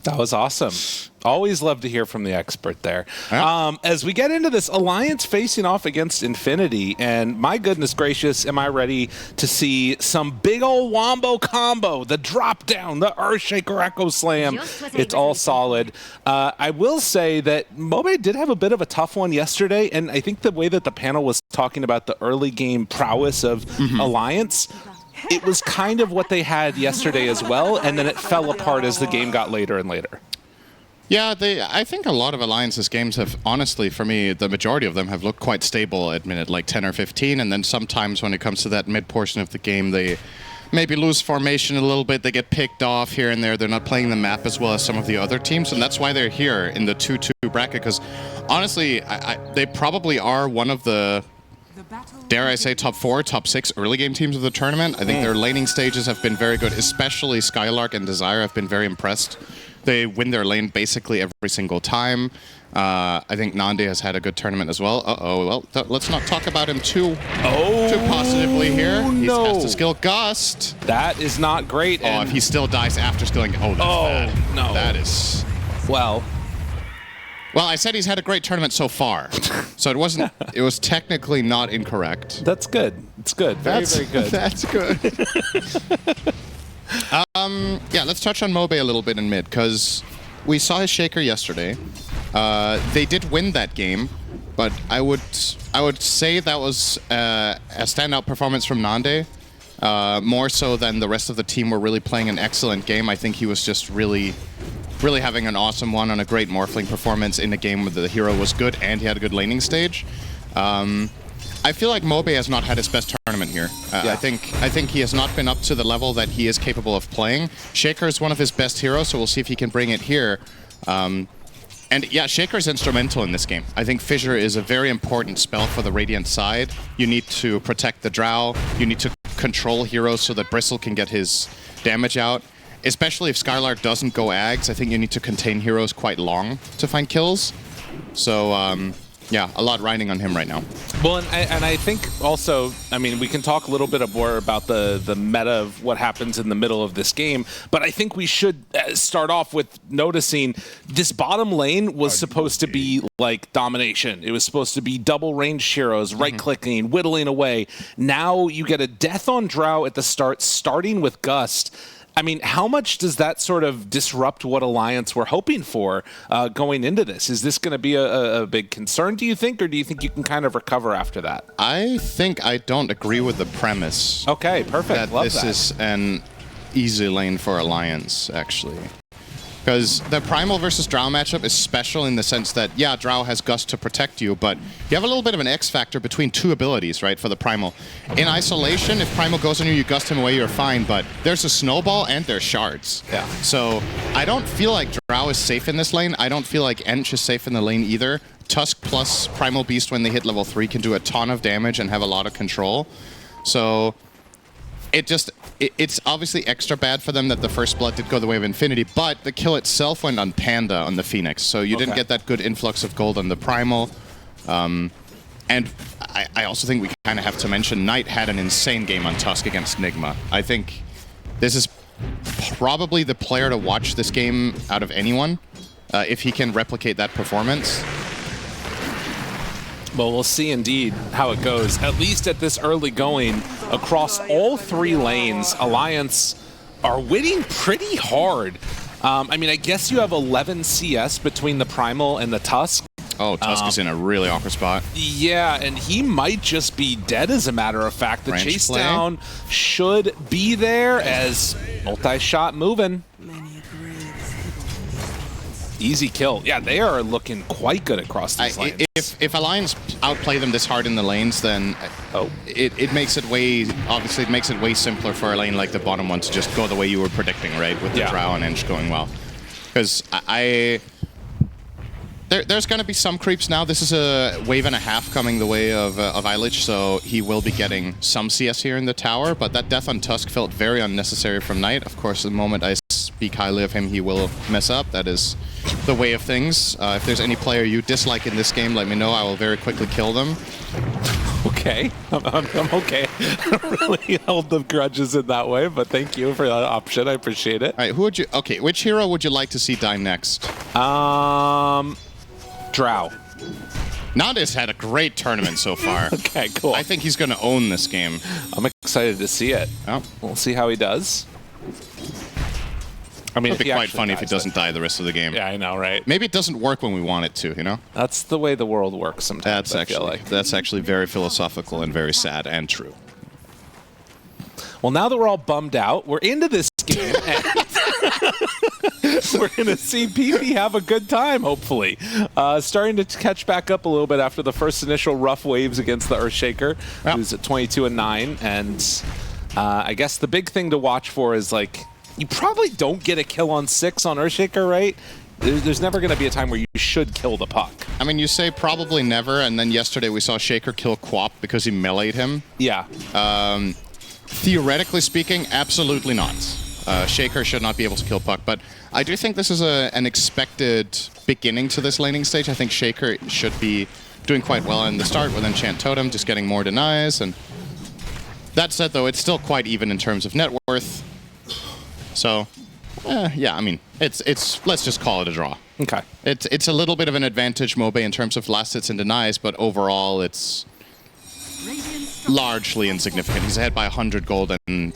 That was awesome. Always love to hear from the expert there. As we get into this, Alliance facing off against Infinity, and my goodness gracious, am I ready to see some big old wombo combo, the drop down, the Earthshaker Echo Slam. It's all solid. I will say that MOBA did have a bit of a tough one yesterday, and I think the way that the panel was talking about the early game prowess of Alliance, it was kind of what they had yesterday as well, and then it fell apart as the game got later and later. Yeah, I think a lot of Alliance's games have, honestly, for me, the majority of them have looked quite stable at minute like 10 or 15, and then sometimes when it comes to that mid portion of the game, they maybe lose formation a little bit, they get picked off here and there, they're not playing the map as well as some of the other teams, and that's why they're here in the 2-2 bracket, because honestly, they probably are one of the, dare I say, top 4, top 6 early game teams of the tournament. I think their laning stages have been very good, especially Skylark and Desire have been very impressed. They win their lane basically every single time. I think Nande has had a good tournament as well. Well, let's not talk about him too positively here. He's cast a skill Gust. That is not great. Oh, if he still dies after skilling, that's bad. No. That is... Well, I said he's had a great tournament so far. So it wasn't, it was technically not incorrect. That's good. It's good. Very good. That's good. Yeah, let's touch on MOBA a little bit in mid, because we saw his Shaker yesterday. They did win that game, but I would say that was a standout performance from Nande. More so than the rest of the team were really playing an excellent game. I think he was just really having an awesome one on a great Morphling performance in a game where the hero was good and he had a good laning stage. I feel like MOBA has not had his best tournament here. I think he has not been up to the level that he is capable of playing. Shaker is one of his best heroes, so we'll see if he can bring it here. And yeah, Shaker is instrumental in this game. I think Fissure is a very important spell for the Radiant side. You need to protect the Drow. You need to control heroes so that Bristle can get his damage out. Especially if Skylark doesn't go Ags, I think you need to contain heroes quite long to find kills. So, yeah, a lot riding on him right now. Well, and I think also, I mean, we can talk a little bit more about the meta of what happens in the middle of this game, but I think we should start off with noticing this bottom lane was supposed to be like domination. It was supposed to be double range heroes, right-clicking, whittling away. Now you get a death on Drow at the start, starting with Gust. I mean, how much does that sort of disrupt what Alliance were hoping for going into this? Is this going to be a big concern, do you think, or do you think you can kind of recover after that? I think I don't agree with the premise. Okay, perfect. Love that. This is an easy lane for Alliance, actually. Because the Primal versus Drow matchup is special in the sense that, yeah, Drow has Gust to protect you, but you have a little bit of an X factor between two abilities, right, for the Primal. In isolation, if Primal goes on you, you Gust him away, you're fine, but there's a Snowball and there's Shards. Yeah. So I don't feel like Drow is safe in this lane. I don't feel like Ench is safe in the lane either. Tusk plus Primal Beast when they hit level 3 can do a ton of damage and have a lot of control. So it's obviously extra bad for them that the first blood did go the way of Infinity, but the kill itself went on Panda on the Phoenix, so you didn't get that good influx of gold on the Primal. And I also think we kind of have to mention Knight had an insane game on Tusk against Nigma. I think this is probably the player to watch this game out of anyone, if he can replicate that performance. Well, we'll see indeed how it goes. At least at this early going, across all 3 lanes, Alliance are winning pretty hard. I mean, I guess you have 11 CS between the Primal and the Tusk. Oh, Tusk is in a really awkward spot. Yeah, and he might just be dead, as a matter of fact. The Range chase play down should be there as multi-shot moving. Easy kill. Yeah, they are looking quite good across these lanes. If Alliance outplay them this hard in the lanes, then it makes it way, obviously it makes it way simpler for a lane like the bottom one to just go the way you were predicting, right? With the Drow and Ench going well. Because there's going to be some creeps now. This is a wave and a half coming the way of Eilich, so he will be getting some CS here in the tower, but that death on Tusk felt very unnecessary from Knight. Of course, the moment I speak highly of him, he will mess up. That is the way of things. If there's any player you dislike in this game, let me know. I will very quickly kill them. Okay. Okay. I'm okay. I don't really hold the grudges in that way, but thank you for that option. I appreciate it. All right, who would you... Okay, which hero would you like to see die next? Drow. Natus had a great tournament so far. Okay, cool. I think he's going to own this game. I'm excited to see it. Oh. We'll see how he does. I mean, It'd be quite funny if he doesn't die the rest of the game. Yeah, I know, right? Maybe it doesn't work when we want it to, you know? That's the way the world works sometimes, That's actually very philosophical and very sad and true. Well, now that we're all bummed out, we're into this game. And we're going to see PP have a good time, hopefully. Starting to catch back up a little bit after the first initial rough waves against the Earthshaker, who's at 22-9. And I guess the big thing to watch for is, like, you probably don't get a kill on 6 on Earthshaker, right? There's never going to be a time where you should kill the puck. I mean, you say probably never, and then yesterday we saw Shaker kill Quap because he meleeed him. Yeah. Theoretically speaking, absolutely not. Shaker should not be able to kill puck, but I do think this is an expected beginning to this laning stage. I think Shaker should be doing quite well in the start with Enchant Totem, just getting more denies. And that said, though, it's still quite even in terms of net worth. So, yeah, I mean, it's let's just call it a draw. Okay. It's a little bit of an advantage, Mobe, in terms of last hits and denies, but overall, it's largely insignificant. He's ahead by 100 gold and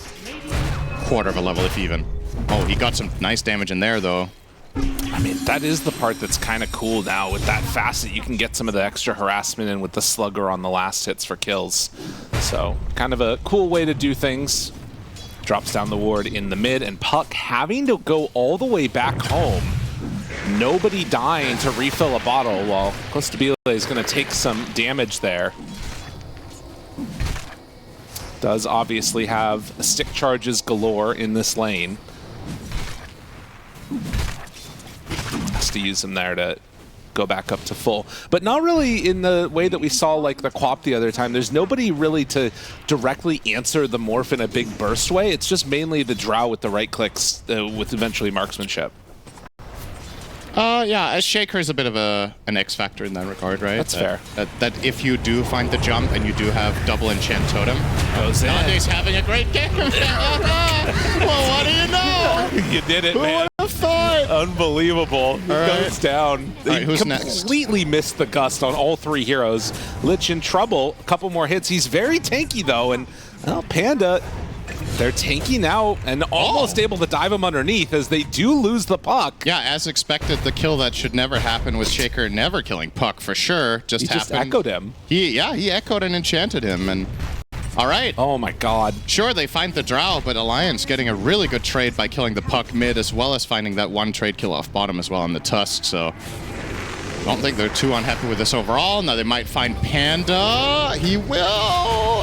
quarter of a level, if even. Oh, he got some nice damage in there, though. I mean, that is the part that's kind of cool now with that facet. You can get some of the extra harassment in with the slugger on the last hits for kills. So, kind of a cool way to do things. Drops down the ward in the mid, and Puck having to go all the way back home. Nobody dying to refill a bottle while Costabile is going to take some damage there. Does obviously have stick charges galore in this lane. Has to use them there to go back up to full. But not really in the way that we saw like the Quap the other time. There's nobody really to directly answer the morph in a big burst way. It's just mainly the Drow with the right clicks with eventually marksmanship. Yeah, Shaker is a bit of an X factor in that regard, right? That's fair. That if you do find the jump and you do have double enchant totem, goes in. Nande's having a great game. Well, what do you know? You did it, Who man. would have thought? Unbelievable. He goes down. All right, he who's next? Completely missed the gust on all 3 heroes. Lich in trouble. A couple more hits. He's very tanky, though, and well, Panda... They're tanky now and almost able to dive him underneath as they do lose the puck. Yeah, as expected, the kill that should never happen with Shaker never killing puck for sure just happened. Just echoed him. He echoed and enchanted him. And all right. Oh my god. Sure, they find the Drow, but Alliance getting a really good trade by killing the puck mid as well as finding that one trade kill off bottom as well on the Tusk. So I don't think they're too unhappy with this overall. Now they might find Panda. He will.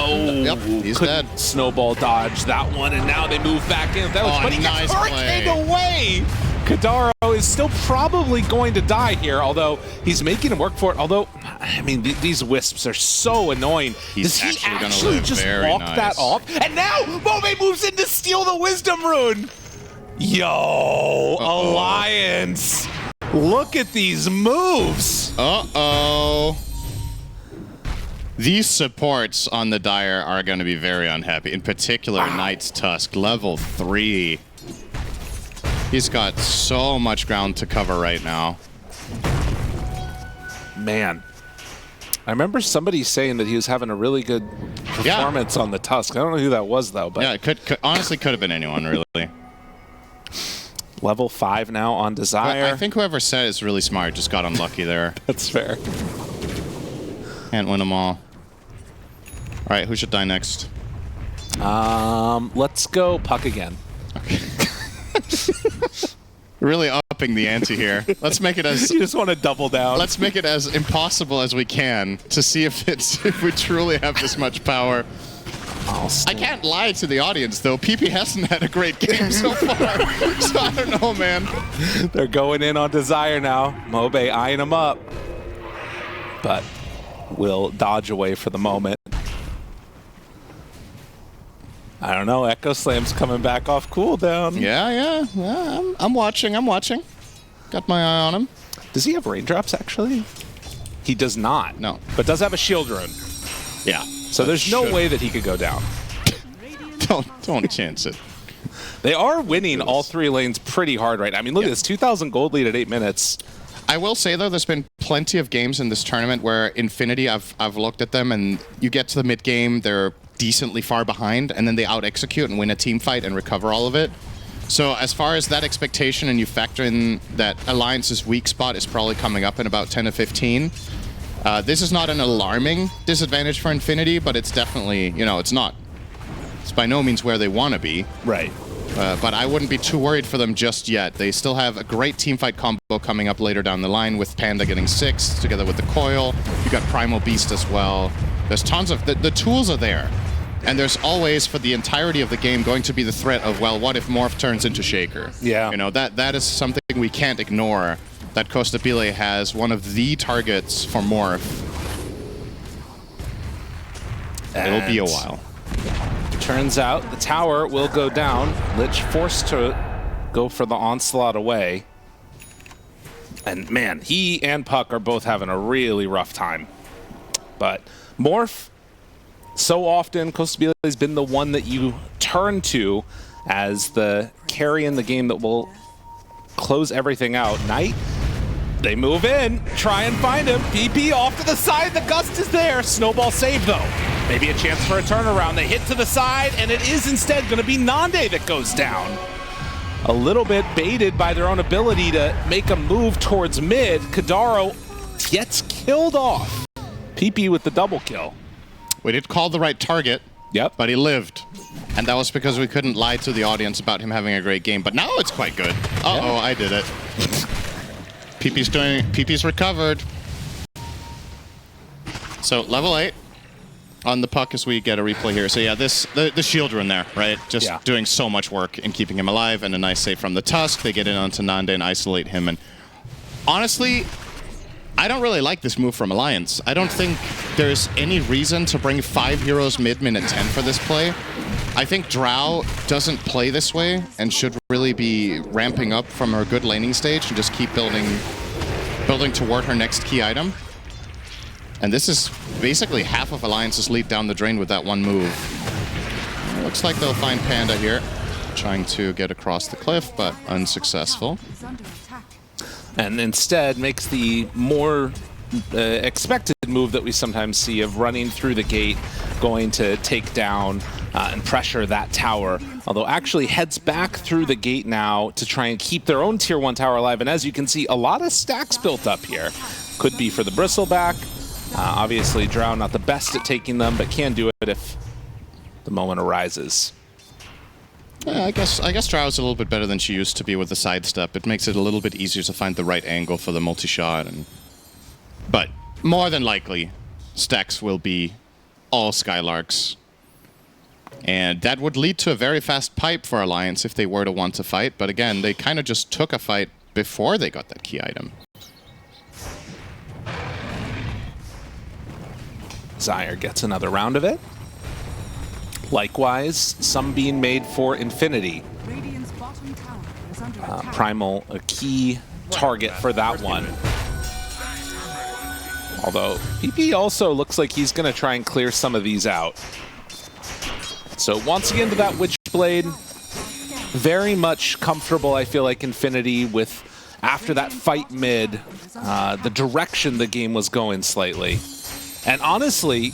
Oh, yep, he's dead. Snowball dodge that one, and now they move back in. That was, but he nice gets hurricaned away. Kadaro is still probably going to die here, although he's making him work for it. Although, I mean, these wisps are so annoying. He's Does he actually actually just walk that off? And now Mobe moves in to steal the Wisdom Rune. Yo, Alliance. Look at these moves. Uh-oh. These supports on the Dire are going to be very unhappy. In particular, Knight's Tusk, level 3. He's got so much ground to cover right now. Man. I remember somebody saying that he was having a really good performance on the Tusk. I don't know who that was, though. But yeah, it honestly could have been anyone, really. Level 5 now on Desire. I think whoever said it's really smart just got unlucky there. That's fair. Can't win them all. All right, who should die next? Let's go Puck again. Okay. Really upping the ante here. Let's make it as... You just want to double down. Let's make it as impossible as we can to see if we truly have this much power. I can't lie to the audience, though. PP hasn't had a great game so far. So I don't know, man. They're going in on Desire now. Mobe eyeing him up. But will dodge away for the moment. I don't know. Echo Slam's coming back off cooldown. Yeah. I'm watching. Got my eye on him. Does he have raindrops, actually? He does not. No. But does have a shield rune. Yeah. So there's no way that he could go down. Don't chance it. They are winning all 3 lanes pretty hard right now. I mean, look at this 2,000 gold lead at 8 minutes. I will say, though, there's been plenty of games in this tournament where Infinity, I've looked at them, and you get to the mid-game, they're decently far behind, and then they out-execute and win a team fight and recover all of it. So as far as that expectation, and you factor in that Alliance's weak spot is probably coming up in about 10 to 15, this is not an alarming disadvantage for Infinity, but it's definitely, you know, it's by no means where they want to be. Right. But I wouldn't be too worried for them just yet. They still have a great teamfight combo coming up later down the line with Panda getting 6 together with the Coil. You got Primal Beast as well. There's tons of... The tools are there. And there's always, for the entirety of the game, going to be the threat of, well, what if Morph turns into Shaker? Yeah. You know, that is something we can't ignore, that Costabile has one of the targets for Morph. And it'll be a while. Turns out the tower will go down. Lich forced to go for the onslaught away. And man, he and Puck are both having a really rough time. But Morph, so often Costabile has been the one that you turn to as the carry in the game that will close everything out. Knight, they move in, try and find him. PP off to the side, the gust is there. Snowball save though. Maybe a chance for a turnaround. They hit to the side, and it is instead going to be Nande that goes down. A little bit baited by their own ability to make a move towards mid. Kadaro gets killed off. PP with the double kill. We did call the right target, but he lived. And that was because we couldn't lie to the audience about him having a great game. But now it's quite good. Uh-oh, I did it. PP's recovered. So, level 8. On the Puck as we get a replay here. So yeah, the shield rune there, right? Just doing so much work in keeping him alive, and a nice save from the Tusk. They get in onto Nande and isolate him. And honestly, I don't really like this move from Alliance. I don't think there's any reason to bring 5 heroes mid-minute 10 for this play. I think Drow doesn't play this way and should really be ramping up from her good laning stage and just keep building toward her next key item. And this is basically half of Alliance's lead down the drain with that one move. Looks like they'll find Panda here, trying to get across the cliff, but unsuccessful. And instead makes the more expected move that we sometimes see of running through the gate, going to take down and pressure that tower. Although actually heads back through the gate now to try and keep their own tier 1 tower alive. And as you can see, a lot of stacks built up here. Could be for the Bristleback. Obviously, Drow not the best at taking them, but can do it if the moment arises. Yeah, I guess Drow's a little bit better than she used to be with the sidestep. It makes it a little bit easier to find the right angle for the multi-shot. But more than likely, stacks will be all Skylarks. And that would lead to a very fast pipe for Alliance if they were to want to fight. But again, they kind of just took a fight before they got that key item. Zyre gets another round of it. Likewise, some being made for Infinity. Primal, a key target for that one. Although, PP also looks like he's going to try and clear some of these out. So once again to that Witchblade. Very much comfortable, I feel like, Infinity with, after that fight mid, the direction the game was going slightly. And honestly,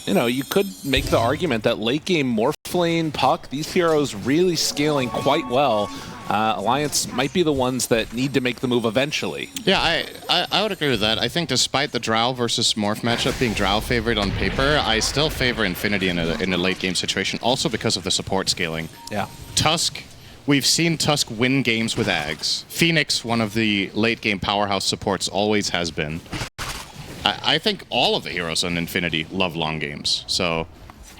you know, you could make the argument that late game Morphlane, Puck, these heroes really scaling quite well. Alliance might be the ones that need to make the move eventually. Yeah, I would agree with that. I think despite the Drow versus Morph matchup being Drow favored on paper, I still favor Infinity in a late game situation, also because of the support scaling. Yeah. Tusk, we've seen Tusk win games with Ags. Phoenix, one of the late game powerhouse supports, always has been. I think all of the heroes on Infinity love long games. So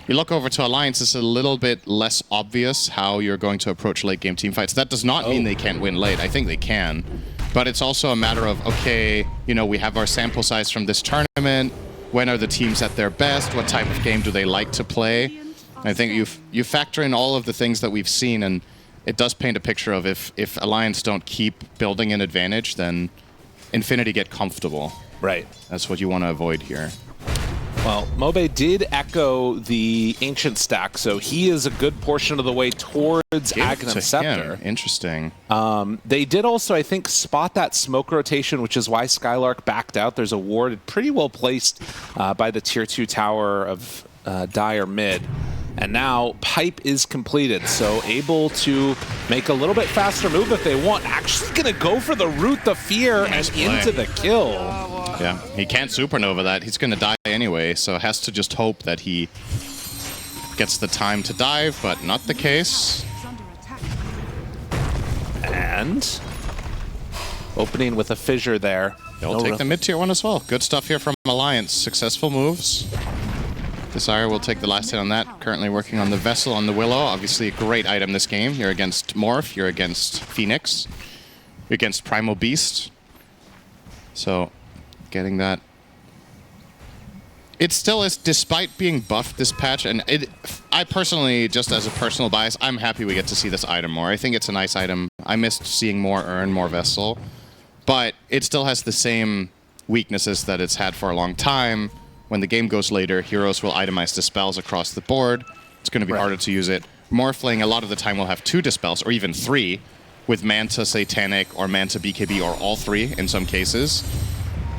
you look over to Alliance, it's a little bit less obvious how you're going to approach late game teamfights. That does not mean they can't win late. I think they can. But it's also a matter of, okay, you know, we have our sample size from this tournament. When are the teams at their best? What type of game do they like to play? I think you factor in all of the things that we've seen, and it does paint a picture of if Alliance don't keep building an advantage, then Infinity get comfortable. Right. That's what you want to avoid here. Well, Mobe did echo the Ancient stack, so he is a good portion of the way towards Aghanim Scepter. Interesting. They did also, I think, spot that smoke rotation, which is why Skylark backed out. There's a ward pretty well placed by the tier 2 tower of Dire mid. And now pipe is completed, so able to make a little bit faster move if they want. Actually going to go for the Root the Fear and into the kill. Yeah, he can't supernova that. He's going to die anyway, so has to just hope that he gets the time to dive, but not the case. And opening with a fissure there. They'll take the mid-tier one as well. Good stuff here from Alliance. Successful moves. Desire will take the last hit on that. Currently working on the Vessel on the Willow. Obviously a great item this game. You're against Morph, you're against Phoenix, you're against Primal Beast. So, getting that. It still is, despite being buffed this patch, and I personally, just as a personal bias, I'm happy we get to see this item more. I think it's a nice item. I missed seeing more Urn, more Vessel. But it still has the same weaknesses that it's had for a long time. When the game goes later, heroes will itemize dispels across the board. It's going to be harder to use it. Morphling, a lot of the time, will have 2 dispels, or even 3, with Manta Satanic or Manta BKB, or all 3 in some cases.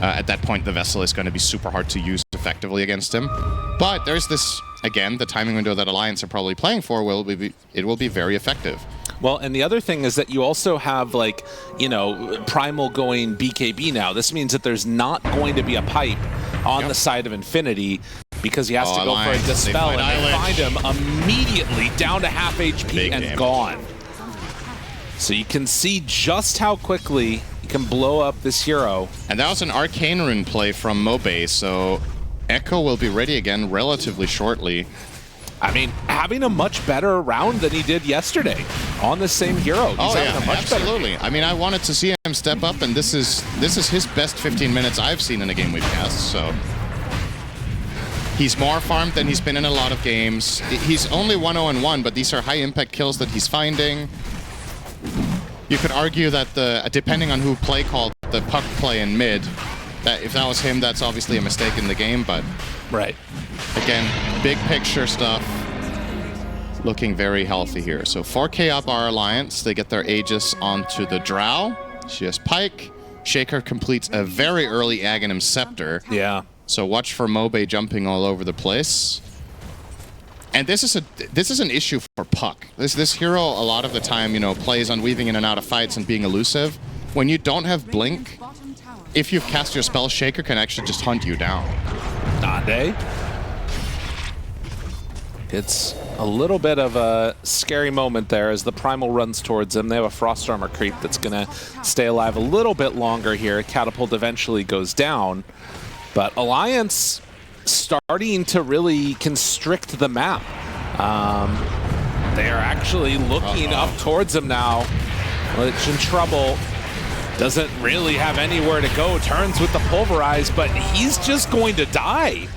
At that point, the Vessel is going to be super hard to use effectively against him. But there's this, again, the timing window that Alliance are probably playing for, it will be very effective. Well, and the other thing is that you also have, like, you know, Primal going BKB now. This means that there's not going to be a pipe on the side of Infinity because he has to go for a Dispel, and they find him immediately down to half HP and gone. So you can see just how quickly you can blow up this hero. And that was an Arcane Rune play from Mobe, so Echo will be ready again relatively shortly. I mean, having a much better round than he did yesterday on the same hero. He's having a much absolutely. Better I mean, I wanted to see him step up, and this is his best 15 minutes I've seen in a game we've cast, so. He's more farmed than he's been in a lot of games. He's only 1-0-1, but these are high-impact kills that he's finding. You could argue that depending on who play called the puck play in mid, that if that was him, that's obviously a mistake in the game, but... Right. Again, big picture stuff. Looking very healthy here. So 4K up our Alliance. They get their Aegis onto the Drow. She has Pike. Shaker completes a very early Aghanim Scepter. Yeah. So watch for Mobe jumping all over the place. And this is an issue for Puck. This hero a lot of the time, you know, plays on weaving in and out of fights and being elusive. When you don't have Blink, if you've cast your spell, Shaker can actually just hunt you down. Nade. It's a little bit of a scary moment there as the Primal runs towards him. They have a Frost Armor creep that's going to stay alive a little bit longer here. Catapult eventually goes down. But Alliance starting to really constrict the map. They are actually looking up towards him now. Lich in trouble. Doesn't really have anywhere to go. Turns with the Pulverize, but he's just going to die.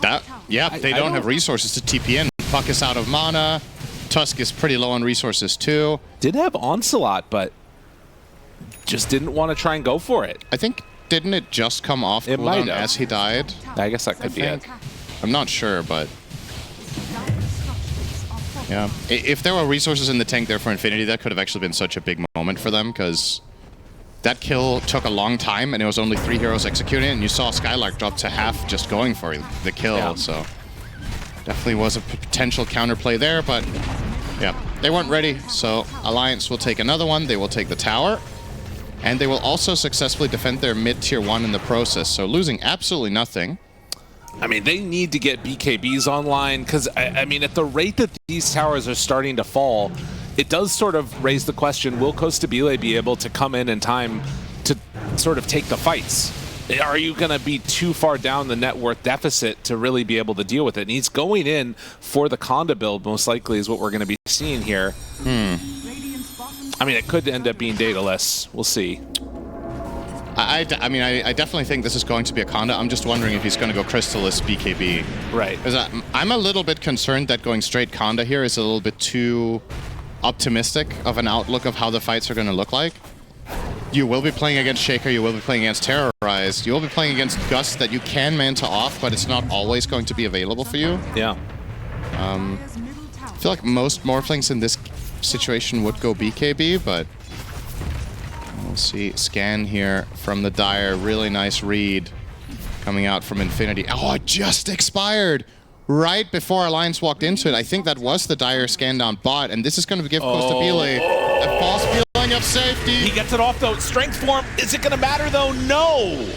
They don't have resources to TP in. Puck is out of mana. Tusk is pretty low on resources too. Did have Onslaught, but just didn't want to try and go for it. I think, didn't it just come off cooldown as he died? I guess that could be it. I'm not sure, but... Yeah. If there were resources in the tank there for Infinity, that could have actually been such a big moment for them, because that kill took a long time, and it was only 3 heroes executing it, and you saw Skylark drop to half just going for the kill, so... Definitely was a potential counterplay there, but... Yeah, they weren't ready, so Alliance will take another one. They will take the tower, and they will also successfully defend their mid-tier 1 in the process, so losing absolutely nothing. I mean, they need to get BKBs online, because, I mean, at the rate that these towers are starting to fall, it does sort of raise the question, will Costabile be able to come in time to sort of take the fights? Are you going to be too far down the net worth deficit to really be able to deal with it? And he's going in for the Conda build, most likely, is what we're going to be seeing here. I mean, it could end up being dataless. We'll see. I definitely think this is going to be a Conda. I'm just wondering if he's going to go Crystallis BKB. Right. Because I'm a little bit concerned that going straight Conda here is a little bit too optimistic of an outlook of how the fights are going to look like. You will be playing against Shaker, you will be playing against Terrorized, you will be playing against Gus that you can man to off, but it's not always going to be available for you. Yeah. I feel like most Morphlings in this situation would go BKB, but we'll see. Scan here from the Dire. Really nice read coming out from Infinity. Oh, it just expired right before Alliance walked into it. I think that was the Dire scan down bot, and this is going to give Kostabile a false feeling of safety. He gets it off, though. Strength form. Is it going to matter, though? No.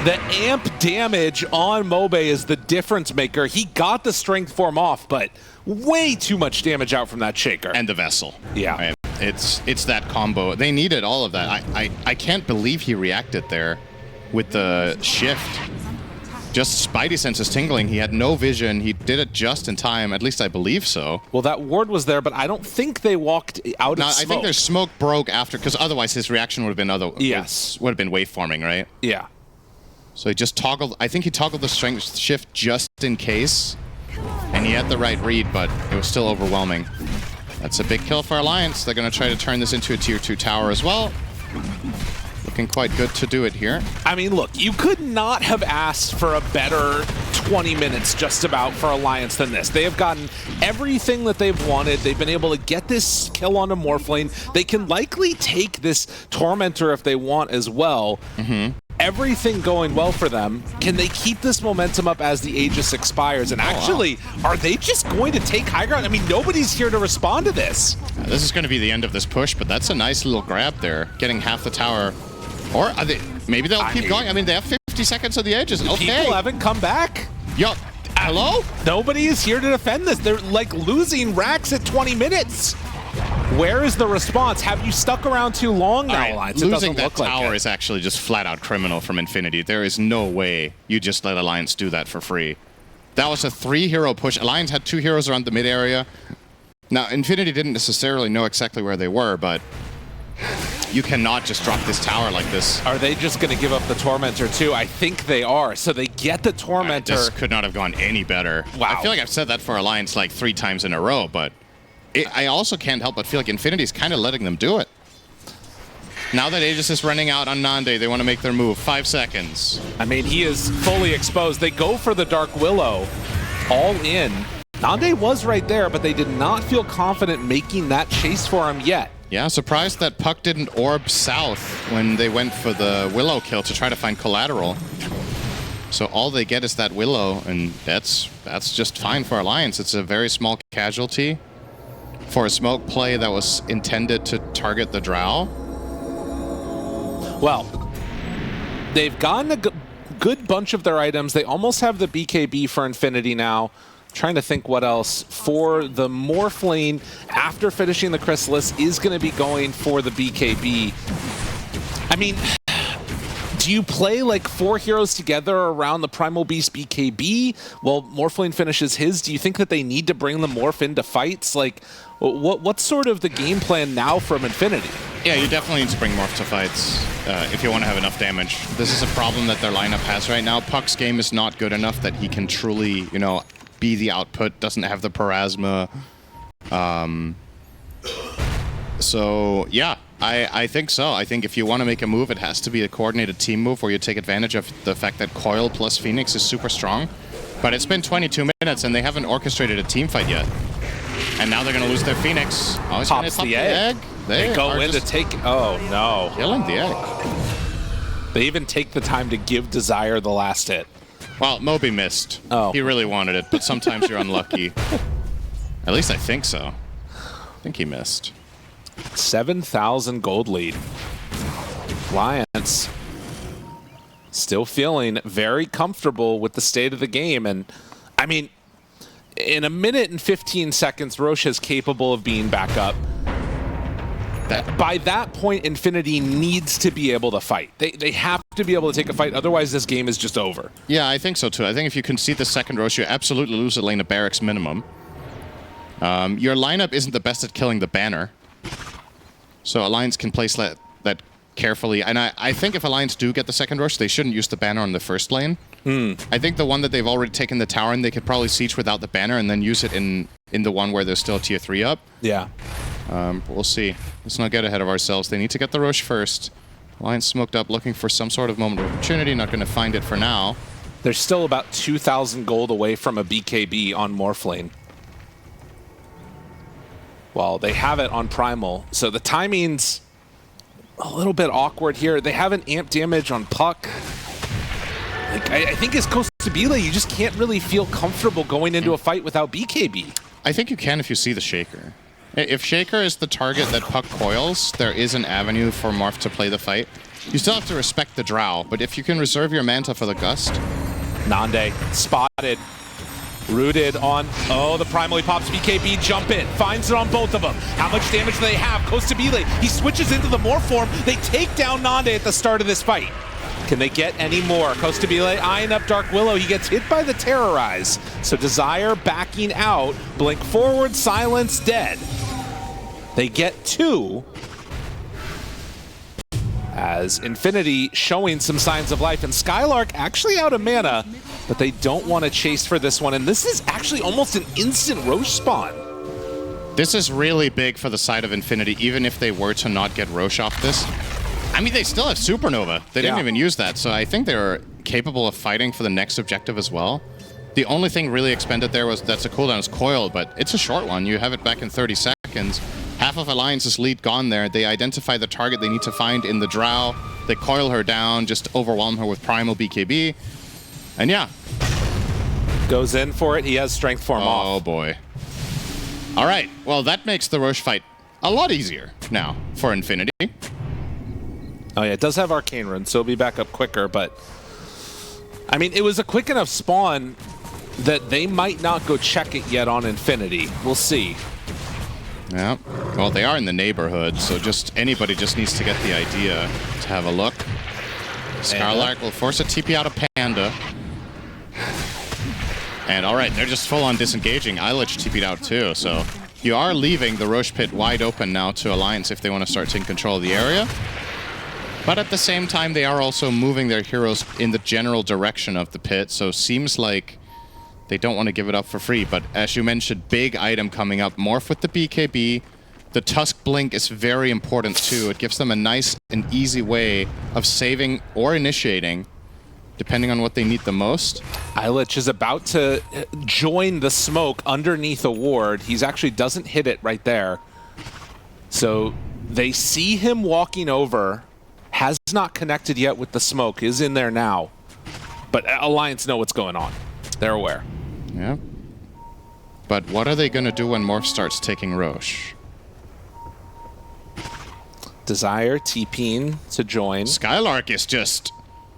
The amp damage on Mobe is the difference maker. He got the strength form off, but way too much damage out from that Shaker. And the Vessel. Yeah. Right. It's that combo. They needed all of that. I can't believe he reacted there with the shift. Just Spidey senses tingling. He had no vision. He did it just in time. At least I believe so. Well, that ward was there, but I don't think they walked out of smoke. I think their smoke broke after, because otherwise his reaction would have been would have been waveforming, right? Yeah. So he just toggled. I think he toggled the strength shift just in case, and he had the right read, but it was still overwhelming. That's a big kill for Alliance. They're going to try to turn this into a tier 2 tower as well. Looking quite good to do it here. I mean, look, you could not have asked for a better 20 minutes just about for Alliance than this. They have gotten everything that they've wanted. They've been able to get this kill onto Morphling. They can likely take this Tormentor if they want as well. Everything going well for them. Can they keep this momentum up as the Aegis expires? And actually, are they just going to take high ground? I mean, nobody's here to respond to this. This is going to be the end of this push, but that's a nice little grab there. Getting half the tower. Or are they, maybe they'll keep going. I mean, they have 50 seconds on the Aegis. Okay. People haven't come back. Yo, hello? Nobody is here to defend this. They're like losing racks at 20 minutes. Where is the response? Have you stuck around too long now, Alliance? Losing that tower is actually just flat out criminal from Infinity. There is no way you just let Alliance do that for free. That was a 3-hero push. Alliance had 2 heroes around the mid area. Now, Infinity didn't necessarily know exactly where they were, but you cannot just drop this tower like this. Are they just going to give up the Tormentor too? I think they are. So they get the Tormentor. This could not have gone any better. Wow. I feel like I've said that for Alliance like 3 times in a row, but I also can't help but feel like Infinity's kind of letting them do it. Now that Aegis is running out on Nande, they want to make their move. 5 seconds. I mean, he is fully exposed. They go for the Dark Willow all in. Nande was right there, but they did not feel confident making that chase for him yet. Yeah, surprised that Puck didn't orb south when they went for the Willow kill to try to find collateral. So all they get is that Willow, and that's just fine for Alliance. It's a very small casualty for a smoke play that was intended to target the Drow. Well, they've gotten a good bunch of their items. They almost have the BKB for Infinity now. Trying to think what else. For the Morphling, after finishing the Chrysalis, is going to be going for the BKB. I mean, do you play like 4 heroes together around the Primal Beast BKB while Morphling finishes his? Do you think that they need to bring the Morph into fights? Like, what's sort of the game plan now from Infinity? Yeah, you definitely need to bring Morph to fights if you want to have enough damage. This is a problem that their lineup has right now. Puck's game is not good enough that he can truly, you know, be the output, doesn't have the Parasma. So, yeah, I think so. I think if you want to make a move, it has to be a coordinated team move where you take advantage of the fact that Coil plus Phoenix is super strong. But it's been 22 minutes and they haven't orchestrated a team fight yet. And now they're going to lose their Phoenix. Oh, he's going to pop the egg. They go in to take... Oh, no. Killing the egg. They even take the time to give Desire the last hit. Well, Moby missed. Oh. He really wanted it, but sometimes you're unlucky. At least I think so. I think he missed. 7,000 gold lead. Lions still feeling very comfortable with the state of the game. And, I mean, in a minute and 15 seconds, Roche is capable of being back up. By that point, Infinity needs to be able to fight. They have to be able to take a fight, otherwise this game is just over. Yeah, I think so too. I think if you concede the second Roche, you absolutely lose a lane of barracks minimum. Your lineup isn't the best at killing the banner. So Alliance can place that carefully. And I think if Alliance do get the second rush, they shouldn't use the banner on the first lane. I think the one that they've already taken the tower in, they could probably siege without the banner and then use it in the one where there's still tier 3 up. Yeah. We'll see. Let's not get ahead of ourselves. They need to get the rush first. Alliance smoked up, looking for some sort of moment of opportunity. Not going to find it for now. They're still about 2,000 gold away from a BKB on Morphlane. Well, they have it on Primal, so the timing's a little bit awkward here. They have an amp damage on Puck. Like, I think as Costabile, you just can't really feel comfortable going into a fight without BKB. I think you can if you see the Shaker. If Shaker is the target that Puck coils, there is an avenue for Morph to play the fight. You still have to respect the Drow, but if you can reserve your Manta for the Gust... Nande spotted. Rooted on, oh, the Primal, he pops BKB, jump in, finds it on both of them. How much damage do they have? Costabile, he switches into the Morph form. They take down Nande at the start of this fight. Can they get any more? Costabile eyeing up Dark Willow. He gets hit by the Terrorize. So Desire backing out. Blink forward, silence, dead. They get 2. As Infinity showing some signs of life. And Skylark actually out of mana, but they don't want to chase for this one. And this is actually almost an instant Roche spawn. This is really big for the side of Infinity, even if they were to not get Roche off this. I mean, they still have Supernova. They didn't even use that, so I think they're capable of fighting for the next objective as well. The only thing really expended there was that's a cooldown is Coil, but it's a short one. You have it back in 30 seconds. Half of Alliance's lead gone there. They identify the target they need to find in the Drow. They coil her down, just overwhelm her with Primal BKB. And yeah. Goes in for it. He has Strength Form off. Oh boy. All right. Well, that makes the Roche fight a lot easier now for Infinity. Oh yeah, it does have Arcane Rune, so it'll be back up quicker, but... I mean, it was a quick enough spawn that they might not go check it yet on Infinity. We'll see. Yeah. Well, they are in the neighborhood, so just anybody just needs to get the idea to have a look. Skylark will force a TP out of Panda. And all right, they're just full-on disengaging. Eilich TP'd out too, so you are leaving the Roche pit wide open now to Alliance if they want to start taking control of the area. But at the same time, they are also moving their heroes in the general direction of the pit, so seems like they don't want to give it up for free. But as you mentioned, big item coming up. Morph with the BKB. The Tusk Blink is very important too. It gives them a nice and easy way of saving or initiating, depending on what they need the most. Eilich is about to join the smoke underneath a ward. He's actually doesn't hit it right there. So they see him walking over. Has not connected yet with the smoke, is in there now. But Alliance know what's going on. They're aware. Yeah. But what are they going to do when Morph starts taking Roche? Desire, TPing to join. Skylark is just...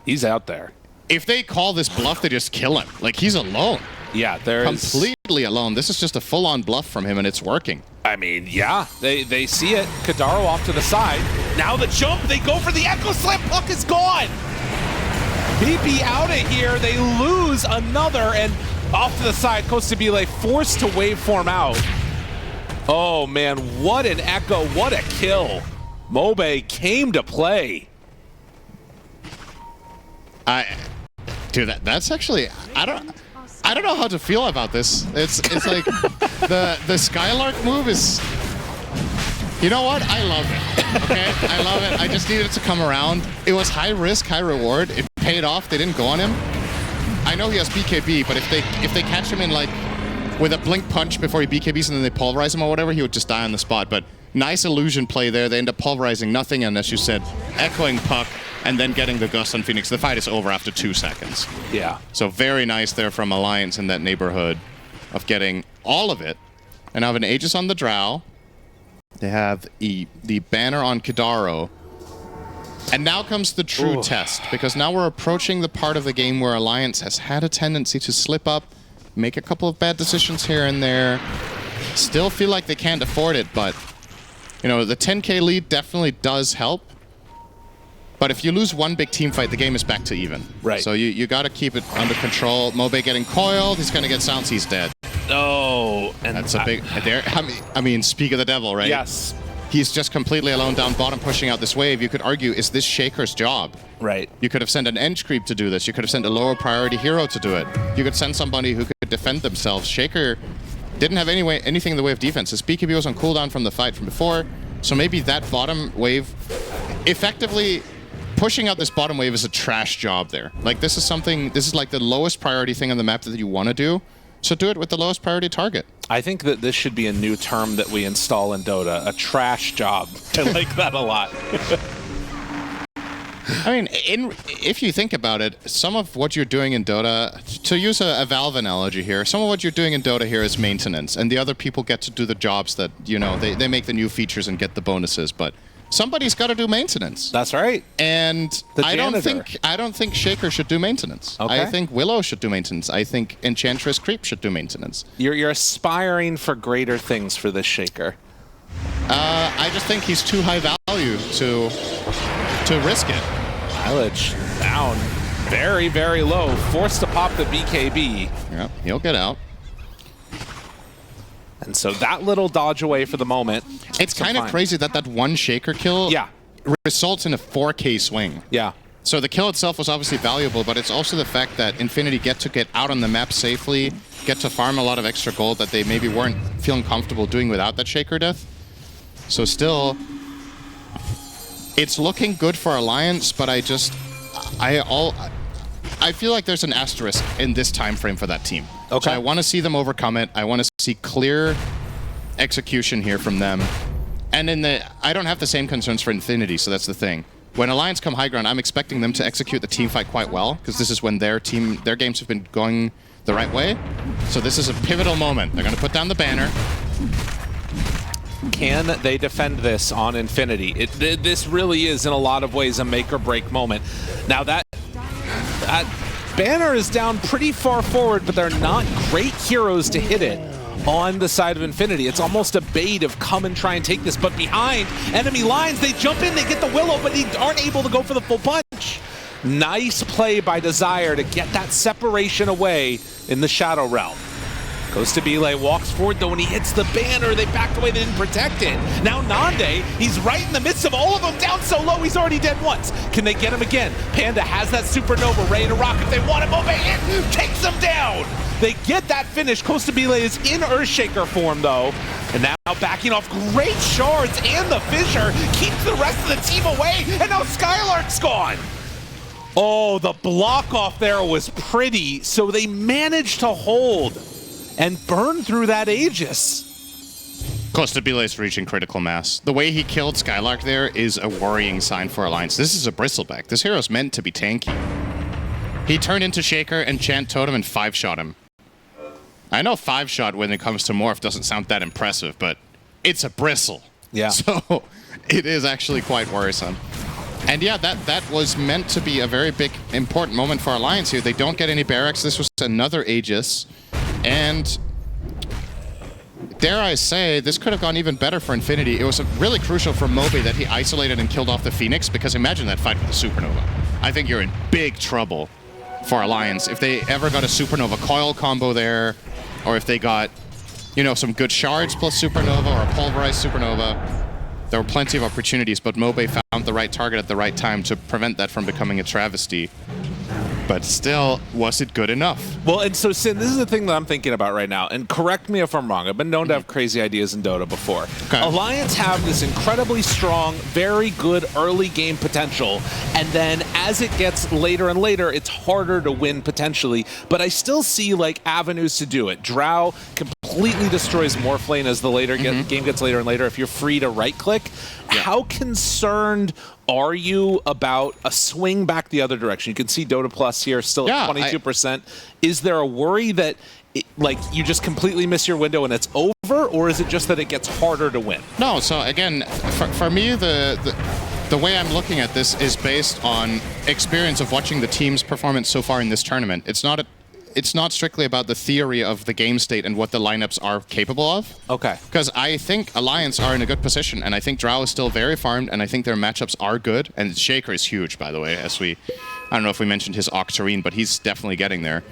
He's out there. If they call this bluff, they just kill him. Like, he's alone. Yeah, there's... Completely alone. This is just a full-on bluff from him, and it's working. I mean, yeah, they see it. Kadaro off to the side. Now the jump, they go for the Echo Slam. Puck is gone. BP out of here. They lose another, and off to the side, Costabile forced to waveform out. Oh, man, what an Echo. What a kill. Mobe came to play. Dude, that's actually... I don't know how to feel about this. It's like the Skylark move is... You know what? I love it. Okay? I love it. I just needed it to come around. It was high risk, high reward. It paid off. They didn't go on him. I know he has BKB, but if they catch him in like with a blink punch before he BKBs and then they pulverize him or whatever, he would just die on the spot. But nice illusion play there. They end up pulverizing nothing, and as you said, echoing Puck and then getting the Gust on Phoenix. The fight is over after 2 seconds. Yeah. So very nice there from Alliance in that neighborhood of getting all of it. And now have an Aegis on the Drow. They have the banner on Kadaro. And now comes the true test, because now we're approaching the part of the game where Alliance has had a tendency to slip up, make a couple of bad decisions here and there, still feel like they can't afford it, but you know, the 10k lead definitely does help. But if you lose one big team fight, the game is back to even. Right. So you got to keep it under control. Mobe getting coiled. He's going to get sounds. He's dead. Oh, and that's a big... I mean, speak of the devil, right? Yes. He's just completely alone down bottom, pushing out this wave. You could argue, is this Shaker's job? Right. You could have sent an Edge Creep to do this. You could have sent a lower priority hero to do it. You could send somebody who could defend themselves. Shaker didn't have anything in the way of defense. His BKB was on cooldown from the fight from before. So maybe that bottom wave effectively pushing out this bottom wave is a trash job there. Like, this is like the lowest priority thing on the map that you want to do. So do it with the lowest priority target. I think that this should be a new term that we install in Dota, a trash job. I like that a lot. I mean, if you think about it, some of what you're doing in Dota, to use a Valve analogy here, some of what you're doing in Dota here is maintenance, and the other people get to do the jobs that, you know, they make the new features and get the bonuses, but somebody's got to do maintenance. That's right. And I don't think Shaker should do maintenance. Okay. I think Willow should do maintenance. I think Enchantress Creep should do maintenance. You're aspiring for greater things for this Shaker. I just think he's too high value to risk it. Mileage down very, very low. Forced to pop the BKB. Yeah, he'll get out. And so that little dodge away for the moment. It's kind of crazy that that one Shaker kill results in a 4K swing. Yeah. So the kill itself was obviously valuable, but it's also the fact that Infinity get to get out on the map safely, get to farm a lot of extra gold that they maybe weren't feeling comfortable doing without that Shaker death. So still, it's looking good for Alliance, but I feel like there's an asterisk in this time frame for that team. Okay. So I want to see them overcome it. I want to see clear execution here from them. And I don't have the same concerns for Infinity, so that's the thing. When Alliance come high ground, I'm expecting them to execute the team fight quite well, because this is when their games have been going the right way. So this is a pivotal moment. They're going to put down the banner. Can they defend this on Infinity? This really is, in a lot of ways, a make-or-break moment. Now, that banner is down pretty far forward, but they're not great heroes to hit it on the side of Infinity. It's almost a bait of come and try and take this, but behind enemy lines, they jump in, they get the Willow, but they aren't able to go for the full punch. Nice play by Desire to get that separation away in the Shadow Realm. Goes to Belay, walks forward though, when he hits the banner, they backed away, they didn't protect it. Now Nande, he's right in the midst of all of them, down so low, he's already dead once. Can they get him again? Panda has that Supernova, ready to rock if they want him. Mobe in, takes him down. They get that finish. Costa Belay is in Earthshaker form though. And now backing off, great shards, and the Fissure keeps the rest of the team away, and now Skylark's gone. Oh, the block off there was pretty, so they managed to hold and burn through that Aegis. Costa Belay's reaching critical mass. The way he killed Skylark there is a worrying sign for Alliance. This is a bristleback. This hero's meant to be tanky. He turned into Shaker, Enchant Totem, and 5-shot him. I know 5-shot when it comes to Morph doesn't sound that impressive, but it's a bristle. Yeah. So it is actually quite worrisome. And yeah, that was meant to be a very big, important moment for Alliance here. They don't get any barracks. This was another Aegis. And dare I say, this could have gone even better for Infinity. It was really crucial for Moby that he isolated and killed off the Phoenix, because imagine that fight with the Supernova. I think you're in big trouble for Alliance. If they ever got a Supernova coil combo there, or if they got, you know, some good shards plus Supernova or a pulverized Supernova, there were plenty of opportunities, but Mobe found the right target at the right time to prevent that from becoming a travesty. But still, was it good enough? Well, and so, Sin, this is the thing that I'm thinking about right now, and correct me if I'm wrong. I've been known to have crazy ideas in Dota before. Okay. Alliance have this incredibly strong, very good early game potential, and then as it gets later and later, it's harder to win potentially, but I still see, like, avenues to do it. Drow completely destroys Morphlane as the game gets later and later if you're free to right-click. Yeah. How concerned are you about a swing back the other direction? You can see Dota Plus here still at 22%. Is there a worry that you just completely miss your window and it's over, or is it just that it gets harder to win? No, so again, for me, the way I'm looking at this is based on experience of watching the team's performance so far in this tournament. It's not strictly about the theory of the game state and what the lineups are capable of. Okay. Because I think Alliance are in a good position, and I think Drow is still very farmed, and I think their matchups are good. And Shaker is huge, by the way, I don't know if we mentioned his Octarine, but he's definitely getting there.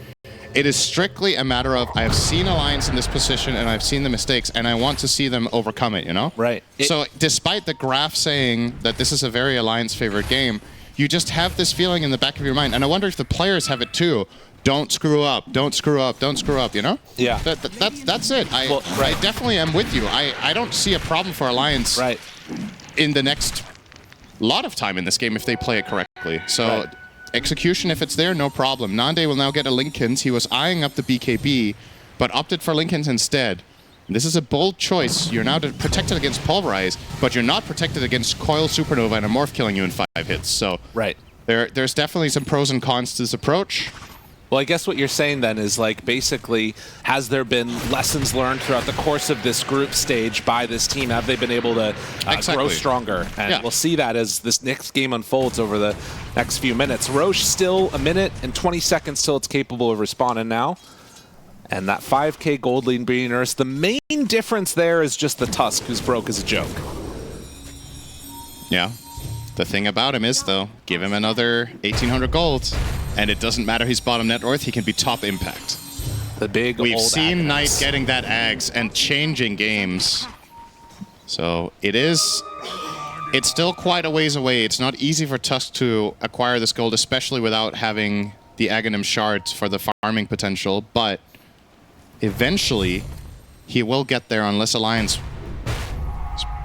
It is strictly a matter of, I have seen Alliance in this position, and I've seen the mistakes, and I want to see them overcome it, you know? Right. So despite the graph saying that this is a very Alliance-favored game, you just have this feeling in the back of your mind, and I wonder if the players have it too. Don't screw up, don't screw up, don't screw up, you know? Yeah. That's it. I definitely am with you. I don't see a problem for Alliance in the next lot of time in this game if they play it correctly. Exactly. So Right. execution, if it's there, no problem. Nande will now get a Linkens. He was eyeing up the BKB, but opted for Linkens instead. This is a bold choice. You're now protected against Pulverize, but you're not protected against Coil Supernova and a Morph killing you in 5 hits. So Right. there's definitely some pros and cons to this approach. Well, I guess what you're saying then is, like, basically, has there been lessons learned throughout the course of this group stage by this team? Have they been able to grow stronger? And we'll see that as this next game unfolds over the next few minutes. Roche still 1 minute and 20 seconds till it's capable of responding now. And that 5K gold lead being nursed. The main difference there is just the Tusk, who's broke as a joke. Yeah. The thing about him is, though, give him another 1,800 gold, and it doesn't matter he's bottom net worth, he can be top impact. The big We've old seen Agnes. Knight getting that Ags and changing games. So it's still quite a ways away. It's not easy for Tusk to acquire this gold, especially without having the Aghanim shards for the farming potential, but eventually he will get there unless Alliance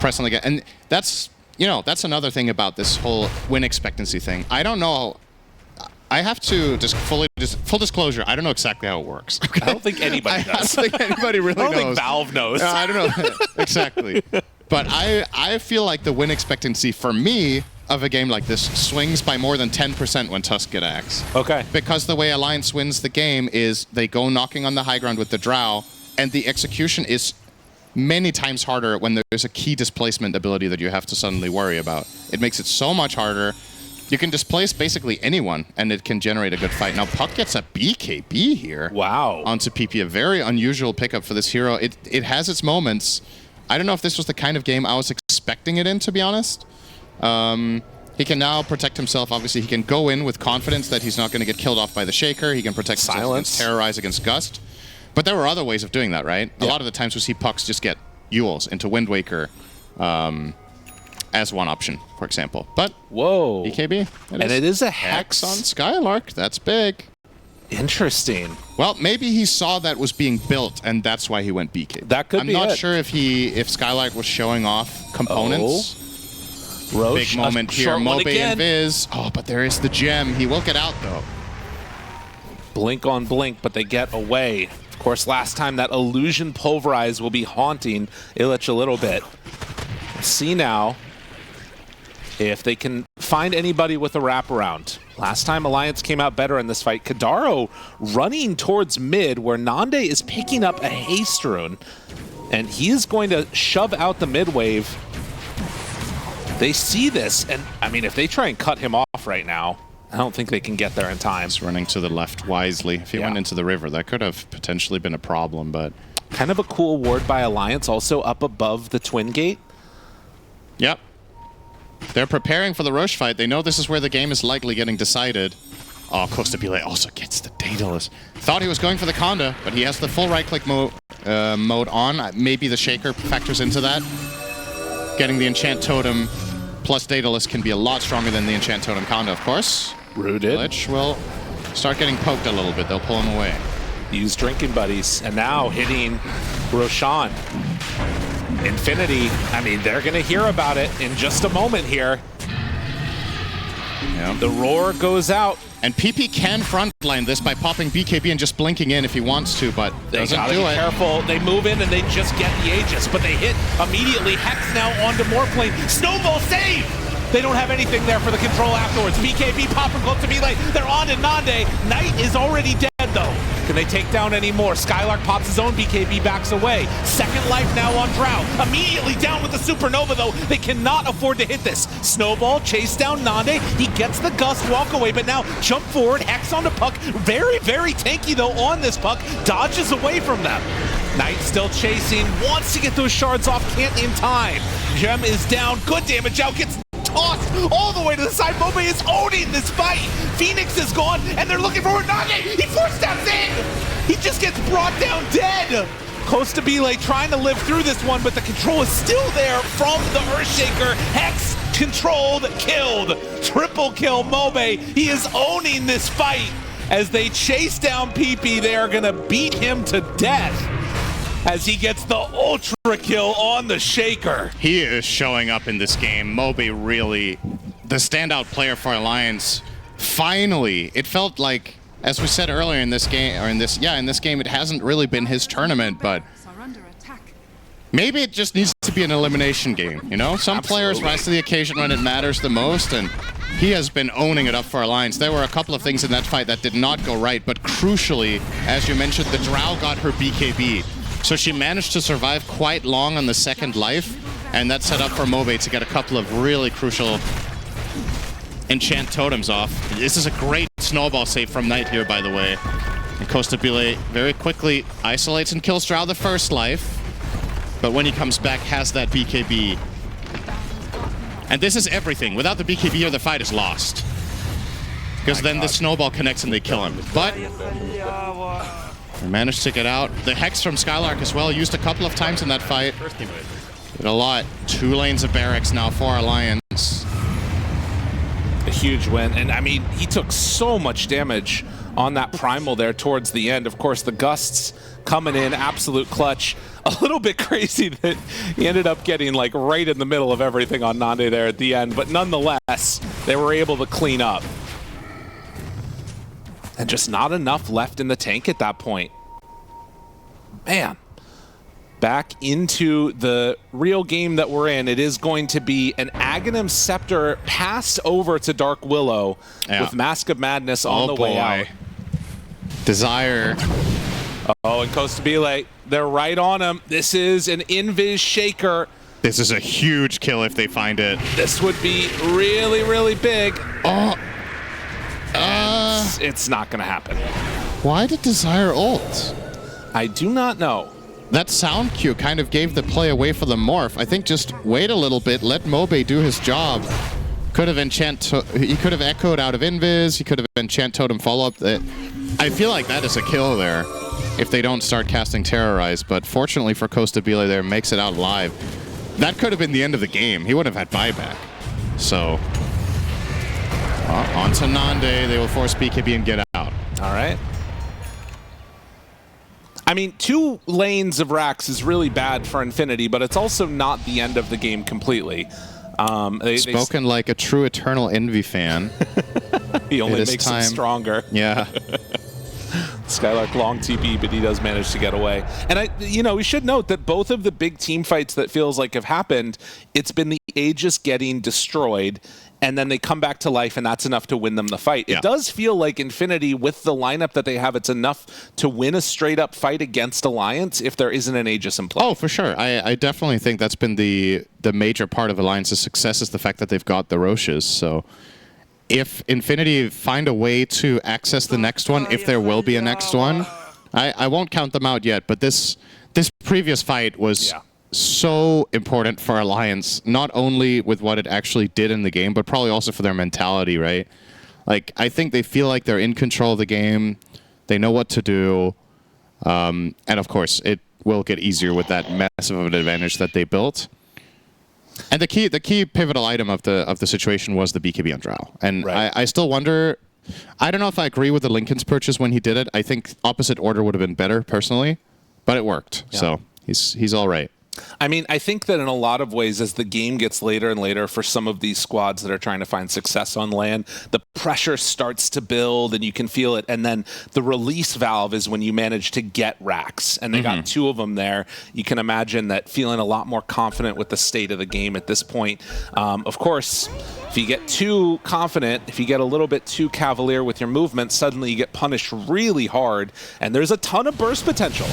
press on the gas. And that's, you know, that's another thing about this whole win expectancy thing. I don't know. I have to just full disclosure, I don't know exactly how it works. Okay? I don't think anybody does. I don't think anybody really knows. I don't think Valve knows. I don't know. Exactly. But I feel like the win expectancy for me of a game like this swings by more than 10% when Tusk get Axe. Okay. Because the way Alliance wins the game is they go knocking on the high ground with the Drow, and the execution is many times harder when there's a key displacement ability that you have to suddenly worry about. It makes it so much harder. You can displace basically anyone, and it can generate a good fight. Now, Puck gets a BKB here. Wow. Onto PP, a very unusual pickup for this hero. It has its moments. I don't know if this was the kind of game I was expecting it in, to be honest. He can now protect himself. Obviously, he can go in with confidence that he's not going to get killed off by the Shaker. He can protect himself against Terrorize, against Gust. But there were other ways of doing that, right? Yeah. A lot of the times we see Pucks just get Yules into Wind Waker as one option, for example. But whoa, BKB. It is a Hex on Skylark. That's big. Interesting. Well, maybe he saw that was being built, and that's why he went BK. That could be I'm not sure if Skylark was showing off components. Roche, big moment here. Mobe and Viz. Oh, but there is the gem. He will get out, though. Blink on blink, but they get away. Of course, last time that illusion Pulverize will be haunting Illich a little bit. Let's see now if they can find anybody with a wraparound. Last time Alliance came out better in this fight. Kadaro running towards mid where Nande is picking up a haste rune. And he is going to shove out the mid wave. They see this, and I mean, if they try and cut him off right now, I don't think they can get there in time. He's running to the left wisely. If he went into the river, that could have potentially been a problem, but... Kind of a cool ward by Alliance, also up above the Twin Gate. Yep. They're preparing for the Roche fight. They know this is where the game is likely getting decided. Oh, Costabile also gets the Daedalus. Thought he was going for the Conda, but he has the full right-click mode on. Maybe the Shaker factors into that. Getting the Enchant Totem plus Daedalus can be a lot stronger than the Enchant Totem Conda, of course. Rooted. Lich will start getting poked a little bit. They'll pull him away. Use Drinking Buddies, and now hitting Roshan. Infinity, I mean, they're going to hear about it in just a moment here. Yeah. The roar goes out. And PP can frontline this by popping BKB and just blinking in if he wants to, but they doesn't gotta do be it. Careful. They move in and they just get the Aegis, but they hit immediately. Hex now onto Morphplane. Snowball save! They don't have anything there for the control afterwards. BKB popping close to melee. They're on to Nande. Knight is already dead though. Can they take down any more? Skylark pops his own BKB, backs away. Second life now on Drow. Immediately down with the Supernova though. They cannot afford to hit this. Snowball chase down Nande. He gets the Gust walk away, but now jump forward. Hex onto Puck. Very, very tanky though on this Puck. Dodges away from them. Knight still chasing. Wants to get those shards off. Can't in time. Gem is down. Good damage out. Gets tossed all the way to the side. Mobe is owning this fight. Phoenix is gone, and they're looking for Nande. He force steps in. He just gets brought down dead. Costabile trying to live through this one, but the control is still there from the Earthshaker. Hex controlled, killed. Triple kill Mobe. He is owning this fight. As they chase down PP, they are gonna beat him to death as he gets the ultra kill on the Shaker. He is showing up in this game. Mobe really the standout player for Alliance, finally, it felt like, as we said earlier in this game, or in this game, it hasn't really been his tournament, but maybe it just needs to be an elimination game, you know? Some players rise to the occasion when it matters the most, and he has been owning it up for Alliance. There were a couple of things in that fight that did not go right, but crucially, as you mentioned, the Drow got her BKB. So she managed to survive quite long on the second life, and that set up for MOBE to get a couple of really crucial enchant totems off. This is a great snowball save from Knight here, by the way. And Costabile very quickly isolates and kills Drow the first life, but when he comes back, has that BKB. And this is everything. Without the BKB, the fight is lost. Because then the snowball connects and they kill him. But they managed to get out. The Hex from Skylark as well, used a couple of times in that fight. Did a lot. 2 lanes of barracks now for Alliance. A huge win. And I mean, he took so much damage on that primal there towards the end. Of course, the gusts coming in, absolute clutch. A little bit crazy that he ended up getting like right in the middle of everything on Nande there at the end, but nonetheless, they were able to clean up. And just not enough left in the tank at that point. Man. Back into the real game that we're in. It is going to be an Aghanim Scepter passed over to Dark Willow with Mask of Madness on the way out. Desire. Oh, and Costabile, they're right on him. This is an Invis Shaker. This is a huge kill if they find it. This would be really, really big. Oh. It's not going to happen. Why did Desire ult? I do not know. That sound cue kind of gave the play away for the morph. I think just wait a little bit, let MOBE do his job. Could have he could have echoed out of Invis, he could have enchant totem follow-up. I feel like that is a kill there if they don't start casting Terrorize, but fortunately for Costabile there, makes it out alive. That could have been the end of the game. He would have had buyback. So, on to Nande, they will force BKB and get out. All right. I mean, 2 lanes of racks is really bad for Infinity, but it's also not the end of the game completely. Spoken like a true Eternal Envy fan. He only makes him stronger. Yeah. Skylark long TP, but he does manage to get away. And we should note that both of the big team fights that feels like have happened, it's been the Aegis getting destroyed, and then they come back to life, and that's enough to win them the fight. It does feel like Infinity, with the lineup that they have, it's enough to win a straight-up fight against Alliance if there isn't an Aegis in play. Oh, for sure. I definitely think that's been the major part of Alliance's success is the fact that they've got the Roches. So if Infinity find a way to access the next one, if there will be a next one, I won't count them out yet, but this previous fight was so important for Alliance, not only with what it actually did in the game, but probably also for their mentality, right? Like, I think they feel like they're in control of the game, they know what to do, and of course, it will get easier with that massive of an advantage that they built. And the key pivotal item of the situation was the BKB on Drow. And I still wonder, I don't know if I agree with the Lincoln's purchase when he did it. I think opposite order would have been better, personally, but it worked. Yeah. So he's all right. I mean, I think that in a lot of ways, as the game gets later and later for some of these squads that are trying to find success on land, the pressure starts to build and you can feel it. And then the release valve is when you manage to get racks. And they got 2 of them there. You can imagine that feeling a lot more confident with the state of the game at this point. Of course, if you get too confident, if you get a little bit too cavalier with your movement, suddenly you get punished really hard. And there's a ton of burst potential.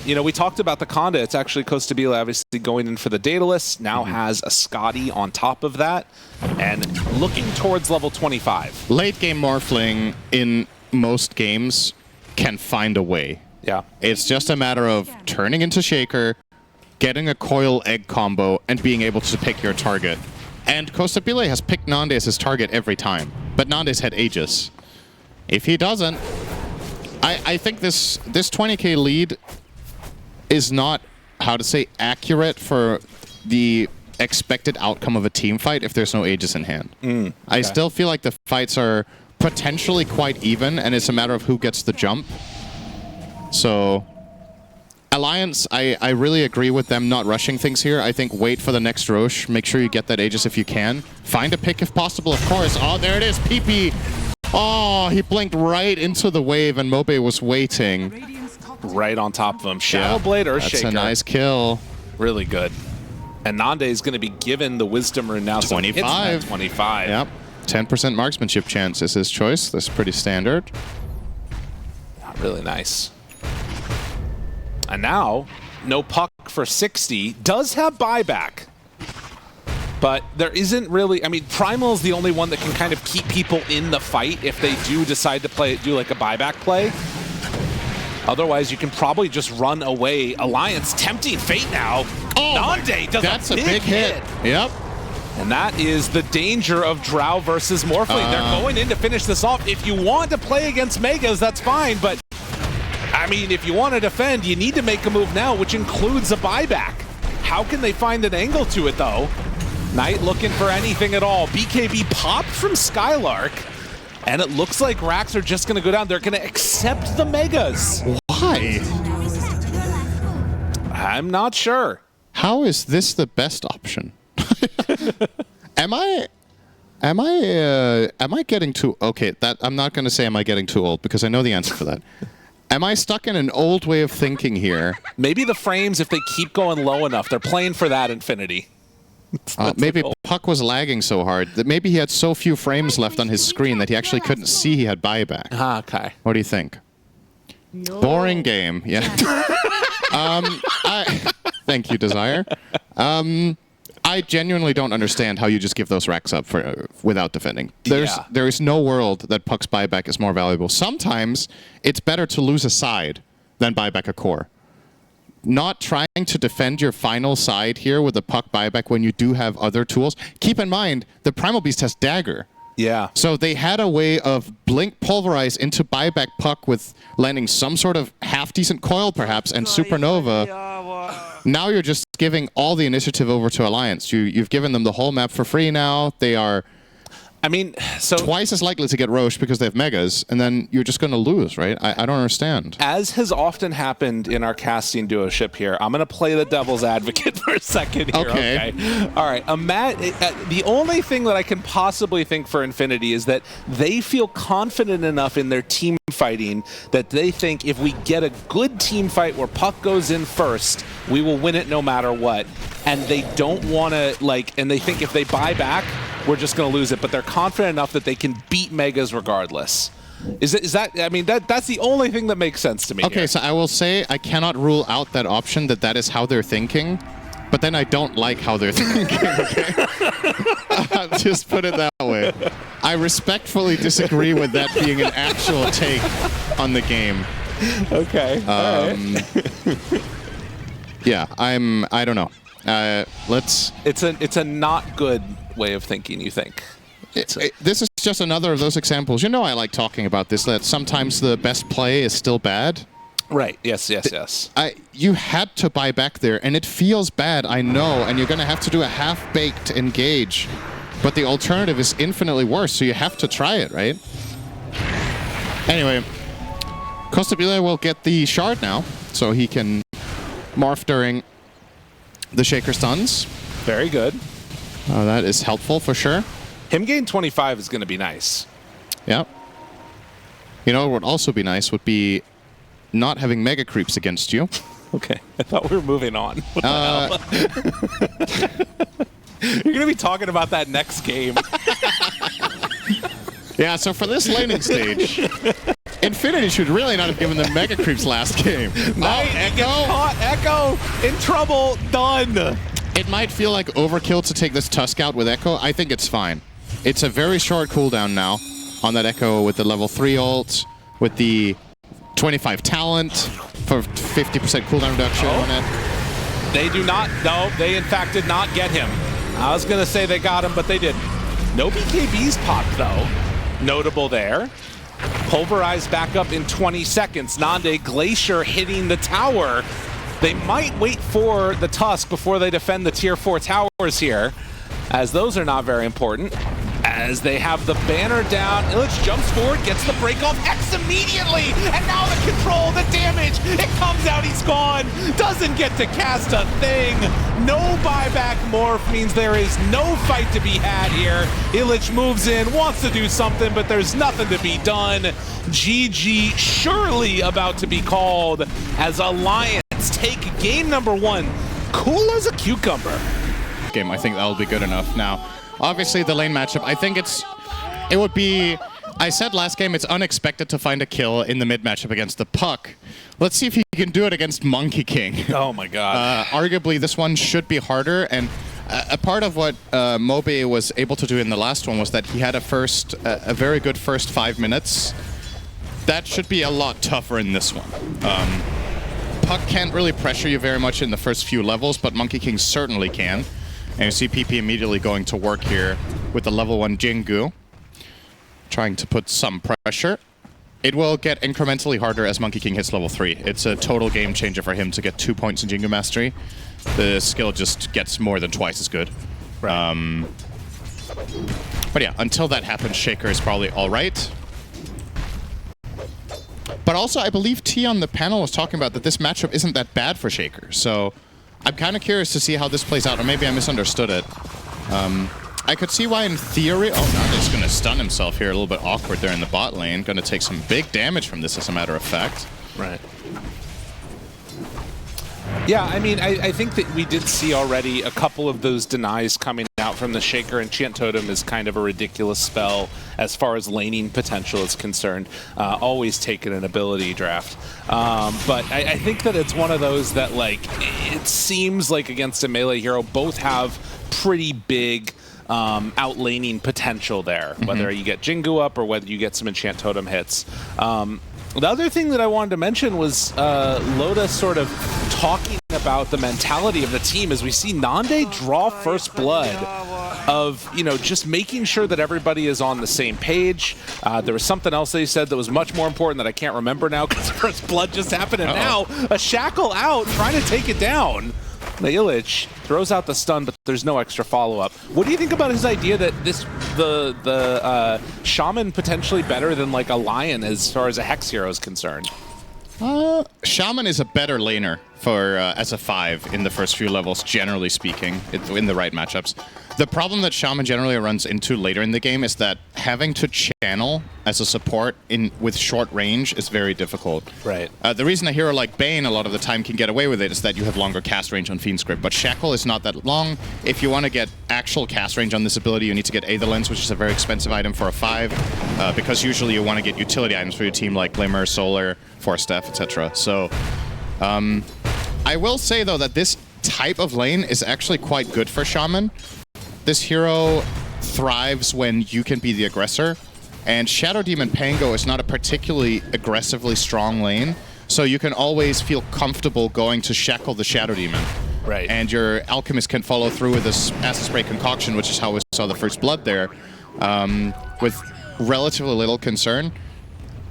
We talked about the Conda. It's actually Costabile obviously going in for the Daedalus, now has a Scotty on top of that, and looking towards level 25. Late game Morphling in most games can find a way. Yeah. It's just a matter of turning into Shaker, getting a Coil Egg combo, and being able to pick your target. And Costabile has picked Nande as his target every time, but Nande's had Aegis. If he doesn't, I think this 20k lead is not, how to say, accurate for the expected outcome of a team fight if there's no Aegis in hand. Okay. I still feel like the fights are potentially quite even, and it's a matter of who gets the jump. So Alliance, I really agree with them not rushing things here. I think wait for the next Roche. Make sure you get that Aegis if you can. Find a pick if possible, of course. Oh, there it is, PP. Oh, he blinked right into the wave, and Mobe was waiting. Right on top of him. Shadow Blade or Shaker. That's a nice kill. Really good. And Nande is going to be given the Wisdom Rune now. 25. So 25. Yep. 10% marksmanship chance is his choice. This is pretty standard. Really nice. And now, no puck for 60. Does have buyback. But there isn't really... I mean, Primal is the only one that can kind of keep people in the fight if they do decide to do like a buyback play. Otherwise, you can probably just run away. Alliance tempting fate now. Oh, Nande does that's a big hit. Yep. And that is the danger of Drow versus Morphling. They're going in to finish this off. If you want to play against Megas, that's fine, but I mean, if you want to defend, you need to make a move now, which includes a buyback. How can they find an angle to it, though? Knight looking for anything at all. BKB popped from Skylark, and it looks like Racks are just going to go down. They're going to accept the Megas. Why? I'm not sure. How is this the best option? Am I getting too... Okay, I'm not going to say am I getting too old, because I know the answer for that. Am I stuck in an old way of thinking here? Maybe the frames, if they keep going low enough, they're playing for that infinity. Maybe Puck was lagging so hard that maybe he had so few frames left on his screen that he actually couldn't see he had buyback. Ah, okay. What do you think? No. Boring game. Yeah. Thank you, Desire. I genuinely don't understand how you just give those racks up without defending. There is no world that Puck's buyback is more valuable. Sometimes it's better to lose a side than buy back a core. Not trying to defend your final side here with a Puck buyback when you do have other tools. Keep in mind, the Primal Beast has Dagger. Yeah. So they had a way of blink pulverize into buyback Puck with landing some sort of half-decent coil, perhaps, and Supernova. Now you're just giving all the initiative over to Alliance. You've given them the whole map for free now. They are... I mean, so... twice as likely to get Roche because they have Megas, and then you're just going to lose, right? I don't understand. As has often happened in our casting duo-ship here, I'm going to play the devil's advocate for a second here, okay? All right, the only thing that I can possibly think for Infinity is that they feel confident enough in their team fighting that they think if we get a good team fight where Puck goes in first, we will win it no matter what. And they don't want to, and they think if they buy back, we're just going to lose it, but they're confident enough that they can beat Megas regardless. Is that? I mean, that's the only thing that makes sense to me. Okay, so I will say I cannot rule out that option, that is how they're thinking, but then I don't like how they're thinking, okay? I'll just put it that way. I respectfully disagree with that being an actual take on the game. Okay, all right. Yeah, I don't know. It's a not good way of thinking, you think? This is just another of those examples. You know I like talking about this, that sometimes the best play is still bad. Right, yes. You had to buy back there, and it feels bad, I know, and you're going to have to do a half-baked engage. But the alternative is infinitely worse, so you have to try it, right? Anyway, Costabile will get the shard now, so he can morph during the Shaker stuns. Very good. That is helpful for sure. Him gain 25 is going to be nice. Yep. You know what would also be nice would be not having mega creeps against you. Okay, I thought we were moving on. What the hell? You're going to be talking about that next game. Yeah, so for this laning stage, Infinity should really not have given them mega creeps last game. Echo in trouble. Done. It might feel like overkill to take this Tusk out with Echo. I think it's fine. It's a very short cooldown now on that Echo with the level 3 ult, with the 25 talent for 50% cooldown reduction on it. They do not. No, they in fact did not get him. I was going to say they got him, but they didn't. No BKBs popped, though. Notable there. Pulverized back up in 20 seconds. Nande Glacier hitting the tower. They might wait for the Tusk before they defend the tier 4 towers here, as those are not very important. as they have the banner down. Illich jumps forward, gets the break off, X immediately, and now the control, the damage, it comes out, he's gone, doesn't get to cast a thing. No buyback morph means there is no fight to be had here. Illich moves in, wants to do something, but there's nothing to be done. GG surely about to be called as Alliance take game number 1. Cool as a cucumber. Game, I think that'll be good enough. Now, obviously the lane matchup, I think it would be, I said last game it's unexpected to find a kill in the mid matchup against the Puck. Let's see if he can do it against Monkey King. Oh my god. Arguably this one should be harder, and a part of what Mobe was able to do in the last one was that he had a very good first 5 minutes. That should be a lot tougher in this one. Puck can't really pressure you very much in the first few levels, but Monkey King certainly can. And you see PP immediately going to work here with the level 1 Jingu, trying to put some pressure. It will get incrementally harder as Monkey King hits level 3. It's a total game changer for him to get 2 points in Jingu Mastery. The skill just gets more than twice as good. Right. But yeah, until that happens, Shaker is probably all right. But also, I believe T on the panel was talking about that this matchup isn't that bad for Shaker. So I'm kind of curious to see how this plays out, or maybe I misunderstood it. I could see why in theory... Oh, now he's going to stun himself here. A little bit awkward there in the bot lane. Going to take some big damage from this, as a matter of fact. Right. Yeah, I mean, I think that we did see already a couple of those denies coming out from the Shaker. Enchant Totem is kind of a ridiculous spell as far as laning potential is concerned. Always take an ability draft. But I think that it's one of those that, like, it seems like against a melee hero, both have pretty big outlaning potential there, whether you get Jingu up or whether you get some Enchant Totem hits. The other thing that I wanted to mention was Loda sort of talking about the mentality of the team as we see Nande draw first blood of, you know, just making sure that everybody is on the same page. There was something else they said that was much more important that I can't remember now because first blood just happened, and now a shackle out trying to take it down. Illich throws out the stun, but there's no extra follow-up. What do you think about his idea that the Shaman potentially better than like a Lion as far as a Hex hero is concerned? Shaman is a better laner for as a 5 in the first few levels, generally speaking, in the right matchups. The problem that Shaman generally runs into later in the game is that having to channel as a support with short range is very difficult. Right. The reason a hero like Bane a lot of the time can get away with it is that you have longer cast range on Fiend Script, but Shackle is not that long. If you want to get actual cast range on this ability, you need to get Aether Lens, which is a very expensive item for a 5, because usually you want to get utility items for your team like Glimmer, Solar, Force Staff, etc. So, I will say though that this type of lane is actually quite good for Shaman. This hero thrives when you can be the aggressor, and Shadow Demon Pango is not a particularly aggressively strong lane, so you can always feel comfortable going to shackle the Shadow Demon. Right. And your Alchemist can follow through with this Acid Spray Concoction, which is how we saw the first blood there, with relatively little concern.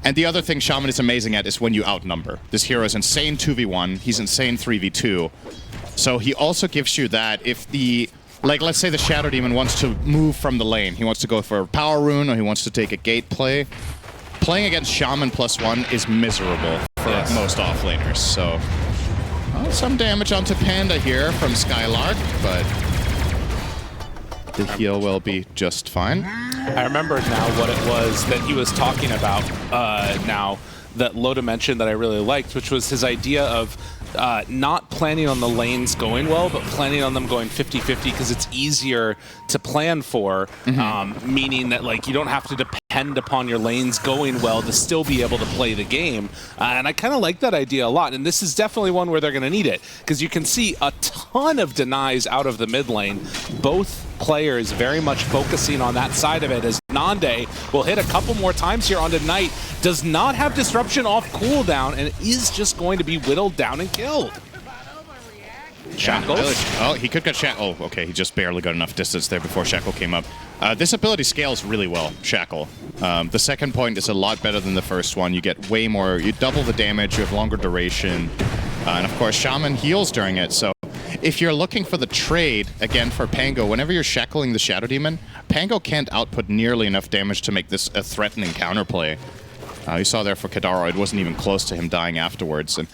And the other thing Shaman is amazing at is when you outnumber. This hero is insane 2v1, he's insane 3v2, so he also gives you that if the... Like, let's say the Shadow Demon wants to move from the lane. He wants to go for a Power Rune, or he wants to take a Gate play. Playing against Shaman +1 is miserable for most offlaners. So, some damage onto Panda here from Skylark, but the heal will be just fine. I remember now what it was that he was talking about now that Loda mentioned that I really liked, which was his idea of not planning on the lanes going well, but planning on them going 50-50 because it's easier to plan for, meaning that like you don't have to depend upon your lanes going well to still be able to play the game. And I kind of like that idea a lot, and this is definitely one where they're going to need it because you can see a ton of denies out of the mid lane. Both players very much focusing on that side of it as Nande will hit a couple more times here onto Knight. Does not have disruption off cooldown and is just going to be whittled down and killed. Shackle. Oh, he could get Shackle. Oh, okay, he just barely got enough distance there before Shackle came up. This ability scales really well, Shackle. The second point is a lot better than the first one. You get way more, you double the damage, you have longer duration. And of course, Shaman heals during it, so if you're looking for the trade, again, for Pango, whenever you're shackling the Shadow Demon, Pango can't output nearly enough damage to make this a threatening counterplay. You saw there for Kadaro, it wasn't even close to him dying afterwards. And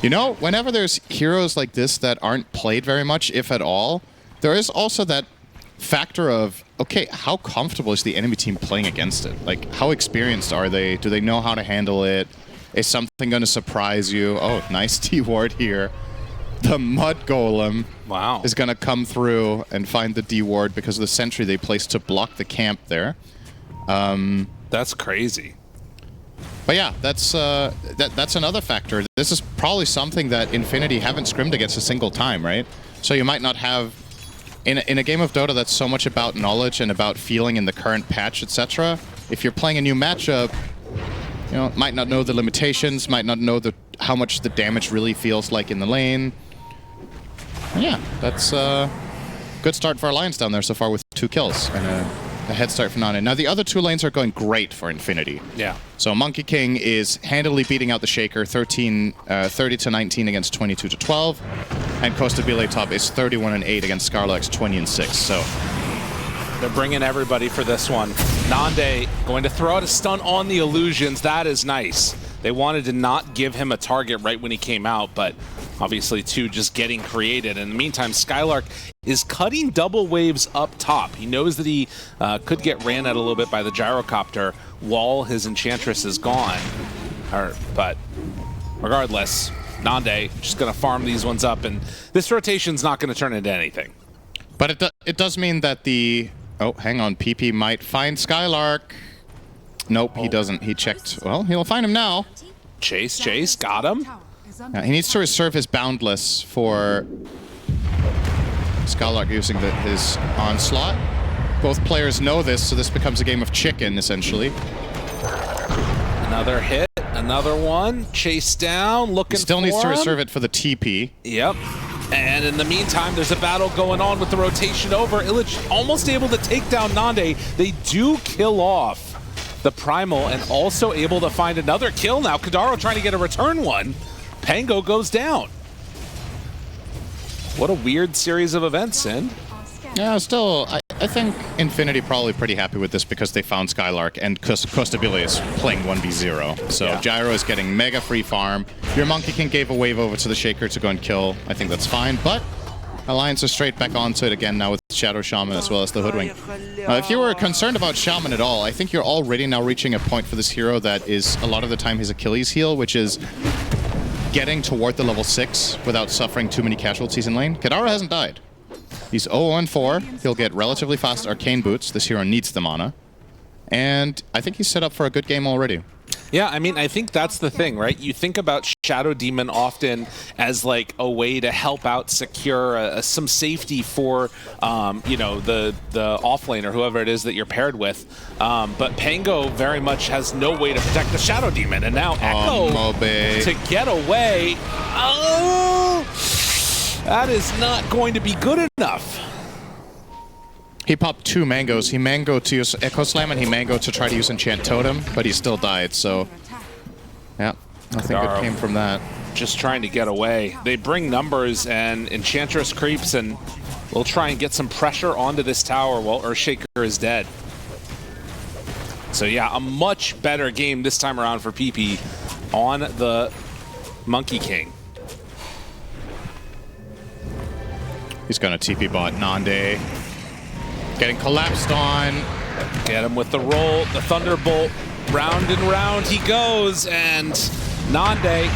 you know, whenever there's heroes like this that aren't played very much, if at all, there is also that factor of, okay, how comfortable is the enemy team playing against it? Like, how experienced are they? Do they know how to handle it? Is something going to surprise you? Oh, nice D-ward here. The Mud Golem is going to come through and find the D-ward because of the sentry they placed to block the camp there. That's crazy. But yeah, that's another factor. This is probably something that Infinity haven't scrimmed against a single time, right? So you might not have... In a game of Dota that's so much about knowledge and about feeling in the current patch, etc., if you're playing a new matchup, you know, might not know the limitations, might not know how much the damage really feels like in the lane. And yeah, that's a good start for Alliance down there so far with 2 kills and a head start for Nane. Now the other 2 lanes are going great for Infinity. Yeah. So Monkey King is handily beating out the Shaker, 30 to 19 against 22 to 12, and Costa Bile top is 31 and 8 against Scarlex, 20 and 6. So they're bringing everybody for this one. Nande going to throw out a stun on the illusions. That is nice. They wanted to not give him a target right when he came out, but obviously 2 just getting created. In the meantime, Skylark is cutting double waves up top. He knows that he could get ran at a little bit by the gyrocopter while his Enchantress is gone. But regardless, Nande just going to farm these ones up, and this rotation's not going to turn into anything. But it does mean that the... Oh, hang on. PP might find Skylark. Nope, he doesn't. He checked. Well, he'll find him now. Chase, got him. He needs to reserve his Boundless for Skylark using his Onslaught. Both players know this, so this becomes a game of chicken, essentially. Another hit, another one. Chase down, looking for He still needs to reserve it for the TP. Yep. And in the meantime, there's a battle going on with the rotation over. Illich almost able to take down Nande. They do kill off the Primal and also able to find another kill now. Kadaro trying to get a return one. Pango goes down. What a weird series of events, Sin. Yeah, still, I think Infinity probably pretty happy with this because they found Skylark and Costa Bile is playing 1v0. So yeah. Gyro is getting mega free farm. Your Monkey King gave a wave over to the Shaker to go and kill. I think that's fine, but Alliance are straight back onto it again now with Shadow Shaman as well as the Hoodwink. If you were concerned about Shaman at all, I think you're already now reaching a point for this hero that is a lot of the time his Achilles heel, which is getting toward the level 6 without suffering too many casualties in lane. Kadaro hasn't died. He's 0-4. He'll get relatively fast Arcane Boots. This hero needs the mana. And I think he's set up for a good game already. Yeah, I mean, I think that's the thing, right? You think about Shadow Demon often as like a way to help out secure some safety for, you know, the offlane or whoever it is that you're paired with. But Pango very much has no way to protect the Shadow Demon. And now Echo to get away. Oh, that is not going to be good enough. He popped 2 mangoes. He mangoed to use Echo Slam and he mangoed to try to use Enchant Totem, but he still died, so yeah, nothing good came from that. Just trying to get away. They bring numbers and Enchantress creeps and we'll try and get some pressure onto this tower while Earthshaker is dead. So yeah, a much better game this time around for PP on the Monkey King. He's gonna TP bot Nande. Getting collapsed on. Get him with the roll, the Thunderbolt. Round and round he goes, and Nande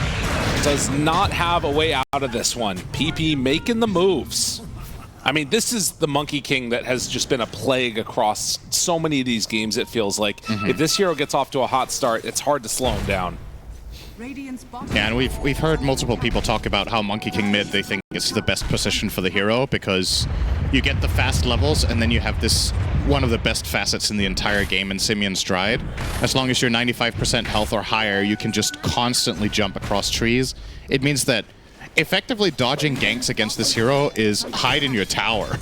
does not have a way out of this one. PP making the moves. I mean, this is the Monkey King that has just been a plague across so many of these games, it feels like. If this hero gets off to a hot start, it's hard to slow him down. Yeah, and we've heard multiple people talk about how Monkey King mid, they think it's the best position for the hero because you get the fast levels and then you have this one of the best facets in the entire game in Simeon's Stride. As long as you're 95% health or higher, you can just constantly jump across trees. It means that effectively dodging ganks against this hero is hide in your tower.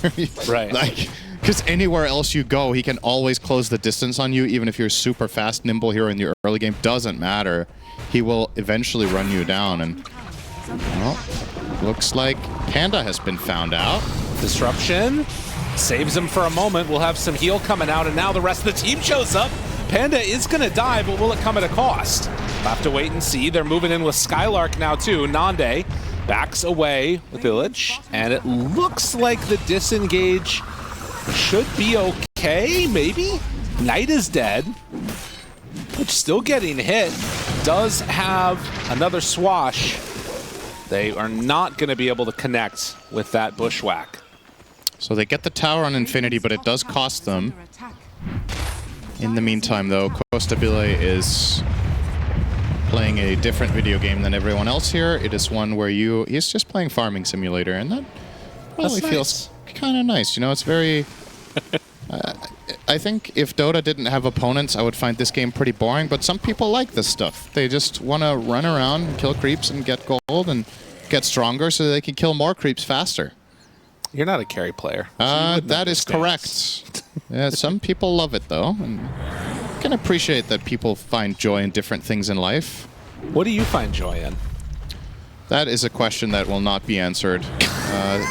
Right. Like, because anywhere else you go, he can always close the distance on you, even if you're a super fast, nimble hero in the early game. Doesn't matter. He will eventually run you down, and well, looks like Panda has been found out. Disruption saves him for a moment. We'll have some heal coming out, and now the rest of the team shows up. Panda is going to die, but will it come at a cost? We'll have to wait and see. They're moving in with Skylark now, too. Nande backs away with Illich, and it looks like the disengage should be okay, maybe? Knight is dead, but still getting hit. Does have another swash. They are not going to be able to connect with that bushwhack. So they get the tower on Infinity, but it does cost them. In the meantime, though, Costabile is playing a different video game than everyone else here. It is one where he's just playing Farming Simulator, and that probably feels kind of nice. You know, it's very... I think if Dota didn't have opponents, I would find this game pretty boring, but some people like this stuff. They just want to run around, kill creeps, and get gold, and get stronger so they can kill more creeps faster. You're not a carry player. So that is correct. Yeah, some people love it, though. And I can appreciate that people find joy in different things in life. What do you find joy in? That is a question that will not be answered.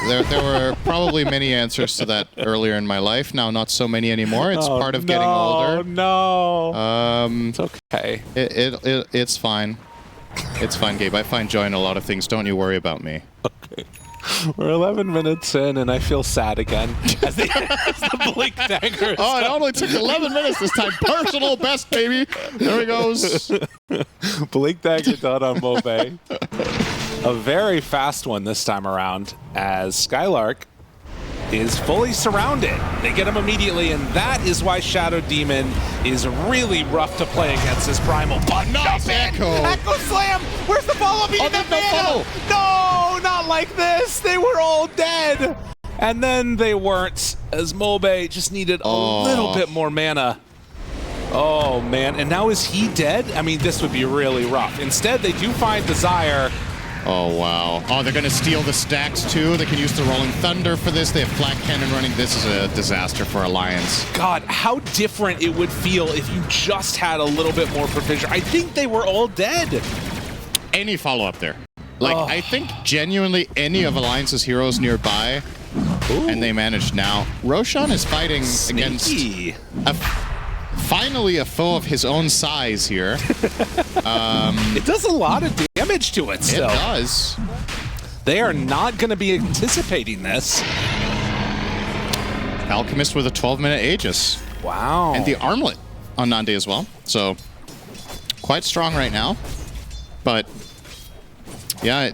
There were probably many answers to that earlier in my life. Now, not so many anymore. It's part of getting older. No. It's okay. It's fine. It's fine, Gabe. I find joy in a lot of things. Don't you worry about me. Okay. We're 11 minutes in, and I feel sad again as the Blink Dagger. Oh, it only took 11 minutes this time. Personal best, baby. There he goes. Blink Dagger done on Mobe. A very fast one this time around, as Skylark is fully surrounded. They get him immediately, and that is why Shadow Demon is really rough to play against this Primal. But nice Echo Slam! Where's the follow-up? No, not like this! They were all dead! And then they weren't, as Mobe just needed a little bit more mana. Oh, man. And now is he dead? I mean, this would be really rough. Instead, they do find Desire. Oh, wow. Oh, they're going to steal the stacks, too. They can use the Rolling Thunder for this. They have Flak Cannon running. This is a disaster for Alliance. God, how different it would feel if you just had a little bit more provision. I think they were all dead. Any follow-up there. Like, I think genuinely any of Alliance's heroes nearby, and they managed now. Roshan is fighting against finally a foe of his own size here. It does a lot of damage to it still. It does. They are not going to be anticipating this. Alchemist with a 12-minute Aegis. Wow. And the armlet on Nande as well. So, quite strong right now. But, yeah,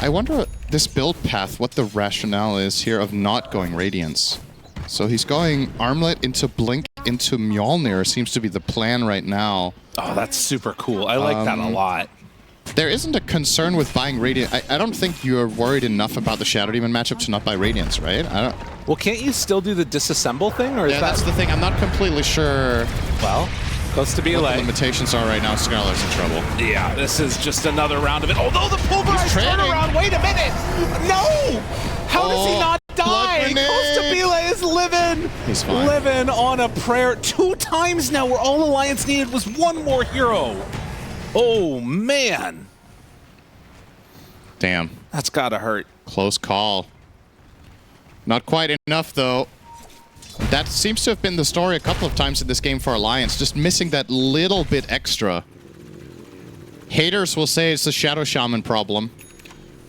I wonder this build path, what the rationale is here of not going Radiance. So he's going Armlet into Blink into Mjolnir seems to be the plan right now. Oh, that's super cool. I like that a lot. There isn't a concern with buying Radiance. I don't think you're worried enough about the Shadow Demon matchup to not buy Radiance, right? Well, can't you still do the disassemble thing? Or is that's the thing. I'm not completely sure. Well, close to be what like. the limitations are right now. Scarlet's in trouble. Yeah, this is just another round of it. Although the pulverized turnaround. Wait a minute. No! How does he not die? Costabile is living. He's fine. Living on a prayer 2 times now, where all Alliance needed was one more hero. Oh, man. Damn. That's gotta hurt. Close call. Not quite enough, though. That seems to have been the story a couple of times in this game for Alliance, just missing that little bit extra. Haters will say it's the Shadow Shaman problem,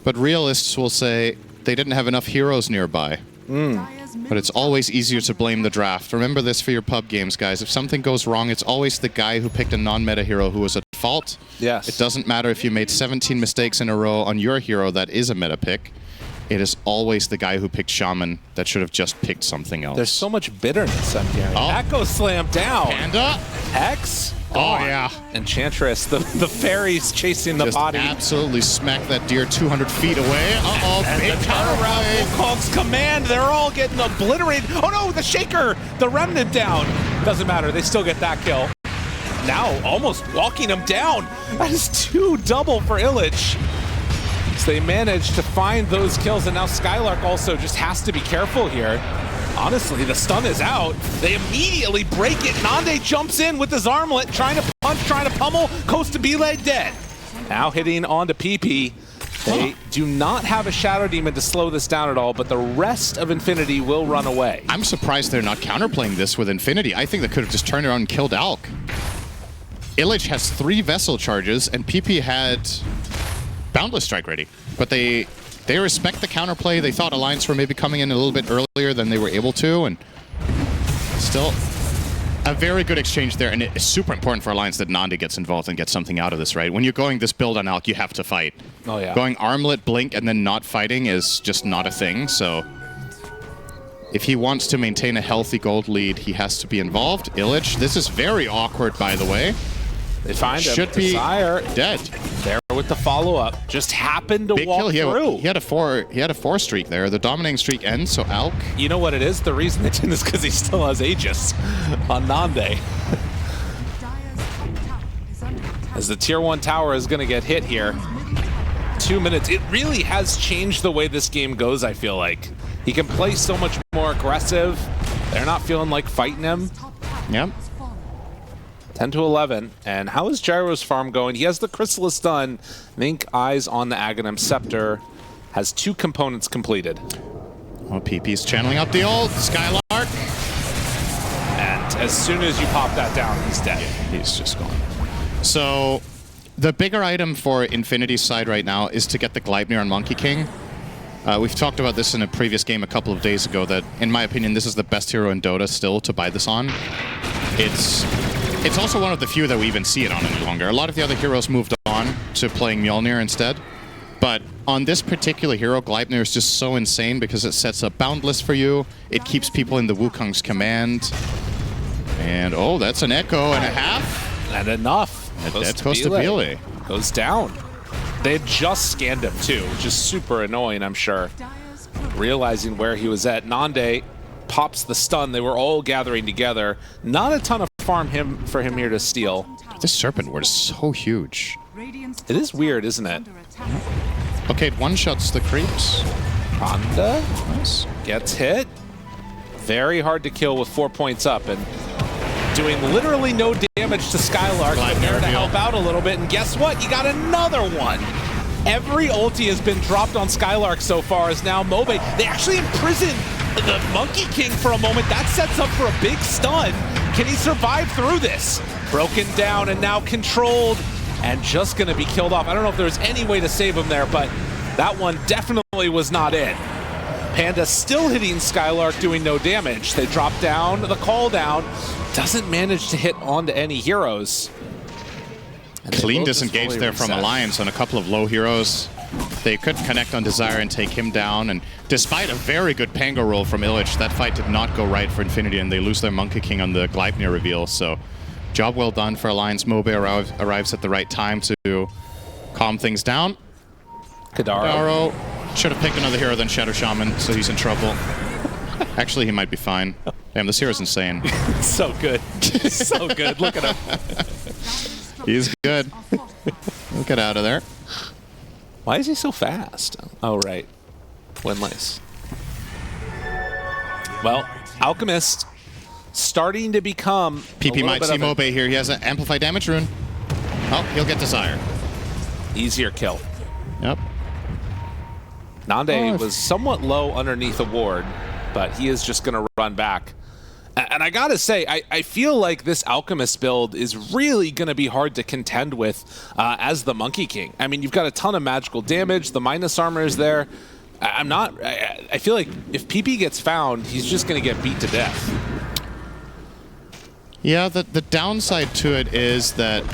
but realists will say they didn't have enough heroes nearby. But it's always easier to blame the draft. Remember this for your pub games, guys. If something goes wrong, it's always the guy who picked a non-meta hero who was at fault. Yes. It doesn't matter if you made 17 mistakes in a row on your hero that is a meta pick. It is always the guy who picked Shaman that should have just picked something else. There's so much bitterness I'm hearing. Echo Slam down. Panda. Hex. Oh, yeah. Enchantress. The fairies chasing the just body. Absolutely smack that deer 200 feet away. Big turnaround. Wukong's command. They're all getting obliterated. Oh, no, the Shaker. The Remnant down. Doesn't matter. They still get that kill. Now almost walking him down. That is 2 double for Illich. So they managed to find those kills, and now Skylark also just has to be careful here. Honestly, the stun is out. They immediately break it. Nande jumps in with his armlet, trying to punch, trying to pummel. Costabile dead. Now hitting onto PP. They do not have a Shadow Demon to slow this down at all, but the rest of Infinity will run away. I'm surprised they're not counterplaying this with Infinity. I think they could have just turned around and killed Alk. Illich has 3 Vessel charges, and PP had Boundless Strike ready. But they respect the counterplay. They thought Alliance were maybe coming in a little bit earlier than they were able to, and still a very good exchange there. And it's super important for Alliance that Nande gets involved and gets something out of this, right? When you're going this build on Alk, you have to fight. Oh, yeah. Going Armlet, Blink, and then not fighting is just not a thing, so if he wants to maintain a healthy gold lead, he has to be involved. Illich, this is very awkward, by the way. They find him. Should be Desire dead. There with the follow-up. Just happened to Big walk kill. through. He had a 4 streak there. The dominating streak ends, so Alk. You know what it is? The reason it didn't is because he still has Aegis on Nande. As the tier 1 tower is going to get hit here. 2 minutes. It really has changed the way this game goes, I feel like. He can play so much more aggressive. They're not feeling like fighting him. Yep. 10 to 11. And how is Gyro's farm going? He has the Chrysalis done. I think eyes on the Aghanim Scepter. Has 2 components completed. Well, PP's channeling up the ult. Skylark. And as soon as you pop that down, he's dead. Yeah, he's just gone. So the bigger item for Infinity's side right now is to get the Gleipnir on Monkey King. We've talked about this in a previous game a couple of days ago, that in my opinion this is the best hero in Dota still to buy this on. It's also one of the few that we even see it on any longer. A lot of the other heroes moved on to playing Mjolnir instead. But on this particular hero, Gleipnir is just so insane because it sets up Boundless for you. It keeps people in the Wukong's command. And oh, that's an echo and a half. And enough. That goes to Bile. Goes down. They had just scanned him too, which is super annoying, I'm sure. Realizing where he was at. Nande pops the stun. They were all gathering together. Not a ton of farm for him here to steal. This Serpent Ward is so huge. It is weird, isn't it? Okay, it one-shots the creeps. Honda Nice. gets hit. Very hard to kill with 4 points up, and doing literally no damage to Skylark, but there to help out a little bit. And guess what? You got another one. Every ulti has been dropped on Skylark so far as now Mobe. They actually imprisoned the Monkey King for a moment. That sets up for a big stun. Can he survive through this? Broken down and now controlled and just going to be killed off. I don't know if there's any way to save him there, but that one definitely was not it. Panda still hitting Skylark, doing no damage. They drop down, the call down. Doesn't manage to hit onto any heroes. Clean disengage there from Alliance on a couple of low heroes. They could connect on Desire and take him down, and despite a very good Pango roll from Illich, that fight did not go right for Infinity, and they lose their Monkey King on the Gleipnir reveal, so job well done for Alliance. Mobe arrives at the right time to calm things down. Kadaro should have picked another hero than Shadow Shaman, so he's in trouble. Actually, he might be fine. Damn, this hero's insane. So good. So good. Look at him. He's good. We'll get out of there. Why is he so fast? Oh, right. Winless. Well, Alchemist starting to become PP might see Mobe here. He has an Amplify Damage rune. Oh, he'll get Desire. Easier kill. Yep. Nande was somewhat low underneath a ward, but he is just going to run back. And I gotta say, I feel like this Alchemist build is really gonna be hard to contend with as the Monkey King. I mean, you've got a ton of magical damage, the minus armor is there. I feel like if PP gets found, he's just gonna get beat to death. Yeah, the downside to it is that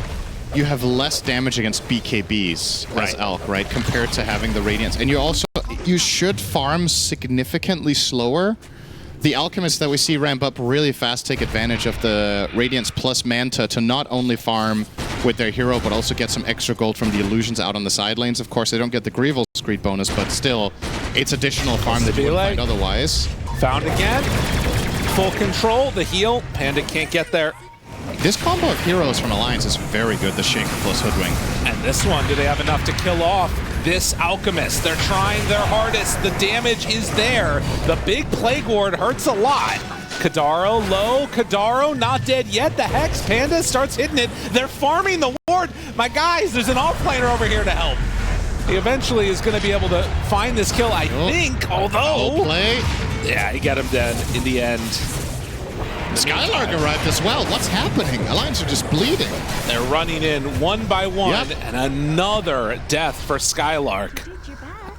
you have less damage against BKBs as Alk, right? Compared to having the Radiance. And you should farm significantly slower. The Alchemists that we see ramp up really fast take advantage of the Radiance plus Manta to not only farm with their hero, but also get some extra gold from the illusions out on the side lanes. Of course, they don't get the Greevel Screed bonus, but still, it's additional farm that you wouldn't find otherwise. Found again. Full control, the heal. Panda can't get there. This combo of heroes from Alliance is very good, the Shaker plus Hoodwink. And this one, do they have enough to kill off this Alchemist? They're trying their hardest. The damage is there. The big Plague Ward hurts a lot. Kadaro low. Kadaro not dead yet. The Hex Panda starts hitting it. They're farming the ward. My guys, there's an offlaner over here to help. He eventually is going to be able to find this kill, I think, although... play. Yeah, he got him dead in the end. Skylark arrived as well. What's happening? Alliance are just bleeding. They're running in one by one, and another death for Skylark.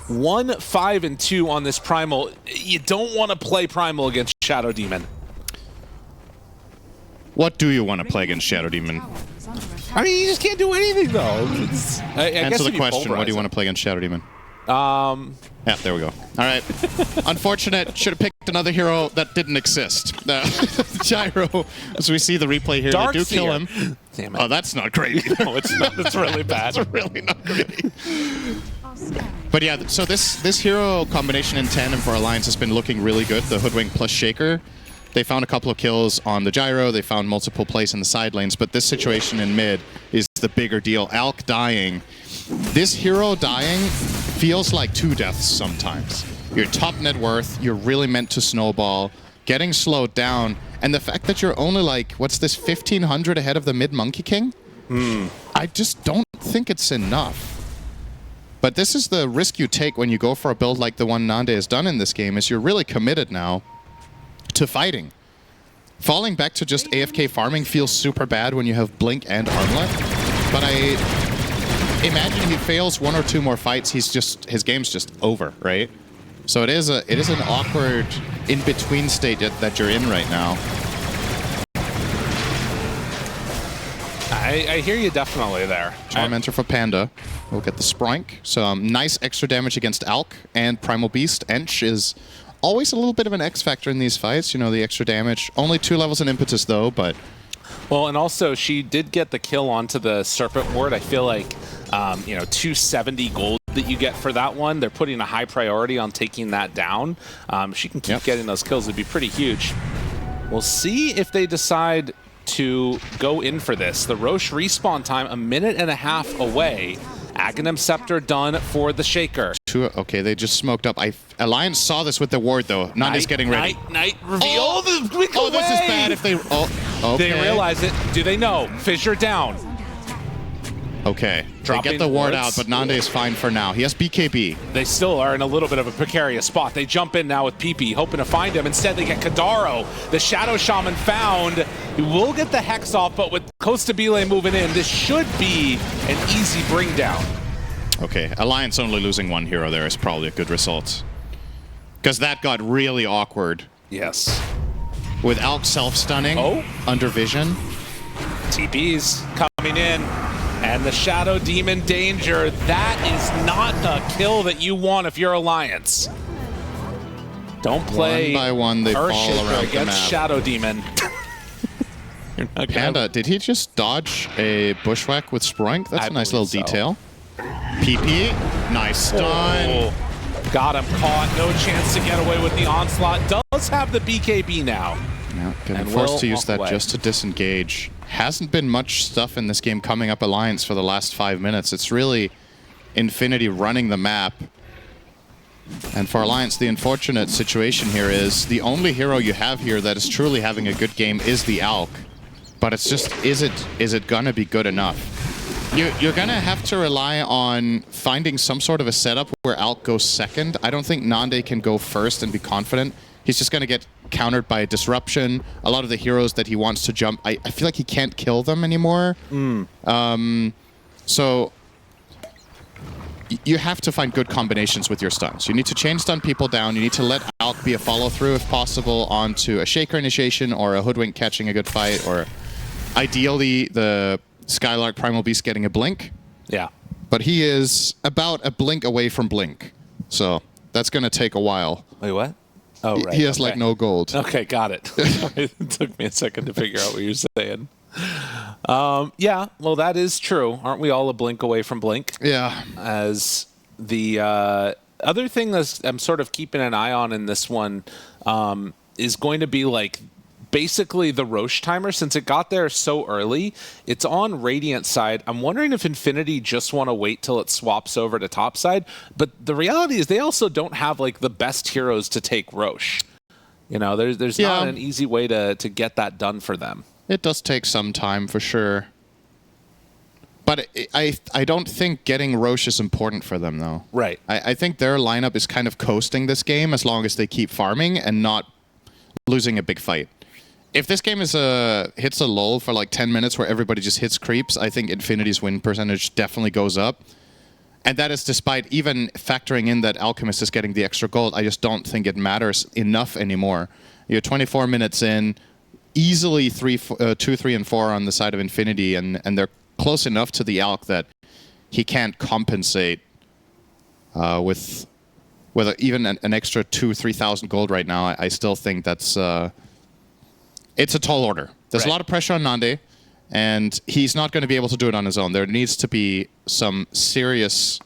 1, 5, and 2 on this Primal. You don't want to play Primal against Shadow Demon. What do you want to play against Shadow Demon? I mean, you just can't do anything, though. Answer the question, what do you want to play against Shadow Demon? Yeah, there we go. All right. Unfortunate. Should have picked another hero that didn't exist. Gyro, as we see the replay here, they do kill him. Damn it. Oh, that's not great. No, it's not. It's really bad. It's really not great. But yeah, so this hero combination in tandem for Alliance has been looking really good. The Hoodwink plus Shaker. They found a couple of kills on the Gyro. They found multiple plays in the side lanes. But this situation in mid is the bigger deal. Alk dying. This hero dying feels like 2 deaths sometimes. You're top net worth. You're really meant to snowball. Getting slowed down. And the fact that you're only like, what's this, 1,500 ahead of the mid Monkey King? I just don't think it's enough. But this is the risk you take when you go for a build like the one Nande has done in this game, is you're really committed now to fighting. Falling back to just AFK farming feels super bad when you have Blink and Armlet. But I imagine he fails 1 or 2 more fights, his game's just over, right? So it is an awkward in-between state that you're in right now. I hear you definitely there. Tormentor for Panda. We'll get the Sprank. So nice extra damage against Alk and Primal Beast. Ench is always a little bit of an X factor in these fights, you know, the extra damage. Only 2 levels in Impetus though, but... Well, and also she did get the kill onto the Serpent Ward. I feel like, you know, 270 gold that you get for that one. They're putting a high priority on taking that down. She can keep getting those kills. It'd be pretty huge. We'll see if they decide to go in for this. The Roche respawn time, 1.5 minutes away. Aghanim Scepter done for the Shaker. Okay, they just smoked up. Alliance saw this with the ward, though. Nande's getting ready. Night reveal. Oh, this is bad if they... Oh, okay. They realize it. Do they know? Fissure down. Okay. They get the ward out, but Nande is fine for now. He has BKB. They still are in a little bit of a precarious spot. They jump in now with PP, hoping to find him. Instead, they get Kadaro. The Shadow Shaman found. He will get the Hex off, but with Costabile moving in, this should be an easy bring down. Okay, Alliance only losing 1 hero there is probably a good result. Because that got really awkward. Yes. With Alk self-stunning under vision. TP's coming in. And the Shadow Demon danger. That is not the kill that you want if you're Alliance. Don't play 1 by 1, they fall around the against map. Shadow Demon. Panda, did he just dodge a bushwhack with Sprank? That's a nice little detail. PP, nice stun. Got him caught. No chance to get away with the onslaught. Does have the BKB now. Yeah, getting forced to use that just to disengage. Hasn't been much stuff in this game coming up Alliance for the last 5 minutes. It's really Infinity running the map. And for Alliance, the unfortunate situation here is the only hero you have here that is truly having a good game is the Alk. But it's just, is it gonna be good enough? You're gonna have to rely on finding some sort of a setup where Alk goes second. I don't think Nande can go first and be confident. He's just gonna get countered by disruption. A lot of the heroes that he wants to jump, I feel like he can't kill them anymore. So you have to find good combinations with your stuns. You need to chain stun people down. You need to let Alk be a follow-through, if possible, onto a Shaker initiation or a Hoodwink catching a good fight, or ideally the Skylark Primal Beast getting a blink. Yeah. But he is about a blink away from blink. So that's going to take a while. Wait, what? Oh, right. He has like no gold. Okay, got it. It took me a second to figure out what you're saying. Yeah, well, that is true. Aren't we all a blink away from blink? Yeah. As the other thing that I'm sort of keeping an eye on in this one is going to be like basically the Roche timer. Since it got there so early, it's on Radiant side. I'm wondering if Infinity just want to wait till it swaps over to top side. But the reality is they also don't have like the best heroes to take Roche. You know, there's not an easy way to get that done for them. It does take some time for sure. But I don't think getting Roche is important for them, though. Right. I think their lineup is kind of coasting this game as long as they keep farming and not losing a big fight. If this game is hits a lull for like 10 minutes where everybody just hits creeps, I think Infinity's win percentage definitely goes up. And that is despite even factoring in that Alchemist is getting the extra gold. I just don't think it matters enough anymore. You're 24 minutes in, easily 2, 3, and 4 on the side of Infinity, and they're close enough to the Alch that he can't compensate with even an extra 2,000-3,000 gold right now. I still think that's it's a tall order. There's a lot of pressure on Nande, and he's not going to be able to do it on his own. There needs to be some serious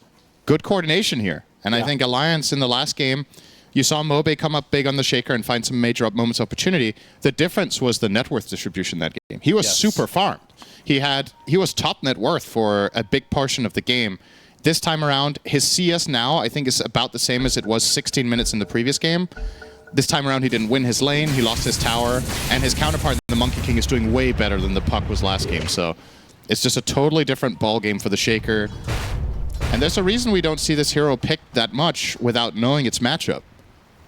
good coordination here. And I think Alliance in the last game, you saw Mobe come up big on the Shaker and find some major moments of opportunity. The difference was the net worth distribution that game. He was super farmed. He was top net worth for a big portion of the game. This time around, his CS now, I think, is about the same as it was 16 minutes in the previous game. This time around, he didn't win his lane, he lost his tower, and his counterpart, the Monkey King, is doing way better than the Puck was last game. So it's just a totally different ball game for the Shaker. And there's a reason we don't see this hero picked that much without knowing its matchup.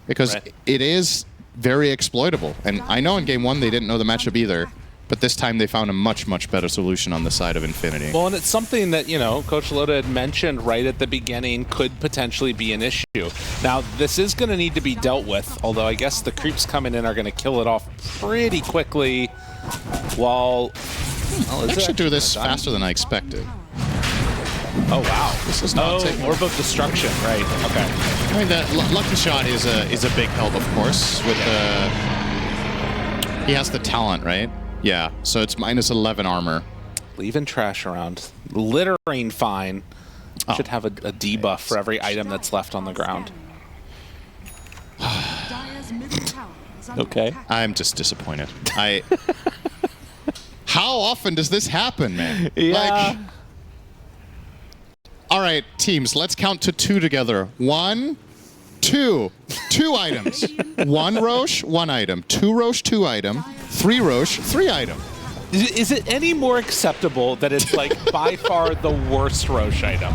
Because it is very exploitable. And I know in Game 1 they didn't know the matchup either. But this time they found a much, much better solution on the side of Infinity. Well, and it's something that, you know, Coach Lota had mentioned right at the beginning could potentially be an issue. Now, this is going to need to be dealt with, although I guess the creeps coming in are going to kill it off pretty quickly while... I'll actually do this faster than I expected. Oh, wow. This is not taking... Orb of Destruction, right. Okay. I mean, the Lucky Shot is a big help, of course, with the... He has the talent, right? Yeah, so it's minus 11 armor. Leaving trash around. Littering fine. Should have a debuff for every item that's left on the ground. Okay. I'm just disappointed. How often does this happen, man? Yeah. Like... All right, teams, let's count to 2 together. 1, 2. 2 items. 1 Roche, 1 item. 2 Roche, 2 item. 3 Roche, 3 item. Is it any more acceptable that it's like by far the worst Roche item?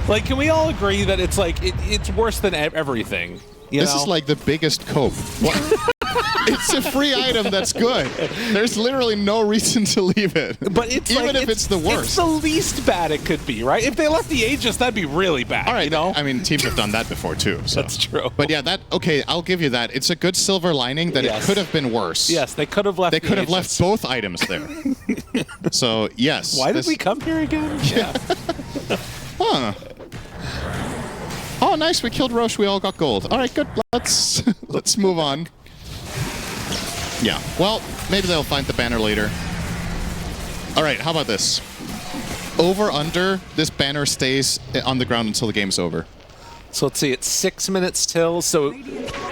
Like, can we all agree that it's like it's worse than everything? This is like the biggest cope. It's a free item that's good. There's literally no reason to leave it. But it's even like, if it's the worst. It's the least bad it could be, right? If they left the Aegis, that'd be really bad. All right, you know? I mean, teams have done that before too. So. That's true. But yeah, okay, I'll give you that. It's a good silver lining that it could have been worse. Yes, they could have left. They could have left both items there. So yes. Why did we come here again? Yeah. Huh. Oh, nice. We killed Roche. We all got gold. All right, good. Let's move on. Yeah. Well, maybe they'll find the banner later. All right. How about this? Over, under, this banner stays on the ground until the game's over. So let's see. It's 6 minutes till. So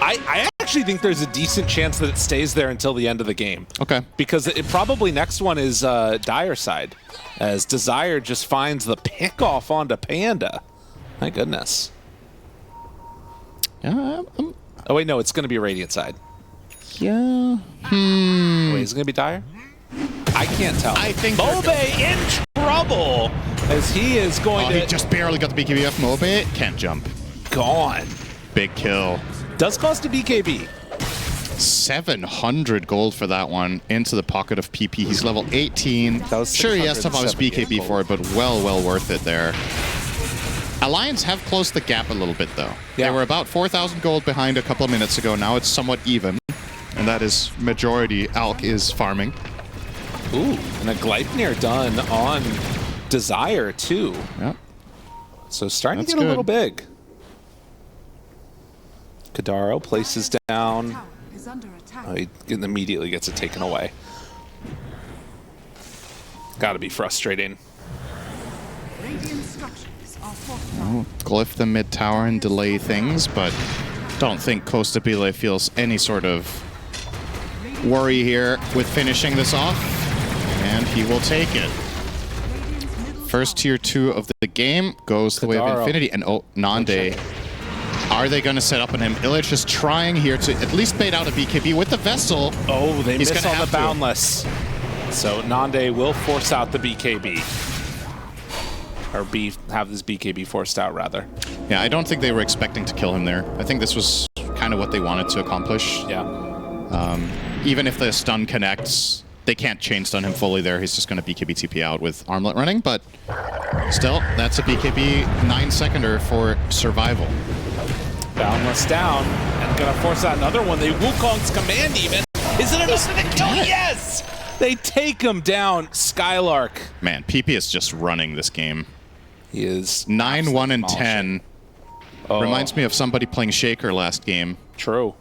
I actually think there's a decent chance that it stays there until the end of the game. Okay. Because it probably next one is Dire side, as Desire just finds the pick off onto Panda. My goodness. Yeah. Oh wait, no, it's going to be Radiant side. Yeah. Wait, is it going to be Dire? I can't tell. I think Mobe in trouble as he is going to... He just barely got the BKB off Mobe. Can't jump. Gone. Big kill. Does cost a BKB. 700 gold for that one into the pocket of PP. He's level 18. Sure, he has to have his BKB for it, but well worth it there. Alliance have closed the gap a little bit, though. Yeah. They were about 4,000 gold behind a couple of minutes ago. Now it's somewhat even. And that is majority Alk is farming. Ooh, and a Gleipnir done on Desire, too. Yep. So starting to get a little big. Kadaro places down. Oh, he immediately gets it taken away. Gotta be frustrating. Glyph the mid tower and delay things, but don't think Costabile feels any sort of worry here with finishing this off, and he will take it. First tier 2 of the game goes the way of Infinity, and Nande. Are they going to set up on him? Illich is trying here to at least bait out a BKB with the Vessel. Oh, they miss on the Boundless. So Nande will force out the BKB. or have this BKB forced out, rather. Yeah, I don't think they were expecting to kill him there. I think this was kind of what they wanted to accomplish. Yeah. Even if the stun connects, they can't chain stun him fully there. He's just going to BKB TP out with Armlet running, but still, that's a BKB 9-seconder for survival. Boundless down, and gonna force out another one. They Wukong's command even. Is it enough to kill? Yes! They take him down. Skylark. Man, PP is just running this game. He is 9-1 and 10. Oh. Reminds me of somebody playing Shaker last game. True.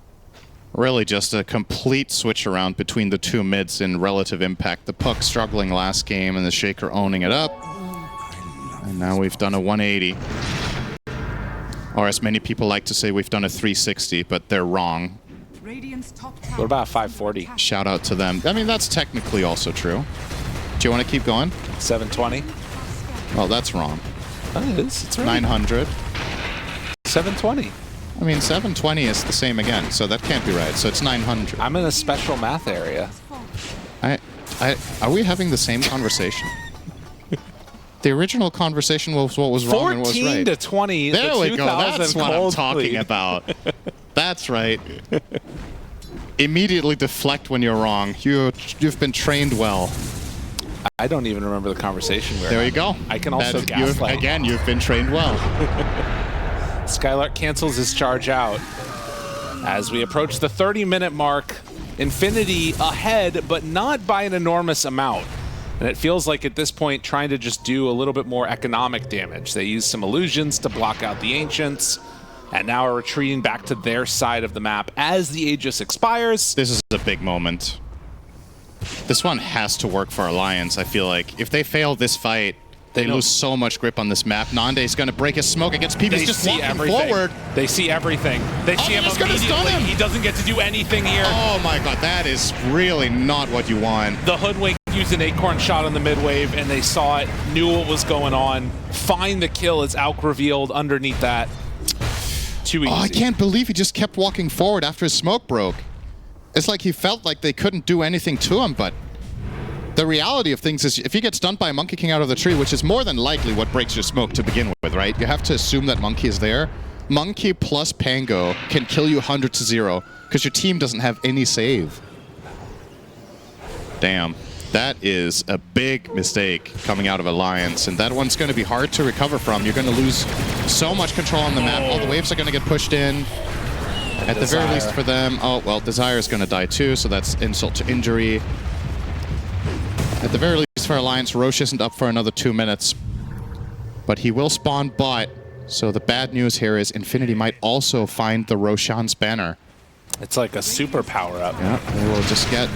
Really just a complete switch around between the two mids in relative impact. The Puck struggling last game and the Shaker owning it up. And now we've done a 180. Or as many people like to say, we've done a 360, but they're wrong. What about 540? Shout out to them. I mean, that's technically also true. Do you want to keep going? 720? Well, that's wrong. That is. It's right. 900. 720. I mean, 720 is the same again, so that can't be right. So it's 900. I'm in a special math area. Are we having the same conversation? The original conversation was what was wrong and what was right. 14 to 20. There we go. That's what I'm talking about. That's right. Immediately deflect when you're wrong. You've been trained well. I don't even remember the conversation. There you go. I can also gaslight. Again, you've been trained well. Skylark cancels his charge out. As we approach the 30-minute mark, Infinity ahead, but not by an enormous amount. And it feels like at this point trying to just do a little bit more economic damage. They use some illusions to block out the Ancients, and now are retreating back to their side of the map as the Aegis expires. This is a big moment. This one has to work for Alliance, I feel like. If they fail this fight, they lose so much grip on this map. Nande's going to break his smoke against people. He's just walking forward. They see everything. They see him immediately. He doesn't get to do anything here. Oh my god, that is really not what you want. The Hoodwink used an acorn shot on the mid-wave, and they saw it, knew what was going on. Find the kill as Alk revealed underneath that. Too easy. Oh, I can't believe he just kept walking forward after his smoke broke. It's like he felt like they couldn't do anything to him, but the reality of things is if he gets stunned by a Monkey King out of the tree, which is more than likely what breaks your smoke to begin with, right? You have to assume that Monkey is there. Monkey plus Pango can kill you 100 to 0 because your team doesn't have any save. Damn. That is a big mistake coming out of Alliance, and that one's going to be hard to recover from. You're going to lose so much control on the map. All the waves are going to get pushed in. At the very least for them. Oh, well, Desire is going to die too, so that's insult to injury. At the very least for Alliance, Roche isn't up for another 2 minutes. But he will spawn bot, so the bad news here is Infinity might also find the Roshan's banner. It's like a super power-up. Yeah, they will just get...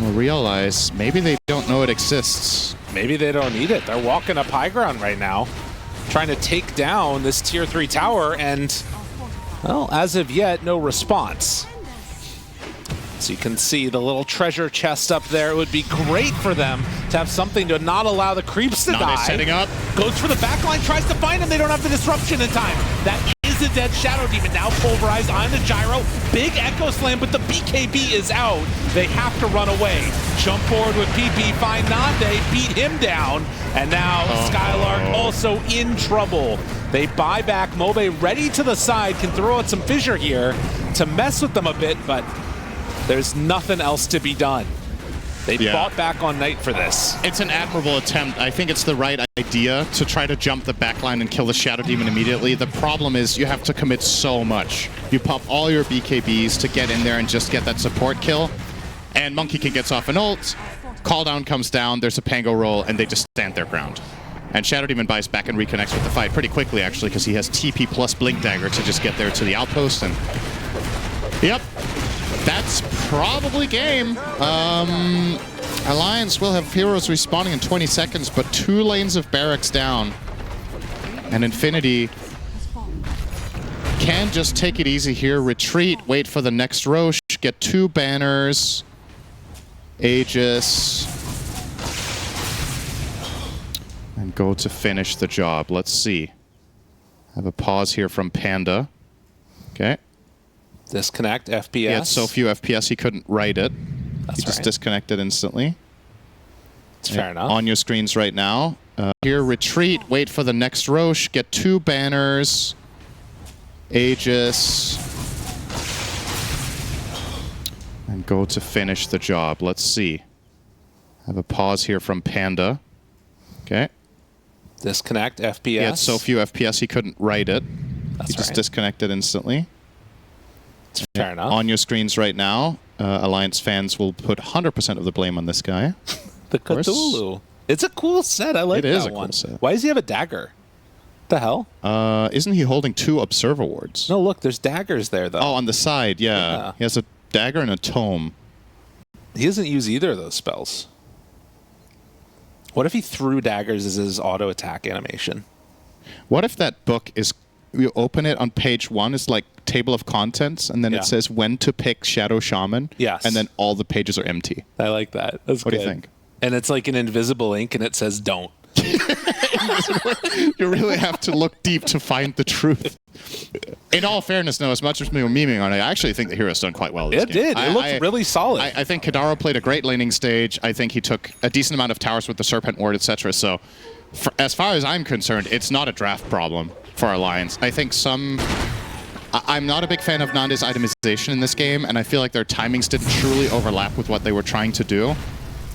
We'll realize maybe they don't know it exists. Maybe they don't need it. They're walking up high ground right now, trying to take down this tier 3 tower, and, well, as of yet, no response. So you can see the little treasure chest up there. It would be great for them to have something to not allow the creeps to die. Setting up. Goes for the backline, tries to find him. They don't have the disruption in time. That is a dead Shadow Demon. Now pulverized on the gyro. Big Echo Slam, but the BKB is out. They have to run away. Jump forward with PP, find Nande, beat him down. And now Skylark also in trouble. They buy back. Mobe ready to the side, can throw out some fissure here to mess with them a bit, but there's nothing else to be done. They fought back on Knight for this. It's an admirable attempt. I think it's the right idea to try to jump the backline and kill the Shadow Demon immediately. The problem is you have to commit so much. You pop all your BKBs to get in there and just get that support kill. And Monkey King gets off an ult. Call down comes down. There's a Pango roll, and they just stand their ground. And Shadow Demon buys back and reconnects with the fight pretty quickly, actually, because he has TP plus Blink Dagger to just get there to the outpost. And yep. That's probably game. Alliance will have heroes respawning in 20 seconds, but 2 lanes of barracks down. And Infinity can just take it easy here, retreat, wait for the next Roche, get 2 banners, Aegis, and go to finish the job. Let's see. Have a pause here from Panda. Okay. Disconnect FPS. He had so few FPS he couldn't write it. He just disconnected instantly. It's fair enough. On your screens right now. Here, retreat, wait for the next Roche, get 2 banners. Aegis. And go to finish the job. Let's see. Have a pause here from Panda. Okay. Disconnect FPS. He had so few FPS he couldn't write it. He just disconnected instantly. It's fair enough. On your screens right now, Alliance fans will put 100% of the blame on this guy. The Cthulhu. It's a cool set. I like that one. It is a cool set. Why does he have a dagger? The hell? Isn't he holding 2 Observer Wards? No, look, there's daggers there, though. Oh, on the side, yeah. He has a dagger and a tome. He doesn't use either of those spells. What if he threw daggers as his auto attack animation? What if that book is, you open it on page 1, it's like table of contents, and then it says when to pick Shadow Shaman. Yes. And then all the pages are empty. I like that. That's what do you think? And it's like an invisible ink, and it says don't. You really have to look deep to find the truth. In all fairness, though, as much as we were memeing on it, I actually think the hero's done quite well this game. It did. It looked really solid. I think Kadaro played a great laning stage. I think he took a decent amount of towers with the Serpent Ward, etc. So, as far as I'm concerned, it's not a draft problem for Alliance. I think I'm not a big fan of Nanda's itemization in this game, and I feel like their timings didn't truly overlap with what they were trying to do.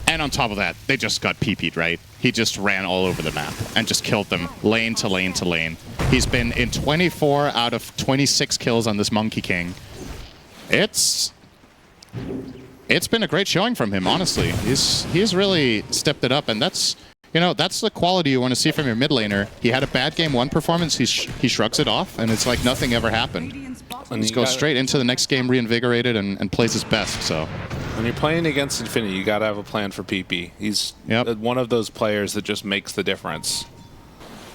And on top of that, they just got PP'd, right? He just ran all over the map and just killed them lane to lane to lane. He's been in 24 out of 26 kills on this Monkey King. It's been a great showing from him, honestly. He's really stepped it up, and that's the quality you want to see from your mid laner. He had a bad game 1 performance, he shrugs it off, and it's like nothing ever happened. And he goes straight into the next game reinvigorated and plays his best, so. When you're playing against Infinity, you got to have a plan for PP. He's one of those players that just makes the difference.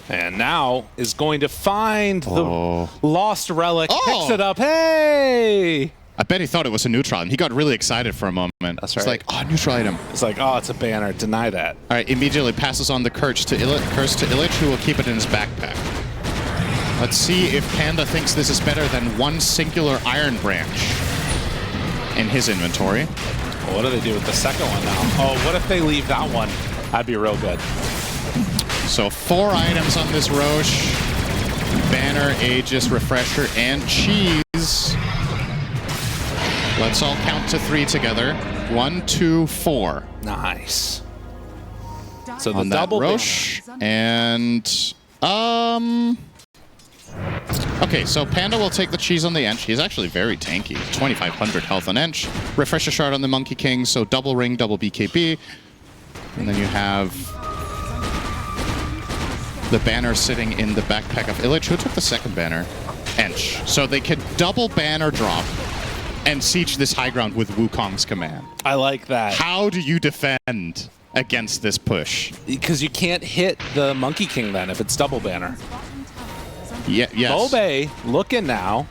And now is going to find the lost relic, picks it up, hey! I bet he thought it was a neutral, and he got really excited for a moment. That's right. It's like, oh, neutral item. It's like, oh, it's a banner, deny that. All right, immediately passes on the Curse to Illich, who will keep it in his backpack. Let's see if Panda thinks this is better than one singular Iron Branch in his inventory. Well, what do they do with the second one now? Oh, what if they leave that one? That'd be real good. So 4 items on this Roche. Banner, Aegis, Refresher, and Cheese. Let's all count to 3 together. 1, 2, 4. Nice. So the on double that Roche. And okay, so Panda will take the cheese on the Ench. He's actually very tanky. 2,500 health on Ench. Refresher Shard on the Monkey King, so double ring, double BKB. And then you have the banner sitting in the backpack of Illich. Who took the second banner? Ench. So they can double banner drop and siege this high ground with Wukong's command. I like that. How do you defend against this push? Because you can't hit the Monkey King then if it's double banner. Yes. Bobe looking now.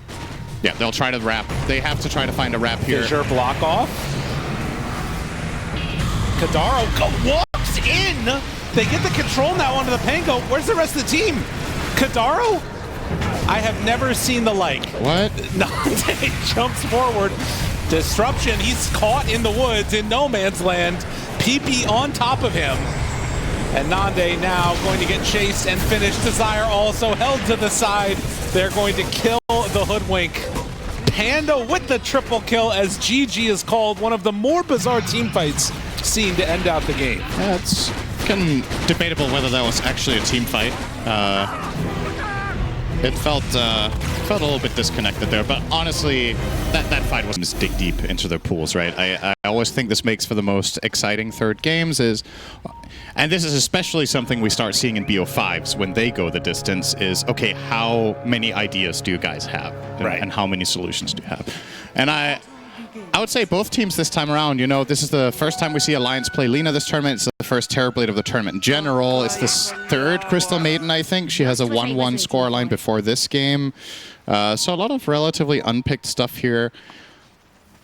Yeah, they'll try to wrap. They have to try to find a wrap here. Azure block off. Kadaro walks in. They get the control now onto the Pango. Where's the rest of the team? Kadaro? I have never seen the like. What? Nande jumps forward. Disruption. He's caught in the woods in no man's land. PP on top of him. And Nande now going to get chased and finished. Desire also held to the side. They're going to kill the Hoodwink. Panda with the triple kill as GG is called. One of the more bizarre team fights seen to end out the game. Yeah, it's kind of debatable whether that was actually a team fight. It felt a little bit disconnected there, but honestly, that fight wasn't just dig deep into their pools, right? I always think this makes for the most exciting third games and this is especially something we start seeing in BO5s when they go the distance is, okay, how many ideas do you guys have? And how many solutions do you have? And I would say both teams this time around, this is the first time we see Alliance play Lina this tournament. It's the first Terrorblade of the tournament in general. It's this third Crystal Maiden, I think. She has a 1-1 scoreline before this game. So a lot of relatively unpicked stuff here.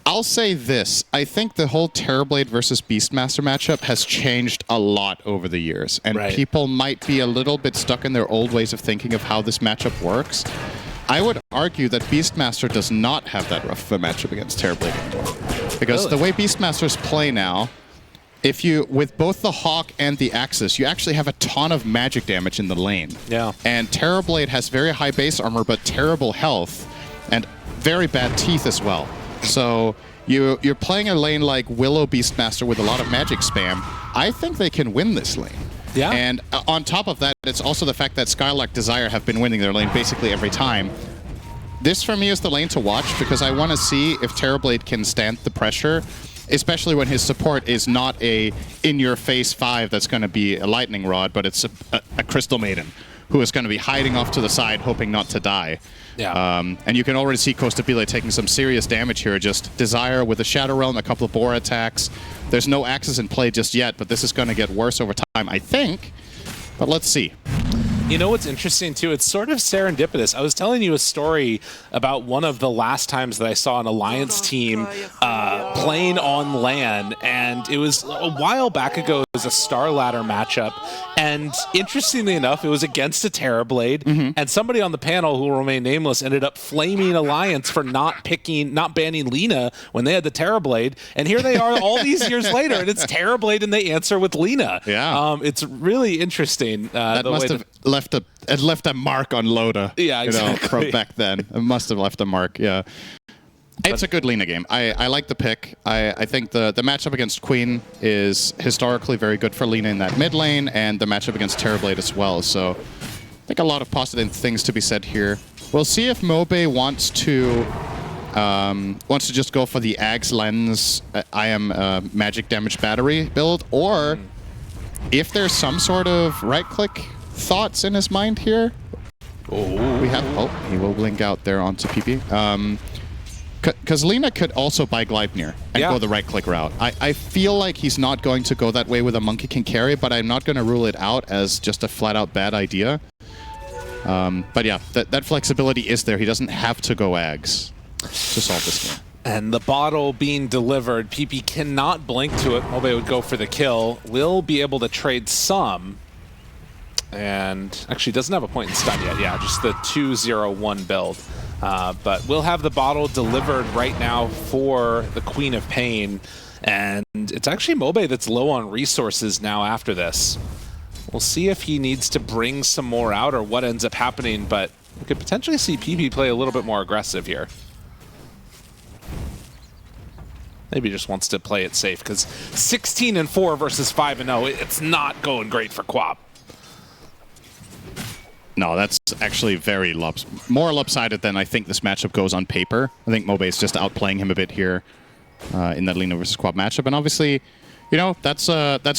I'll say this. I think the whole Terrorblade versus Beastmaster matchup has changed a lot over the years. And people might be a little bit stuck in their old ways of thinking of how this matchup works. I would argue that Beastmaster does not have that rough of a matchup against Terrorblade anymore. Because the way Beastmasters play now, with both the Hawk and the Axis, you actually have a ton of magic damage in the lane. Yeah. And Terrorblade has very high base armor, but terrible health, and very bad teeth as well. So you're playing a lane like Willow Beastmaster with a lot of magic spam. I think they can win this lane. Yeah. And on top of that, it's also the fact that Skylark Desire have been winning their lane basically every time. This, for me, is the lane to watch because I want to see if Terrorblade can stand the pressure, especially when his support is not a in-your-face 5 that's going to be a Lightning Rod, but it's a Crystal Maiden who is going to be hiding off to the side, hoping not to die. Yeah. And you can already see Costabile taking some serious damage here. Just Desire with a Shadow Realm, a couple of Boar attacks. There's no Axis in play just yet, but this is going to get worse over time, I think. But let's see. You know what's interesting, too? It's sort of serendipitous. I was telling you a story about one of the last times that I saw an Alliance team playing on LAN, and it was a while back ago. It was a Star Ladder matchup, and interestingly enough, it was against a Terrorblade, and somebody on the panel who will remain nameless ended up flaming Alliance for not banning Lina when they had the Terrorblade, and here they are all these years later, and it's Terrorblade, and they answer with Lina. Yeah. It's really interesting. That must have left a mark on Loda. Yeah, exactly. From back then. It must have left a mark, yeah. It's a good Lina game. I like the pick. I think the matchup against Queen is historically very good for Lina in that mid lane, and the matchup against Terrorblade as well. So I think a lot of positive things to be said here. We'll see if Mobe wants to just go for the Ags Lens I am magic damage battery build, or if there's some sort of right-click thoughts in his mind here. He will blink out there onto PP. Because Lina could also buy Gleipnir and go the right-click route. I feel like he's not going to go that way with a Monkey Can Carry, but I'm not going to rule it out as just a flat-out bad idea. But yeah, that flexibility is there. He doesn't have to go Ags to solve this game. And the bottle being delivered, PP cannot blink to it. Mobe would go for the kill. Will be able to trade some. And actually doesn't have a point in stun yet. Yeah, just the 2-0-1 build. But we'll have the bottle delivered right now for the Queen of Pain. And it's actually Mobe that's low on resources now after this. We'll see if he needs to bring some more out or what ends up happening, but we could potentially see PP play a little bit more aggressive here. Maybe just wants to play it safe, because 16-4 versus 5-0, it's not going great for Quap. No, that's actually very more lopsided than I think this matchup goes on paper. I think Mobe is just outplaying him a bit here in that Lina versus Quap matchup. And obviously, you know, that's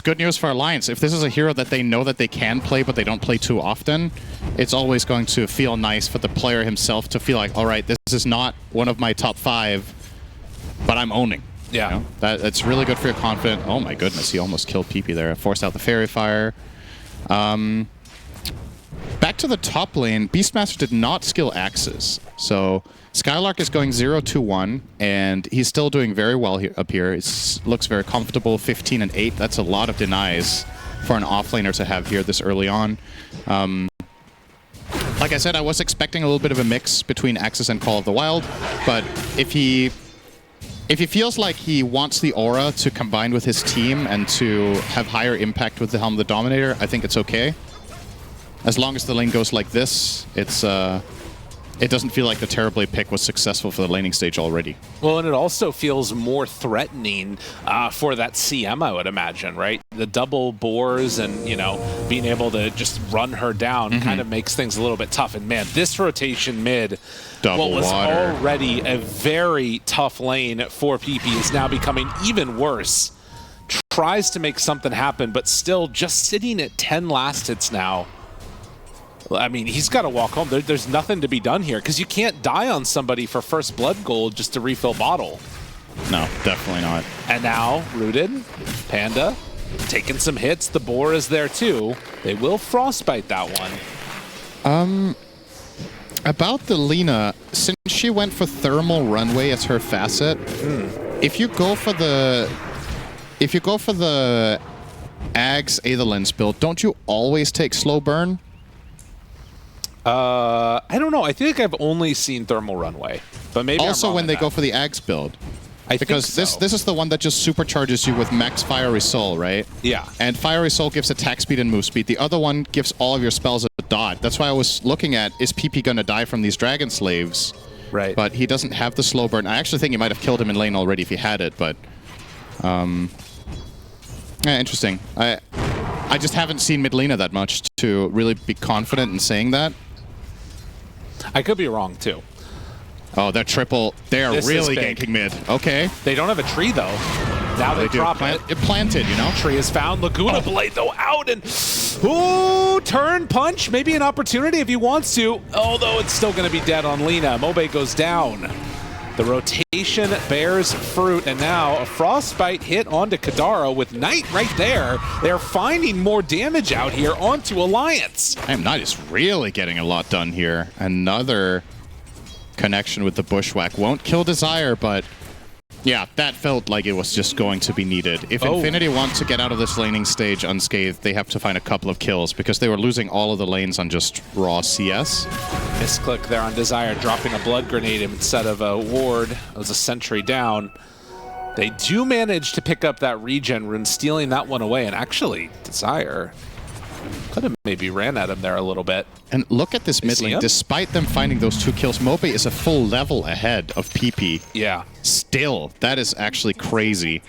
good news for Alliance. If this is a hero that they know that they can play, but they don't play too often, it's always going to feel nice for the player himself to feel like, all right, this is not one of my top 5, but I'm owning. Yeah. You know? That's really good for your confidence. Oh my goodness, he almost killed PP there. Forced out the Fairy Fire. Back to the top lane, Beastmaster did not skill Axes. So Skylark is going 0-2-1, and he's still doing very well here, up here. It looks very comfortable, 15 and 8. That's a lot of denies for an offlaner to have here this early on. Like I said, I was expecting a little bit of a mix between Axis and Call of the Wild, but if he feels like he wants the aura to combine with his team and to have higher impact with the Helm of the Dominator, I think it's okay. As long as the lane goes like this, it doesn't feel like the Terrorblade pick was successful for the laning stage already. Well, and it also feels more threatening for that CM, I would imagine, right? The double boars and, you know, being able to just run her down kind of makes things a little bit tough. And man, this rotation mid, what was already a very tough lane for PP, is now becoming even worse. Tries to make something happen, but still just sitting at 10 last hits now. I mean, he's got to walk home. There's nothing to be done here, because you can't die on somebody for first blood gold just to refill bottle. No, definitely not. And now, Rooted, Panda, taking some hits. The Boar is there too. They will frostbite that one. About the Lina, since she went for Thermal Runway as her facet, if you go for the Ags Aetherlens build, don't you always take Slow Burn? I don't know. I think I've only seen Thermal Runway, but maybe also I'm wrong when on they that. go for the Ags build. Because think so. this is the one that just supercharges you with max Fiery Soul, right? Yeah. And Fiery Soul gives attack speed and move speed. The other one gives all of your spells a dot. That's why I was looking at, is PP going to die from these Dragon Slaves? Right. But he doesn't have the slow burn. I actually think he might have killed him in lane already if he had it, but... yeah, interesting. I just haven't seen mid laner that much to really be confident in saying that. I could be wrong, too. Oh, they're triple. They are This really is big. ganking mid. Okay. They don't have a tree, though. Now they drop it. It planted, you know? Tree is found. Laguna Blade, though, out. And, ooh, turn punch. Maybe an opportunity if he wants to. Although it's still going to be dead on Lina. Mobe goes down. The rotation bears fruit. And now a Frostbite hit onto Kadaro with Knight right there. They're finding more damage out here onto Alliance. Damn, Knight is really getting a lot done here. Another connection with the Bushwhack. Won't kill Desire, but yeah, that felt like it was just going to be needed. If Infinity wants to get out of this laning stage unscathed, they have to find a couple of kills because they were losing all of the lanes on just raw CS. Misclick there on Desire, dropping a blood grenade instead of a ward. It was a sentry down. They do manage to pick up that regen rune, stealing that one away. And actually, Desire could have maybe ran at him there a little bit. And look at this mid lane. Despite them finding those 2 kills, Mobe is a full level ahead of PP. Yeah. Still, that is actually crazy.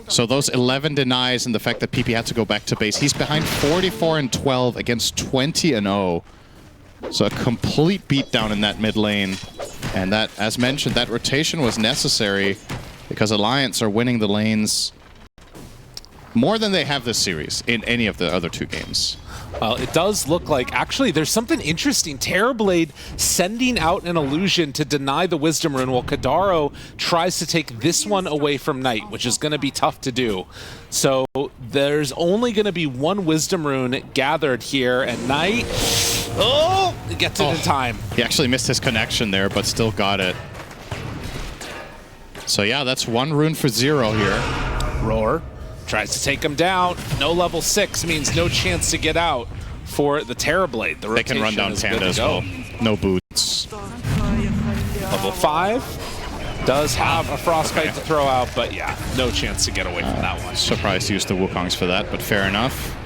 So those 11 denies and the fact that PP had to go back to base, he's behind 44 and 12 against 20 and 0. So a complete beatdown in that mid lane. And that, as mentioned, that rotation was necessary because Alliance are winning the lanes more than they have this series in any of the other 2 games. Well, it does look like, actually, there's something interesting. Terrorblade sending out an illusion to deny the Wisdom Rune while Kadaro tries to take this one away from Knight, which is going to be tough to do. So there's only going to be 1 Wisdom Rune gathered here, and Knight, gets it in time. He actually missed his connection there, but still got it. So yeah, that's 1 rune for 0 here. Roar tries to take him down. No level 6 means no chance to get out for the Terrorblade. The they can run down Panda as well. No boots. Level 5 does have a Frostbite to throw out, but yeah, no chance to get away from that one. Surprised to use the Wukongs for that, but fair enough.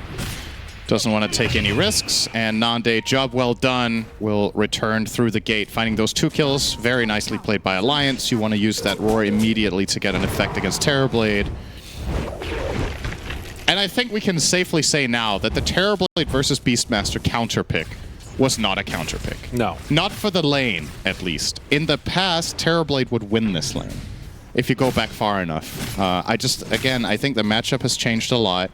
Doesn't want to take any risks, and Nande, job well done, will return through the gate, finding those 2 kills. Very nicely played by Alliance. You want to use that Roar immediately to get an effect against Terrorblade. And I think we can safely say now that the Terrorblade versus Beastmaster counter pick was not a counter pick. No. Not for the lane, at least. In the past, Terrorblade would win this lane, if you go back far enough. I think the matchup has changed a lot.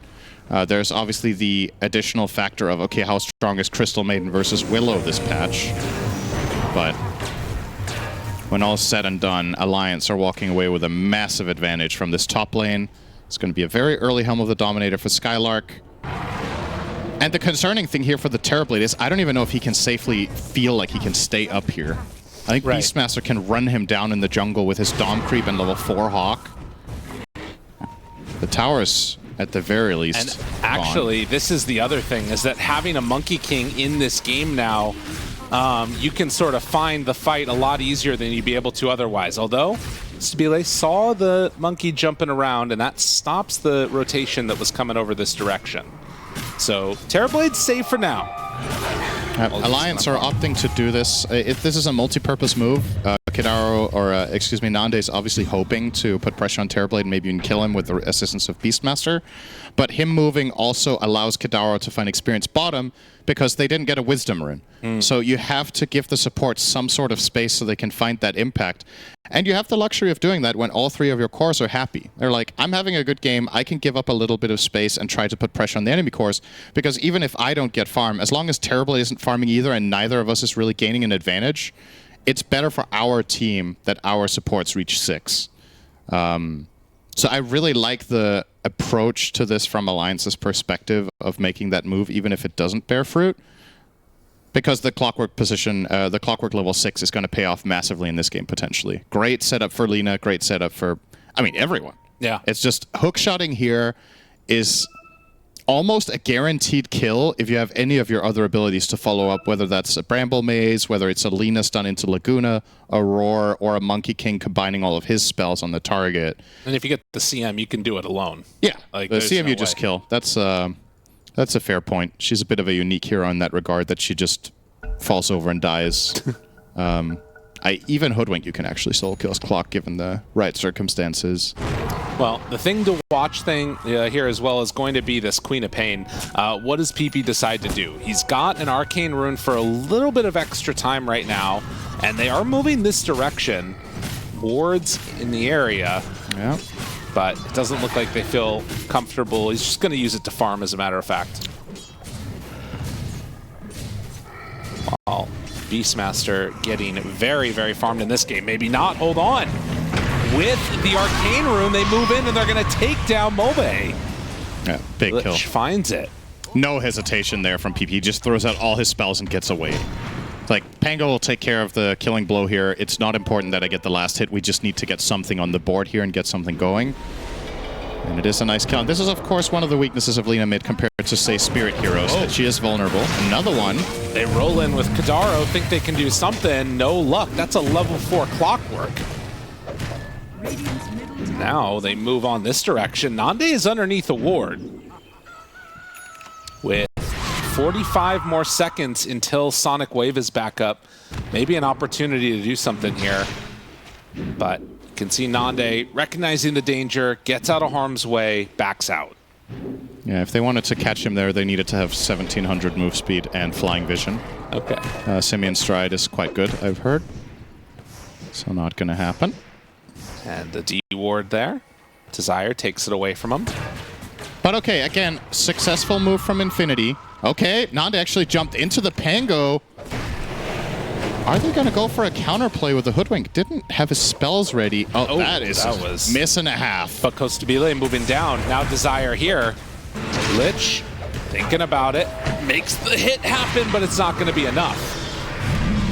There's obviously the additional factor of, okay, how strong is Crystal Maiden versus Willow this patch? But when all's said and done, Alliance are walking away with a massive advantage from this top lane. It's going to be a very early Helm of the Dominator for Skylark. And the concerning thing here for the Terrorblade is I don't even know if he can safely feel like he can stay up here. I think Beastmaster can run him down in the jungle with his Dom creep and level 4 Hawk. The tower's at the very least And actually, this is the other thing, is that having a Monkey King in this game now, you can sort of find the fight a lot easier than you'd be able to otherwise. Although, Stabile saw the monkey jumping around, and that stops the rotation that was coming over this direction. So, Terrorblade's safe for now. Alliance are opting to do this. If this is a multi-purpose move, Kadaro, or Nande is obviously hoping to put pressure on Terrorblade and maybe even kill him with the assistance of Beastmaster. But him moving also allows Kadaro to find experience bottom because they didn't get a Wisdom Rune. So you have to give the support some sort of space so they can find that impact. And you have the luxury of doing that when all 3 of your cores are happy. They're like, I'm having a good game, I can give up a little bit of space and try to put pressure on the enemy cores, because even if I don't get farm, as long as Terrorblade isn't farming either and neither of us is really gaining an advantage, it's better for our team that our supports reach 6. So I really like the approach to this from Alliance's perspective of making that move, even if it doesn't bear fruit. Because the Clockwork position, the Clockwork level 6 is going to pay off massively in this game, potentially. Great setup for Lina, great setup for, I mean, everyone. Yeah. It's just hookshotting here is almost a guaranteed kill if you have any of your other abilities to follow up, whether that's a Bramble Maze, whether it's a Lina stun into Laguna, a Roar, or a Monkey King combining all of his spells on the target. And if you get the CM, you can do it alone. Yeah, like, the CM no you just kill. That's a fair point. She's a bit of a unique hero in that regard, that she just falls over and dies. Even Hoodwink you can actually solo kills Clock given the right circumstances. Well, the thing to watch here as well is going to be this Queen of Pain. What does PP decide to do? He's got an Arcane Rune for a little bit of extra time right now, and they are moving this direction. Wards in the area. Yeah. But it doesn't look like they feel comfortable. He's just going to use it to farm, as a matter of fact. Wow. Beastmaster getting very, very farmed in this game. Maybe not. Hold on. With the Arcane Rune, they move in and they're going to take down Mobe. Yeah, big Lich kill. finds it. No hesitation there from PP. He just throws out all his spells and gets away. Like, Pango will take care of the killing blow here. It's not important that I get the last hit. We just need to get something on the board here and get something going. And it is a nice kill. And this is, of course, one of the weaknesses of Lina mid compared to, say, Spirit Heroes, that she is vulnerable. Another one. They roll in with Kadaro, think they can do something. No luck. That's a level 4 Clockwork. Now they move on this direction. Nande is underneath a ward. With 45 more seconds until Sonic Wave is back up. Maybe an opportunity to do something here. But you can see Nande recognizing the danger, gets out of harm's way, backs out. Yeah, if they wanted to catch him there, they needed to have 1700 move speed and flying vision. Okay. Simian Stride is quite good, I've heard. So not going to happen. And the D ward there. Desire takes it away from him. But okay, again, successful move from Infinity. Okay, Nande actually jumped into the Pango. Are they going to go for a counterplay with the Hoodwink? Didn't have his spells ready. Oh, that was miss and a half. But Costabile moving down. Now Desire here. Lich thinking about it. Makes the hit happen, but it's not going to be enough.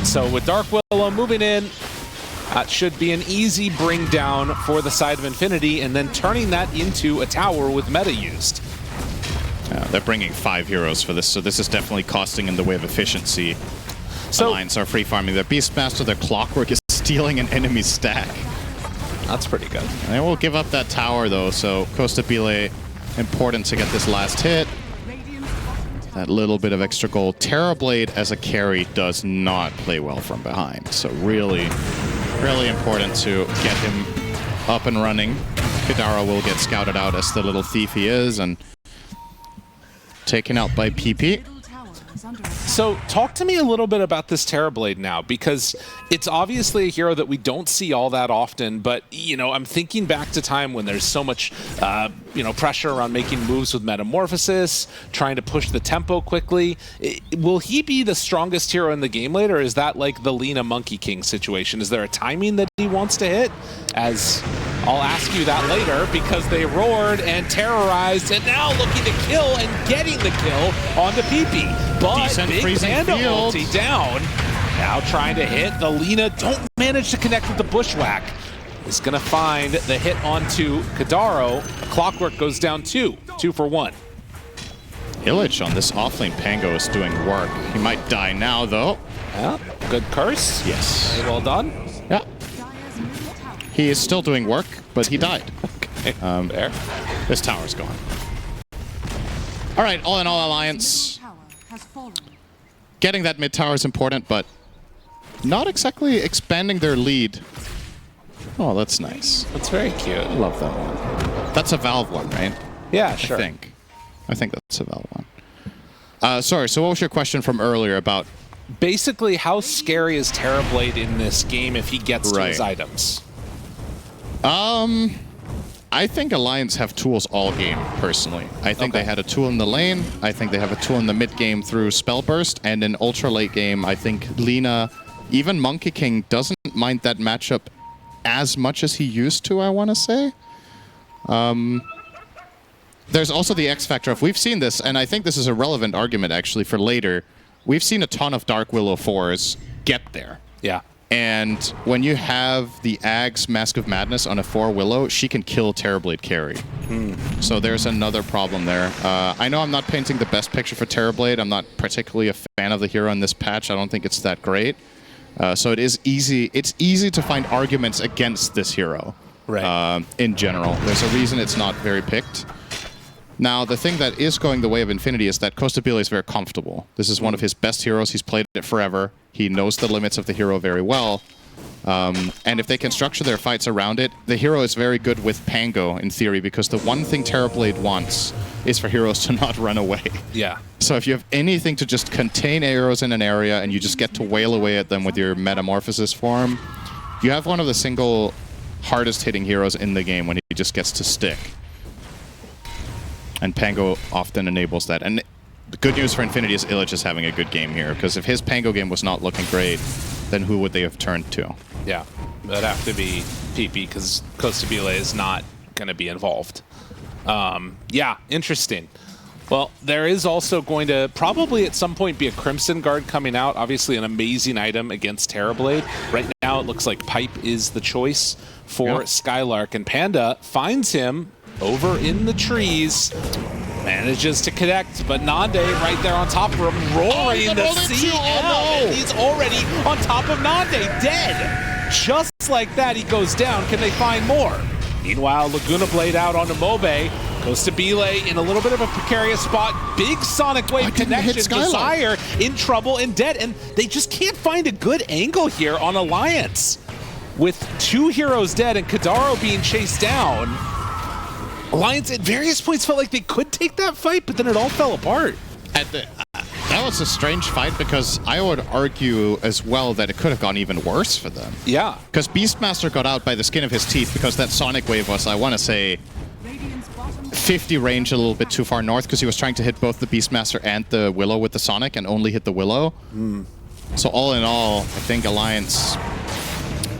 So with Dark Willow moving in, that should be an easy bring down for the side of Infinity, and then turning that into a tower with meta used. They're bringing 5 heroes for this, so this is definitely costing in the way of efficiency. So, Alliance are free farming their Beastmaster, their Clockwork is stealing an enemy stack. That's pretty good. They will give up that tower though, so Costabile, important to get this last hit. That little bit of extra gold. Terrorblade as a carry does not play well from behind, so really important to get him up and running. Kadara will get scouted out as the little thief he is and taken out by PP. So talk to me a little bit about this Terrorblade now, because it's obviously a hero that we don't see all that often, but, you know, I'm thinking back to time when there's so much, pressure around making moves with Metamorphosis, trying to push the tempo quickly. Will he be the strongest hero in the game later, or is that like the Lina Monkey King situation? Is there a timing that he wants to hit? As I'll ask you that later, because they roared and terrorized, and now looking to kill and getting the kill on the PP. But decent Big Panda ulti down. Now trying to hit the Lina. Don't manage to connect with the Bushwhack. Is going to find the hit onto Kadaro. Clockwork goes down 2 for 1. Illich on this offlane Pango is doing work. He might die now, though. Yeah, good curse. Yes. Very well done. Yeah. He is still doing work, but he died. Okay, there. This tower's gone. All right, all in all, Alliance. Getting that mid tower is important, but not exactly expanding their lead. Oh, that's nice. That's very cute. I love that one. That's a Valve one, right? Yeah, sure. I think that's a Valve one. Sorry, so what was your question from earlier about... Basically, how scary is Terrorblade in this game if he gets to his items? I think Alliance have tools all game, personally. I think they had a tool in the lane. I think they have a tool in the mid game through Spell Burst. And in ultra late game, I think Lina, even Monkey King, doesn't mind that matchup as much as he used to, I want to say. There's also the X factor of, we've seen this, and I think this is a relevant argument actually for later. We've seen a ton of Dark Willow 4s get there. Yeah. And when you have the Ag's Mask of Madness on a 4 Willow, she can kill Terrorblade carry. So there's another problem there. I know I'm not painting the best picture for Terrorblade. I'm not particularly a fan of the hero in this patch. I don't think it's that great. So it is easy. It's easy to find arguments against this hero. Right. In general. There's a reason it's not very picked. Now, the thing that is going the way of Infinity is that Costabile is very comfortable. This is one of his best heroes. He's played it forever. He knows the limits of the hero very well. And if they can structure their fights around it, the hero is very good with Pango, in theory, because the one thing Terrorblade wants is for heroes to not run away. Yeah. So if you have anything to just contain arrows in an area and you just get to wail away at them with your Metamorphosis form, you have one of the single hardest hitting heroes in the game when he just gets to stick. And Pango often enables that. And the good news for Infinity is Illich is having a good game here, because if his Pango game was not looking great, then who would they have turned to? Yeah, that'd have to be PP, because Costabile is not going to be involved. Yeah, interesting. Well, there is also going to probably at some point be a Crimson Guard coming out. Obviously an amazing item against Terrorblade. Right now it looks like Pipe is the choice for Skylark, and Panda finds him over in the trees. Manages to connect, but Nande right there on top of him, roaring the CL. And he's already on top of Nande, dead. Just like that, he goes down. Can they find more? Meanwhile, Laguna Blade out onto Mobe. Costabile in a little bit of a precarious spot. Big Sonic Wave connection. Desire in trouble and dead. And they just can't find a good angle here on Alliance. With 2 heroes dead and Kadaro being chased down, Alliance at various points felt like they could take that fight, but then it all fell apart. That was a strange fight, because I would argue as well that it could have gone even worse for them. Yeah. Because Beastmaster got out by the skin of his teeth, because that Sonic Wave was, I want to say, 50 range a little bit too far north, because he was trying to hit both the Beastmaster and the Willow with the Sonic and only hit the Willow. So all in all, I think Alliance...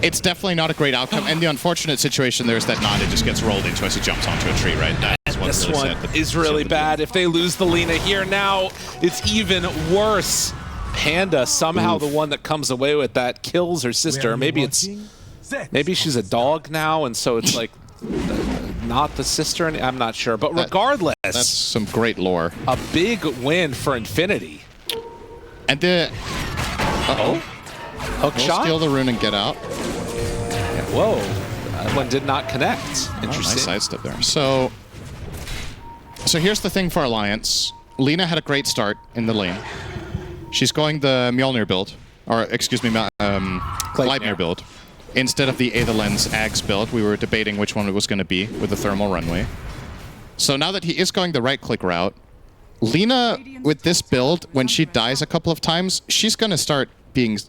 It's definitely not a great outcome, and the unfortunate situation there is that Nande just gets rolled into as he jumps onto a tree, right? That's what this really one is really bad. If they lose the Lina here now, it's even worse. Panda, somehow the one that comes away with that, kills her sister. Maybe she's a dog now, and so it's like not the sister. I'm not sure, but regardless, that's some great lore. A big win for Infinity. And the hook shot. Steal the rune and get out. Whoa, that one did not connect. Interesting. Nice sidestep there. So here's the thing for Alliance. Lina had a great start in the lane. She's going the Mjolnir build, or excuse me, Gleipnir build, instead of the Aetherlens Ags build. We were debating which one it was going to be with the thermal runway. So now that he is going the right-click route, Lina, with this build, when she dies a couple of times, she's going to start being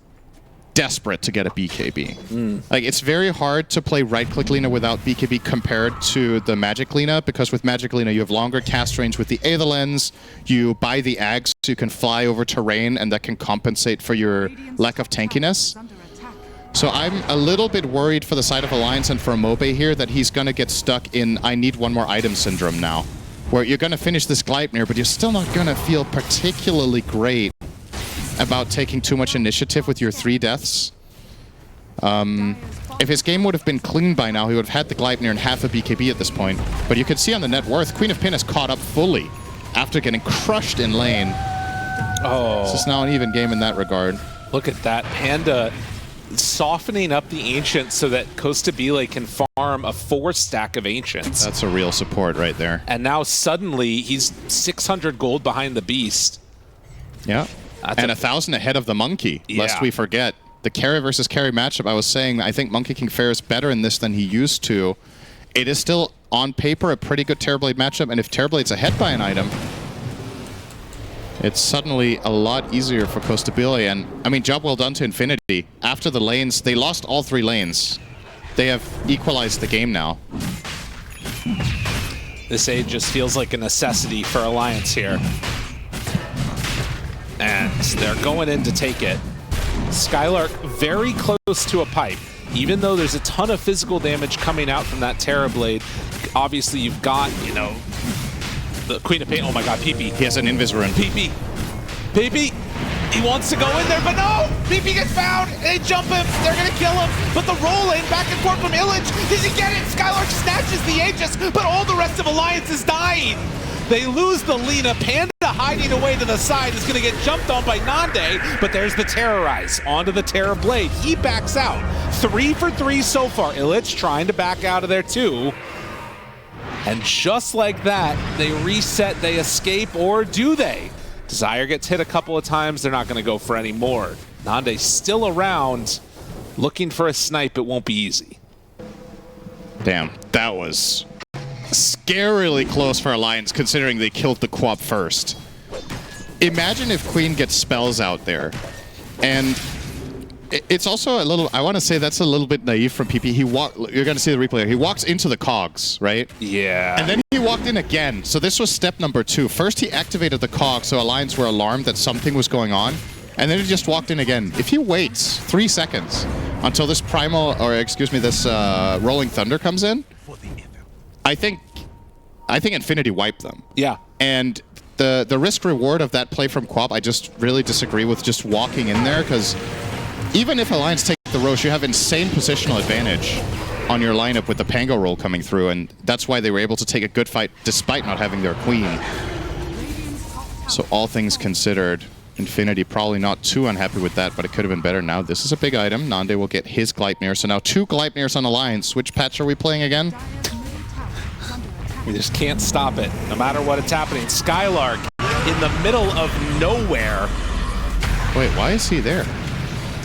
desperate to get a BKB. Like, it's very hard to play right-click Lina without BKB compared to the Magic Lina, because with Magic Lina you have longer cast range with the Aetherlens, you buy the Ags so you can fly over terrain, and that can compensate for your lack of tankiness. So I'm a little bit worried for the side of Alliance and for Mobe here that he's going to get stuck in I need one more item syndrome now, where you're going to finish this Gleipnir, but you're still not going to feel particularly great about taking too much initiative with your 3 deaths. If his game would have been clean by now, he would have had the Gleipnir and half a BKB at this point. But you can see on the net worth, Queen of Pin has caught up fully after getting crushed in lane. Oh. This is now an even game in that regard. Look at that. Panda softening up the Ancients so that Costabile can farm a 4 stack of Ancients. That's a real support right there. And now suddenly he's 600 gold behind the Beast. Yeah. And 1,000 ahead of the Monkey, lest we forget. The carry versus carry matchup, I was saying, I think Monkey King fares better in this than he used to. It is still, on paper, a pretty good Terrorblade matchup, and if Terrorblade's ahead by an item, it's suddenly a lot easier for Costabile. And, I mean, job well done to Infinity. After the lanes, they lost all 3 lanes. They have equalized the game now. This aid just feels like a necessity for Alliance here. And they're going in to take it. Skylark very close to a pipe. Even though there's a ton of physical damage coming out from that Terrorblade, obviously you've got, you know, the Queen of Pain. Oh my god, PP. He has an Invis rune. PP. PP. He wants to go in there, but no! BP gets found, they jump him, they're gonna kill him, but the roll-in back and forth from Illage, does he get it? Skylark snatches the Aegis, but all the rest of Alliance is dying. They lose the Lina. Panda hiding away to the side is gonna get jumped on by Nande, but there's the Terrorize onto the Terror Blade. He backs out. 3 for 3 so far. Illage trying to back out of there too. And just like that, they reset, they escape, or do they? Desire gets hit a couple of times, they're not going to go for any more. Nande still around, looking for a snipe, it won't be easy. Damn, that was scarily close for Alliance considering they killed the Quap first. Imagine if Queen gets spells out there. And it's also a little, I want to say that's a little bit naive from PP. You're going to see the replay. He walks into the cogs, right? Yeah. And then he walked in again. So this was step number 2. First he activated the cog so Alliance were alarmed that something was going on. And then he just walked in again. If he waits 3 seconds until this primal, or excuse me, this Rolling Thunder comes in, I think Infinity wiped them. Yeah. And the risk reward of that play from Quap, I just really disagree with just walking in there, because even if Alliance take the Roche, you have insane positional advantage on your lineup with the Pango roll coming through, and that's why they were able to take a good fight despite not having their Queen. So all things considered, Infinity probably not too unhappy with that, but it could have been better. Now this is a big item. Nande will get his Gleipnir, so now 2 Gleipnirs on Alliance. Which patch are we playing again? We just can't stop it, no matter what it's happening. Skylark in the middle of nowhere. Wait, why is he there?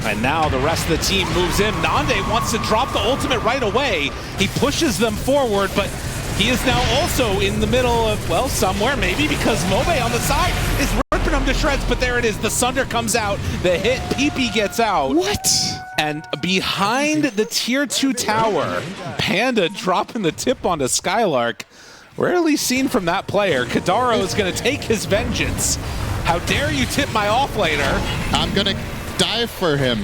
And now the rest of the team moves in. Nande wants to drop the ultimate right away. He pushes them forward, but he is now also in the middle of, well, somewhere maybe, because Mobe on the side is ripping him to shreds, but there it is. The Sunder comes out, the hit, PP gets out. What? And behind the tier 2 tower, Panda dropping the tip onto Skylark. Rarely seen from that player. Kadaro is going to take his vengeance. How dare you tip my offlaner? I'm going to dive for him.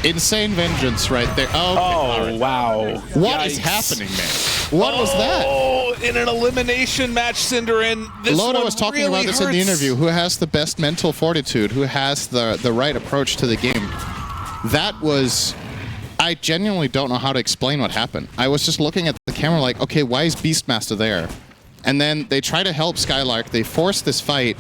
Insane vengeance right there. Oh, wow. What is happening, man? What was that? Oh, in an elimination match, Cinderin. Loda was talking really about this in the interview. Who has the best mental fortitude? Who has the right approach to the game? That was... I genuinely don't know how to explain what happened. I was just looking at the camera like, okay, why is Beastmaster there? And then they try to help Skylark. They force this fight.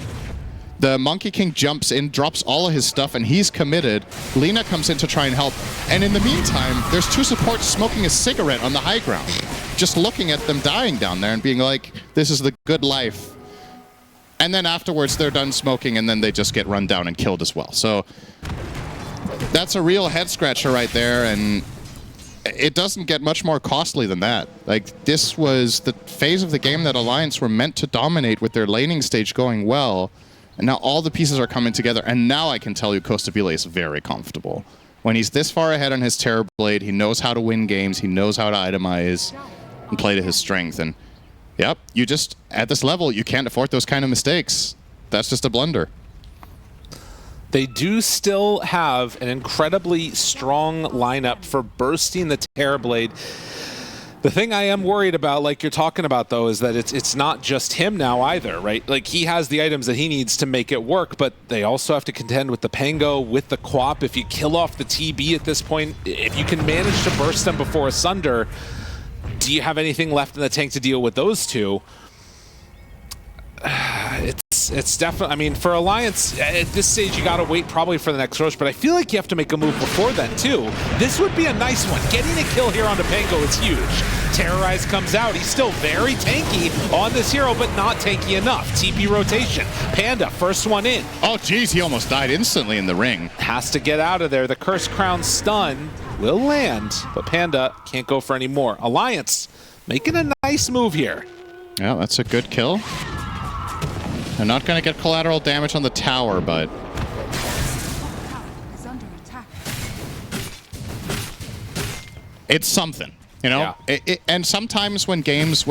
The Monkey King jumps in, drops all of his stuff, and he's committed. Lina comes in to try and help. And in the meantime, there's 2 supports smoking a cigarette on the high ground. Just looking at them dying down there and being like, this is the good life. And then afterwards, they're done smoking, and then they just get run down and killed as well. So that's a real head-scratcher right there, and it doesn't get much more costly than that. Like, this was the phase of the game that Alliance were meant to dominate with their laning stage going well. And now all the pieces are coming together, and now I can tell you Costabile is very comfortable. When he's this far ahead on his Terror Blade, he knows how to win games, he knows how to itemize and play to his strength. And yep, you just, at this level, you can't afford those kind of mistakes. That's just a blunder. They do still have an incredibly strong lineup for bursting the Terror Blade. The thing I am worried about, like you're talking about, though, is that it's not just him now either, right? Like, he has the items that he needs to make it work, but they also have to contend with the Pango, with the Quap. If you kill off the TB at this point, if you can manage to burst them before a Sunder, do you have anything left in the tank to deal with those 2? It's definitely, I mean, for Alliance, at this stage, you gotta wait probably for the next Roche, but I feel like you have to make a move before then, too. This would be a nice one. Getting a kill here on the Pango is huge. Terrorize comes out. He's still very tanky on this hero, but not tanky enough. TP rotation. Panda, first one in. Oh, geez, he almost died instantly in the ring. Has to get out of there. The Curse Crown stun will land, but Panda can't go for any more. Alliance making a nice move here. Yeah, that's a good kill. They're not going to get collateral damage on the tower, but... it's something, you know? Yeah. And sometimes when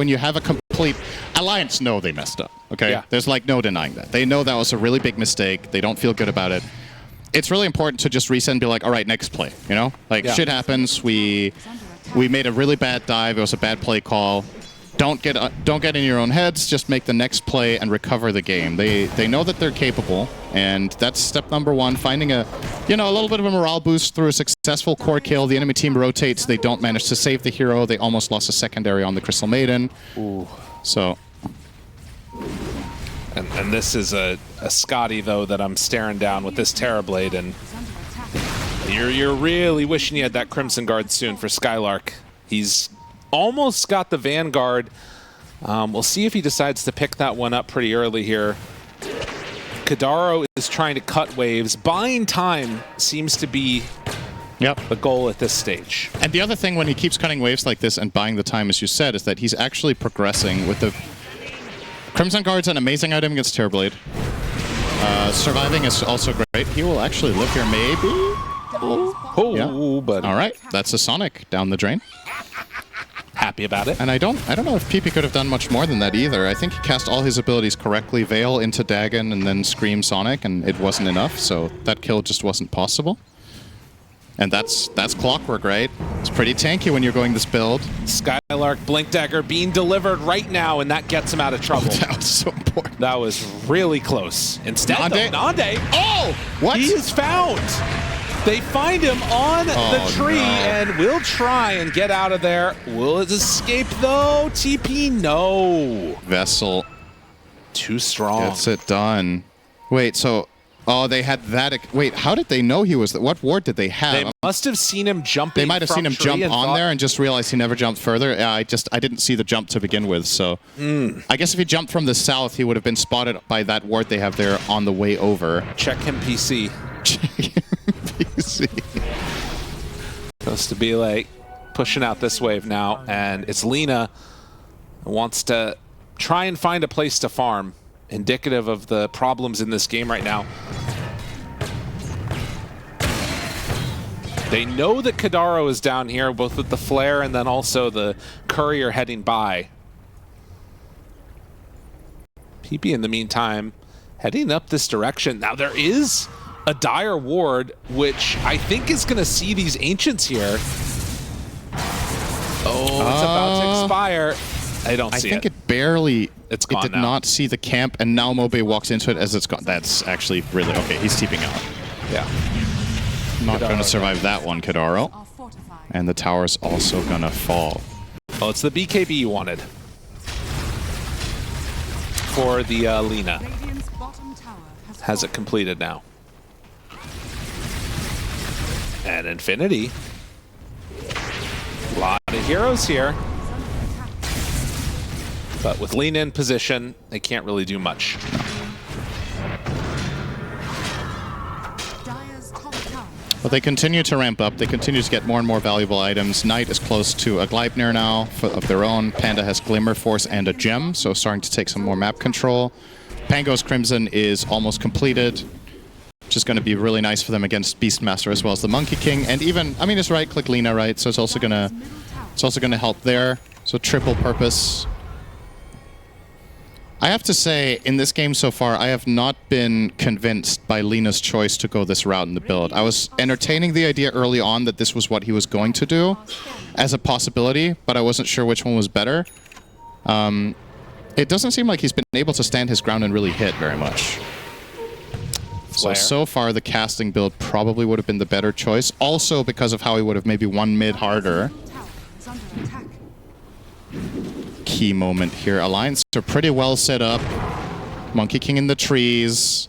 you have a complete... Alliance know they messed up, okay? Yeah. There's like no denying that. They know that was a really big mistake. They don't feel good about it. It's really important to just reset and be like, all right, next play, you know? Like, shit happens. We made a really bad dive. It was a bad play call. don't get in your own heads. Just make the next play and recover the game. They know that they're capable, and that's step number one. Finding a little bit of a morale boost through a successful core kill. The enemy team rotates. They don't manage to save the hero. They almost lost a secondary on the Crystal Maiden. Ooh. So. And this is a Scotty though that I'm staring down with this Terrorblade, and you're really wishing you had that Crimson Guard soon for Skylark. He's almost got the Vanguard. We'll see if he decides to pick that one up pretty early here. Kadaro is trying to cut waves. Buying time seems to be the goal at this stage. And the other thing when he keeps cutting waves like this and buying the time, as you said, is that he's actually progressing with the... Crimson Guard's an amazing item against Terrorblade. Surviving is also great. He will actually live here, maybe? Oh, but all right, that's a Sonic down the drain. Happy about it. And I don't know if PP could have done much more than that either. I think he cast all his abilities correctly. Veil into Dagon and then Scream Sonic, and it wasn't enough, so that kill just wasn't possible. And that's clockwork, right? It's pretty tanky when you're going this build. Skylark Blink Dagger being delivered right now, and that gets him out of trouble. Oh, that was so important. That was really close. Instead, Nande. Oh! What? He is found. They find him on the tree and will try and get out of there. Will it escape, though? TP, no. Vessel. Too strong. Gets it done. Wait, so... Oh, they had that... Wait, how did they know he was... What ward did they have? They must have seen him jumping. They might have seen him jump on there and just realized he never jumped further. I didn't see the jump to begin with, so... I guess if he jumped from the south, he would have been spotted by that ward they have there on the way over. Check him, PC. Check him, PC. Supposed to be like pushing out this wave now, and it's Lina who wants to try and find a place to farm. Indicative of the problems in this game right now. They know that Kadaro is down here, both with the flare and then also the courier heading by. PP, in the meantime, heading up this direction. Now, there is a dire ward, which I think is going to see these Ancients here. Oh, it's about to expire. I don't see it. I think it barely... It's gone It did now. not see the camp, and now Mobe walks into it as it's gone. That's actually really... Okay, he's TPing out. Yeah. Not going to survive that one, Kadaro. And the tower's also going to fall. Well, it's the BKB you wanted. For the Lina. Has it completed now. And Infinity. A lot of heroes here. But with Lina in position, they can't really do much. But they continue to ramp up. They continue to get more and more valuable items. Knight is close to a Gleipnir now of their own. Panda has Glimmer Force and a gem, so starting to take some more map control. Pango's Crimson is almost completed, which is going to be really nice for them against Beastmaster as well as the Monkey King. And even, I mean, it's right-click Lina, right? So it's also gonna help there. So triple purpose. I have to say, in this game so far, I have not been convinced by Lina's choice to go this route in the build. I was entertaining the idea early on that this was what he was going to do as a possibility, but I wasn't sure which one was better. It doesn't seem like he's been able to stand his ground and really hit very much. So far, the casting build probably would have been the better choice. Also because of how he would have maybe won mid harder. Key moment here. Alliance are pretty well set up. Monkey King in the trees.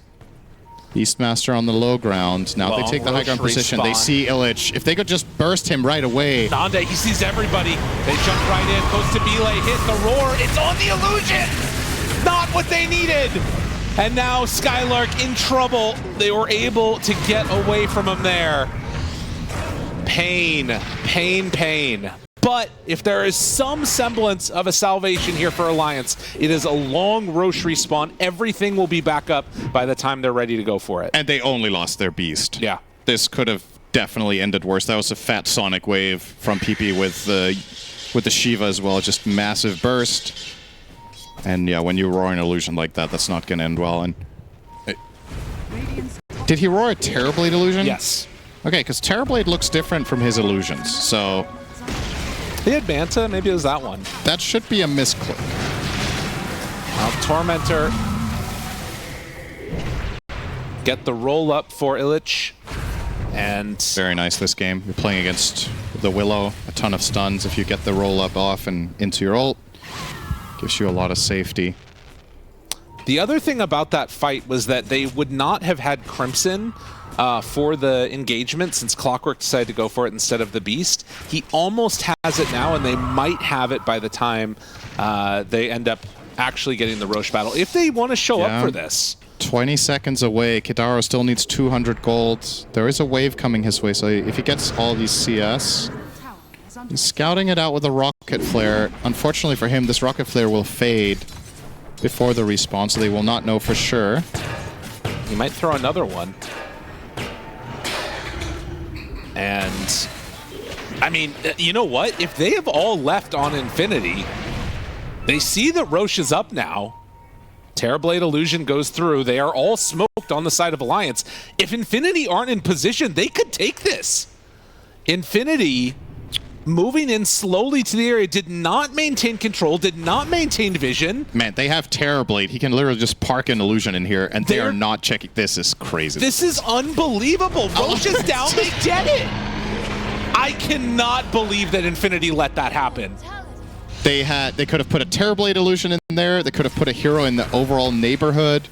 Beastmaster on the low ground. Now they take the high ground position. They see Illich. If they could just burst him right away. Nande, he sees everybody. They jump right in. Goes to Belay, hit the roar. It's on the illusion! Not what they needed! And now Skylark in trouble. They were able to get away from him there. Pain, pain, pain. But if there is some semblance of a salvation here for Alliance, it is a long Roche respawn. Everything will be back up by the time they're ready to go for it. And they only lost their beast. Yeah. This could have definitely ended worse. That was a fat Sonic wave from PP with the Shiva as well. Just massive burst. And yeah, when you roar an illusion like that, that's not going to end well. And did he roar a Terrorblade illusion? Yes. Okay, because Terrorblade looks different from his illusions. So They had Manta, maybe it was that one. That should be a misclick. Tormentor. Get the roll up for Illich. And very nice this game. You're playing against the Willow, a ton of stuns. If you get the roll up off and into your ult, gives you a lot of safety. The other thing about that fight was that they would not have had Crimson for the engagement since Clockwork decided to go for it instead of the Beast. He almost has it now, and they might have it by the time they end up actually getting the Roche battle, if they want to show up for this. 20 seconds away. Kidaro still needs 200 gold. There is a wave coming his way, so if he gets all these CS, he's scouting it out with a rocket flare. Unfortunately for him, this rocket flare will fade before the respawn, so they will not know for sure. He might throw another one. And, I mean, you know what? If they have all left on Infinity, they see that Roche is up now. Terrorblade Illusion goes through. They are all smoked on the side of Alliance. If Infinity aren't in position, they could take this. Infinity, moving in slowly to the area, did not maintain control, did not maintain vision. Man, they have Terrorblade. He can literally just park an Illusion in here, and they are not checking. This is crazy. This is unbelievable. Roche is down. They get it. I cannot believe that Infinity let that happen. They could have put a Terrorblade Illusion in there. They could have put a hero in the overall neighborhood.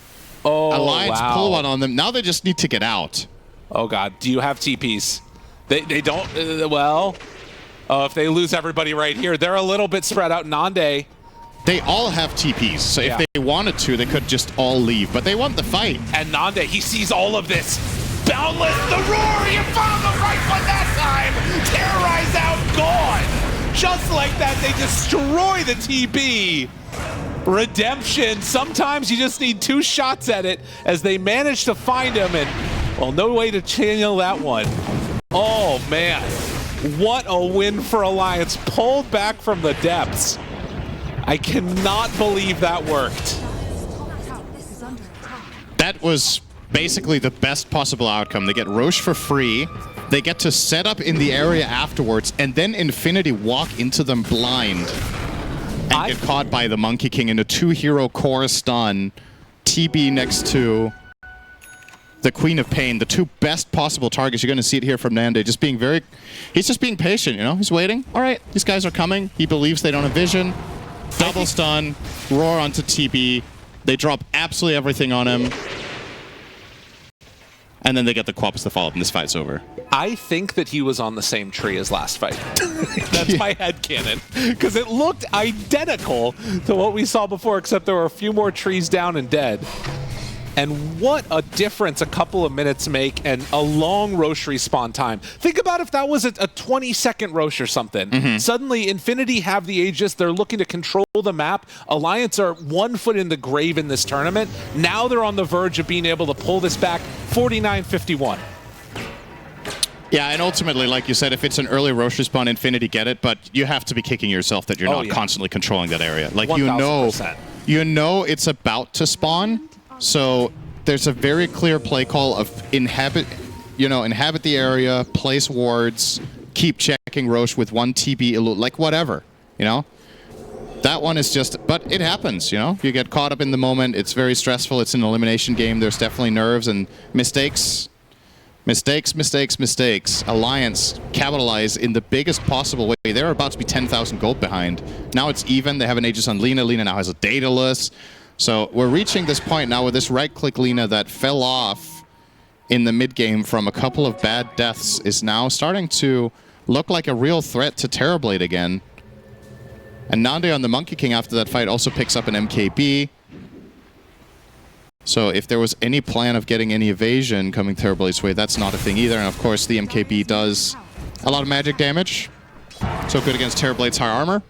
Oh, Alliance pull one on them. Now they just need to get out. Oh, God. Do you have TPs? They don't. Well, if they lose everybody right here, they're a little bit spread out. Nande. They all have TPs, so if they wanted to, they could just all leave. But they want the fight. And Nande, he sees all of this. Boundless, the roar! You found the right one that time! Terrorize out, gone! Just like that, they destroy the TB. Redemption. Sometimes you just need 2 shots at it as they manage to find him, and, well, no way to channel that one. Oh, man. What a win for Alliance. Pulled back from the depths. I cannot believe that worked. That was basically the best possible outcome. They get Roche for free. They get to set up in the area afterwards, and then Infinity walk into them blind and get caught by the Monkey King in a 2-hero core stun. TB next to the Queen of Pain, the 2 best possible targets. You're going to see it here from Nande, just being very... He's just being patient, you know? He's waiting. All right, these guys are coming. He believes they don't have vision. Double stun, roar onto TB. They drop absolutely everything on him. And then they get the Quapus to follow up, and this fight's over. I think that he was on the same tree as last fight. That's my headcanon. Because it looked identical to what we saw before, except there were a few more trees down and dead. And what a difference a couple of minutes make, and a long Roche respawn time. Think about if that was a 20-second Roche or something. Suddenly, Infinity have the Aegis. They're looking to control the map. Alliance are 1 foot in the grave in this tournament. Now they're on the verge of being able to pull this back 49-51. Yeah, and ultimately, like you said, if it's an early Roche respawn, Infinity get it, but you have to be kicking yourself that you're not constantly controlling that area. Like, 1000%. you know it's about to spawn. So there's a very clear play call of inhabit the area, place wards, keep checking Roche with 1 TB, like whatever, you know? That one is just, but it happens, you know? You get caught up in the moment. It's very stressful. It's an elimination game. There's definitely nerves and mistakes. Mistakes. Alliance capitalize in the biggest possible way. They're about to be 10,000 gold behind. Now it's even. They have an Aegis on Lina. Lina now has a Daedalus. So we're reaching this point now with this right-click Lina that fell off in the mid-game from a couple of bad deaths is now starting to look like a real threat to Terrorblade again. And Nande on the Monkey King after that fight also picks up an MKB. So if there was any plan of getting any evasion coming Terrorblade's way, that's not a thing either. And of course the MKB does a lot of magic damage. So good against Terrorblade's high armor.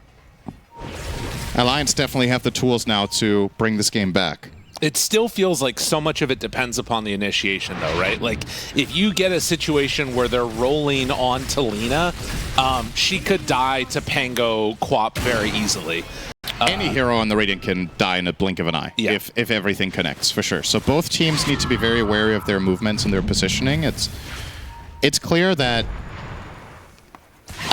Alliance definitely have the tools now to bring this game back. It still feels like so much of it depends upon the initiation, though, right? Like, if you get a situation where they're rolling on to Lina, she could die to Pango Quap very easily. Any hero on the Radiant can die in a blink of an eye, if everything connects, for sure. So both teams need to be very wary of their movements and their positioning. It's clear that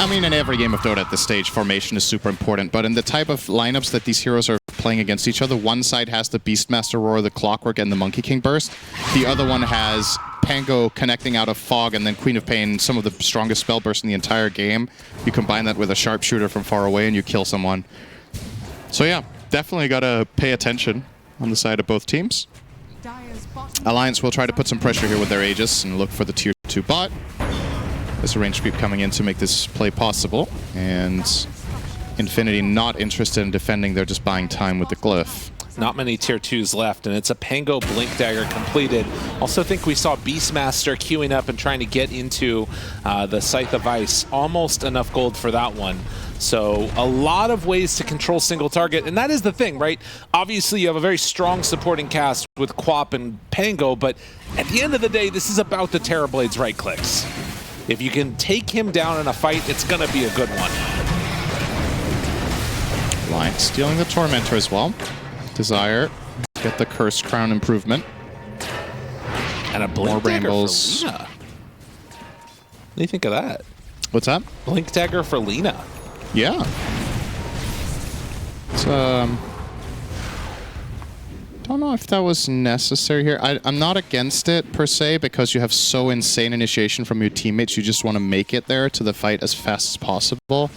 I mean, in every game of Dota at this stage, formation is super important, but in the type of lineups that these heroes are playing against each other, one side has the Beastmaster Roar, the Clockwork, and the Monkey King Burst. The other one has Pango connecting out of Fog, and then Queen of Pain, some of the strongest spell bursts in the entire game. You combine that with a Sharpshooter from far away, and you kill someone. So yeah, definitely gotta pay attention on the side of both teams. Alliance will try to put some pressure here with their Aegis and look for the tier 2 bot. There's a range creep coming in to make this play possible, and Infinity not interested in defending, they're just buying time with the Glyph. Not many tier 2s left, and it's a Pango Blink Dagger completed. Also think we saw Beastmaster queuing up and trying to get into the Scythe of Ice. Almost enough gold for that one. So a lot of ways to control single target, and that is the thing, right? Obviously you have a very strong supporting cast with Quap and Pango, but at the end of the day, this is about the Terrorblade's right clicks. If you can take him down in a fight, it's going to be a good one. Lion stealing the Tormentor as well. Desire, get the Cursed Crown improvement. And a Blink Dagger for Lina. What do you think of that? What's that? Blink Dagger for Lina. Yeah. It's, don't know if that was necessary here. I'm not against it per se because you have so insane initiation from your teammates. You just want to make it there to the fight as fast as possible.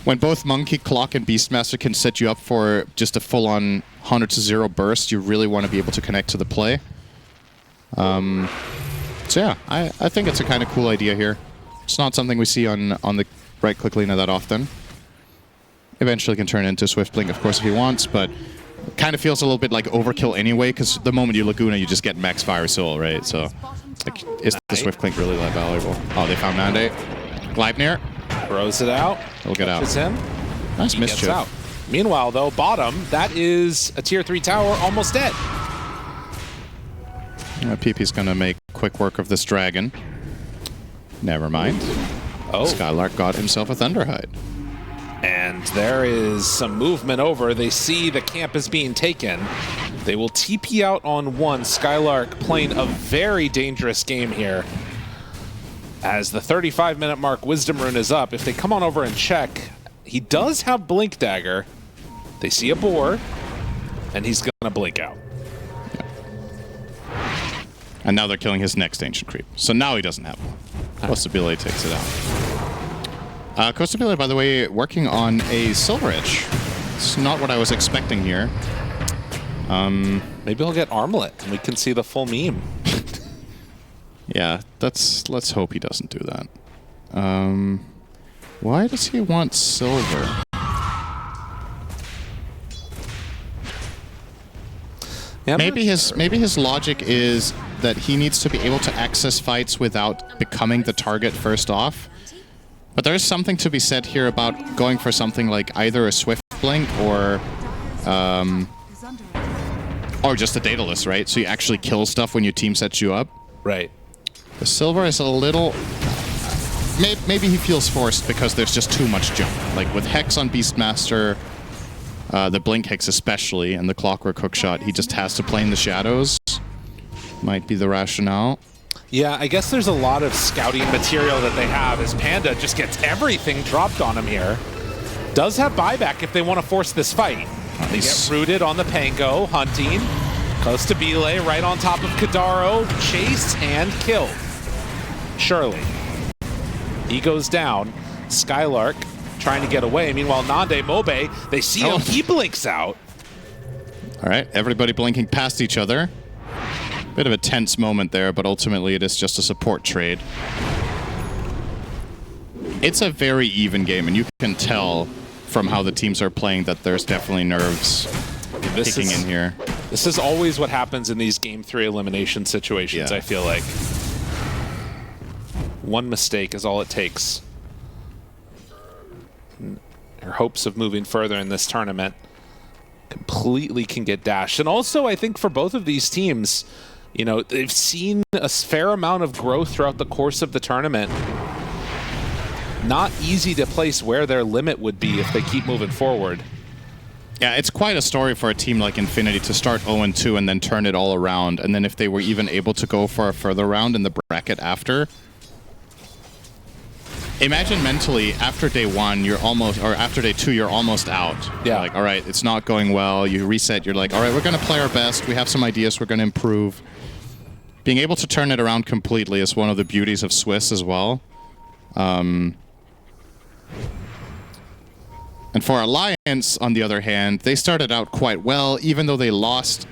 When both Monkey, Clock, and Beastmaster can set you up for just a full-on 100-0 burst, you really want to be able to connect to the play. So yeah, I think it's a kind of cool idea here. It's not something we see on the right-click Lina that often. Eventually can turn into Swift Blink, of course, if he wants, but kind of feels a little bit like overkill anyway, because the moment you Laguna, you just get max Fire Soul, right? So, like, is the Swift Blink really that valuable? Oh, they found Mandate. Gleipnir. Throws it out. He'll get out. Him. Nice mischief. Out. Meanwhile, though, bottom, that is a tier 3 tower almost dead. PP's going to make quick work of this dragon. Never mind. Oh. Skylark got himself a Thunderhide. And there is some movement over. They see the camp is being taken. They will TP out on one. Skylark playing a very dangerous game here. As the 35-minute mark, Wisdom Rune is up. If they come on over and check, he does have Blink Dagger. They see a boar, and he's going to blink out. Yeah. And now they're killing his next Ancient Creep. So now he doesn't have one. Costabile takes it out. Costabile, by the way, working on a Silver Edge. It's not what I was expecting here. Maybe he'll get Armlet, and we can see the full meme. Yeah, let's hope he doesn't do that. Why does he want silver? Yeah, maybe his logic is that he needs to be able to access fights without becoming the target first off. But there is something to be said here about going for something like either a Swift Blink or just a Daedalus, right? So you actually kill stuff when your team sets you up. Right. The silver is a little... Maybe he feels forced because there's just too much jump. Like with Hex on Beastmaster, the Blink Hex especially, and the Clockwork Hookshot, he just has to play in the shadows. Might be the rationale. Yeah, I guess there's a lot of scouting material that they have as Panda just gets everything dropped on him here. Does have buyback if they want to force this fight. They get rooted on the Pango, hunting. Costabile right on top of Kadaro, chased and killed. Surely. He goes down. Skylark trying to get away. Meanwhile, Nande Mobe, they see him, he blinks out. All right, everybody blinking past each other. Bit of a tense moment there, but ultimately it is just a support trade. It's a very even game, and you can tell from how the teams are playing that there's definitely nerves kicking in here. This is always what happens in these Game 3 elimination situations, I feel like. One mistake is all it takes. Your hopes of moving further in this tournament completely can get dashed. And also, I think for both of these teams, you know, they've seen a fair amount of growth throughout the course of the tournament. Not easy to place where their limit would be if they keep moving forward. Yeah, it's quite a story for a team like Infinity to start 0-2 and then turn it all around. And then if they were even able to go for a further round in the bracket after, Imagine mentally, after day 1, you're almost, or after day 2, you're almost out. Yeah. You're like, all right, it's not going well. You reset. You're like, all right, we're going to play our best. We have some ideas. We're going to improve. Being able to turn it around completely is one of the beauties of Swiss as well. And for Alliance, on the other hand, they started out quite well, even though they lost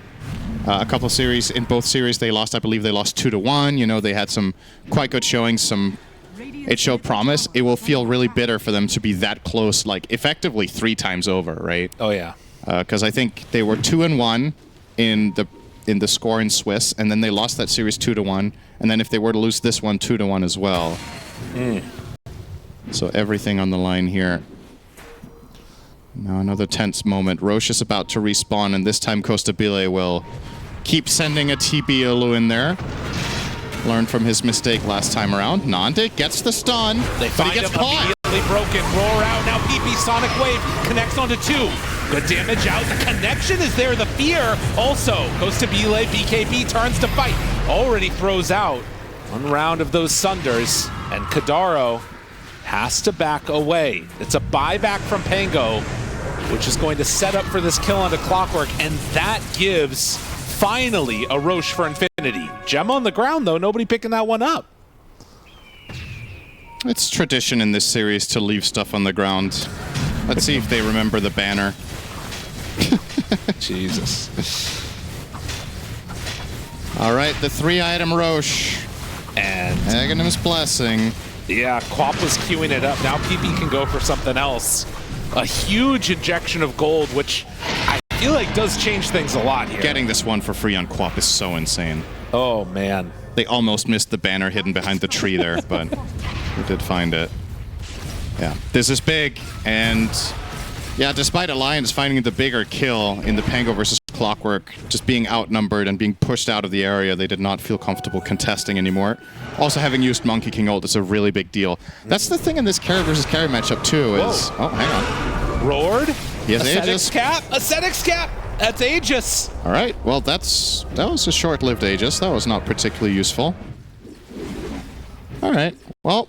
a couple of series. In both series, they lost, I believe they lost 2-1. You know, they had some quite good showings, it showed promise. It will feel really bitter for them to be that close, like effectively 3 times over, right? Oh yeah. Because I think they were 2-1 in the score in Swiss, and then they lost that series 2-1, and then if they were to lose this one, 2-1 as well. So everything on the line here. Now another tense moment. Roche is about to respawn, and this time Costabile will keep sending a TB-Olu in there. Learned from his mistake last time around. Nande gets the stun, They but find he gets him caught. immediately broken. Roar out. Now PP Sonic Wave connects onto 2. Good damage out. The connection is there. The fear also. Costabile, BKB turns to fight. Already throws out 1 round of those Sunders. And Kadaro has to back away. It's a buyback from Pango, which is going to set up for this kill onto Clockwork. And that gives finally a Roche for Infinity. Gem on the ground, though. Nobody picking that one up. It's tradition in this series to leave stuff on the ground. Let's see if they remember the banner. Jesus. All right, the 3-item Roche. And Aghanim's Blessing. yeah, Quap was queuing it up. Now PP can go for something else. A huge injection of gold, which I feel like does change things a lot here. Getting this one for free on Quap is so insane. Oh, man. They almost missed the banner hidden behind the tree there, but we did find it. Yeah, this is big, and yeah, despite Alliance finding the bigger kill in the Pango versus Clockwork, just being outnumbered and being pushed out of the area, they did not feel comfortable contesting anymore. Also, having used Monkey King ult is a really big deal. That's the thing in this carry versus carry matchup too, is... Whoa. Oh, hang on. Roared. He has Ascetics Aegis. cap. Ascetics cap. That's Aegis. All right, well, that was a short-lived Aegis. That was not particularly useful. All right, well,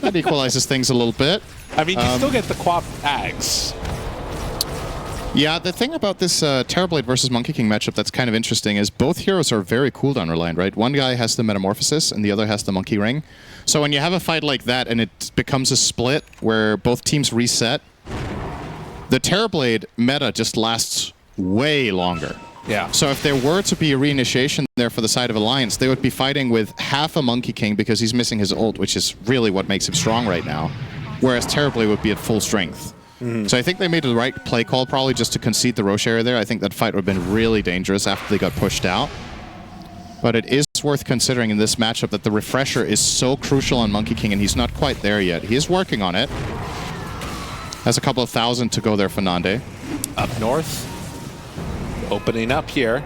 that equalizes things a little bit. I mean, you still get the Quap Ags. Yeah, the thing about this Terrorblade versus Monkey King matchup that's kind of interesting is both heroes are very cooldown reliant, right? One guy has the Metamorphosis and the other has the Monkey Ring. So when you have a fight like that and it becomes a split where both teams reset, the Terrorblade meta just lasts way longer. Yeah. So if there were to be a reinitiation there for the side of Alliance, they would be fighting with half a Monkey King because he's missing his ult, which is really what makes him strong right now. Whereas Terrorblade would be at full strength. So I think they made the right play call probably just to concede the Roche area there. I think that fight would have been really dangerous after they got pushed out. But it is worth considering in this matchup that the refresher is so crucial on Monkey King and he's not quite there yet. He is working on it. Has a couple of thousand to go there for Nande. Up north. Opening up here.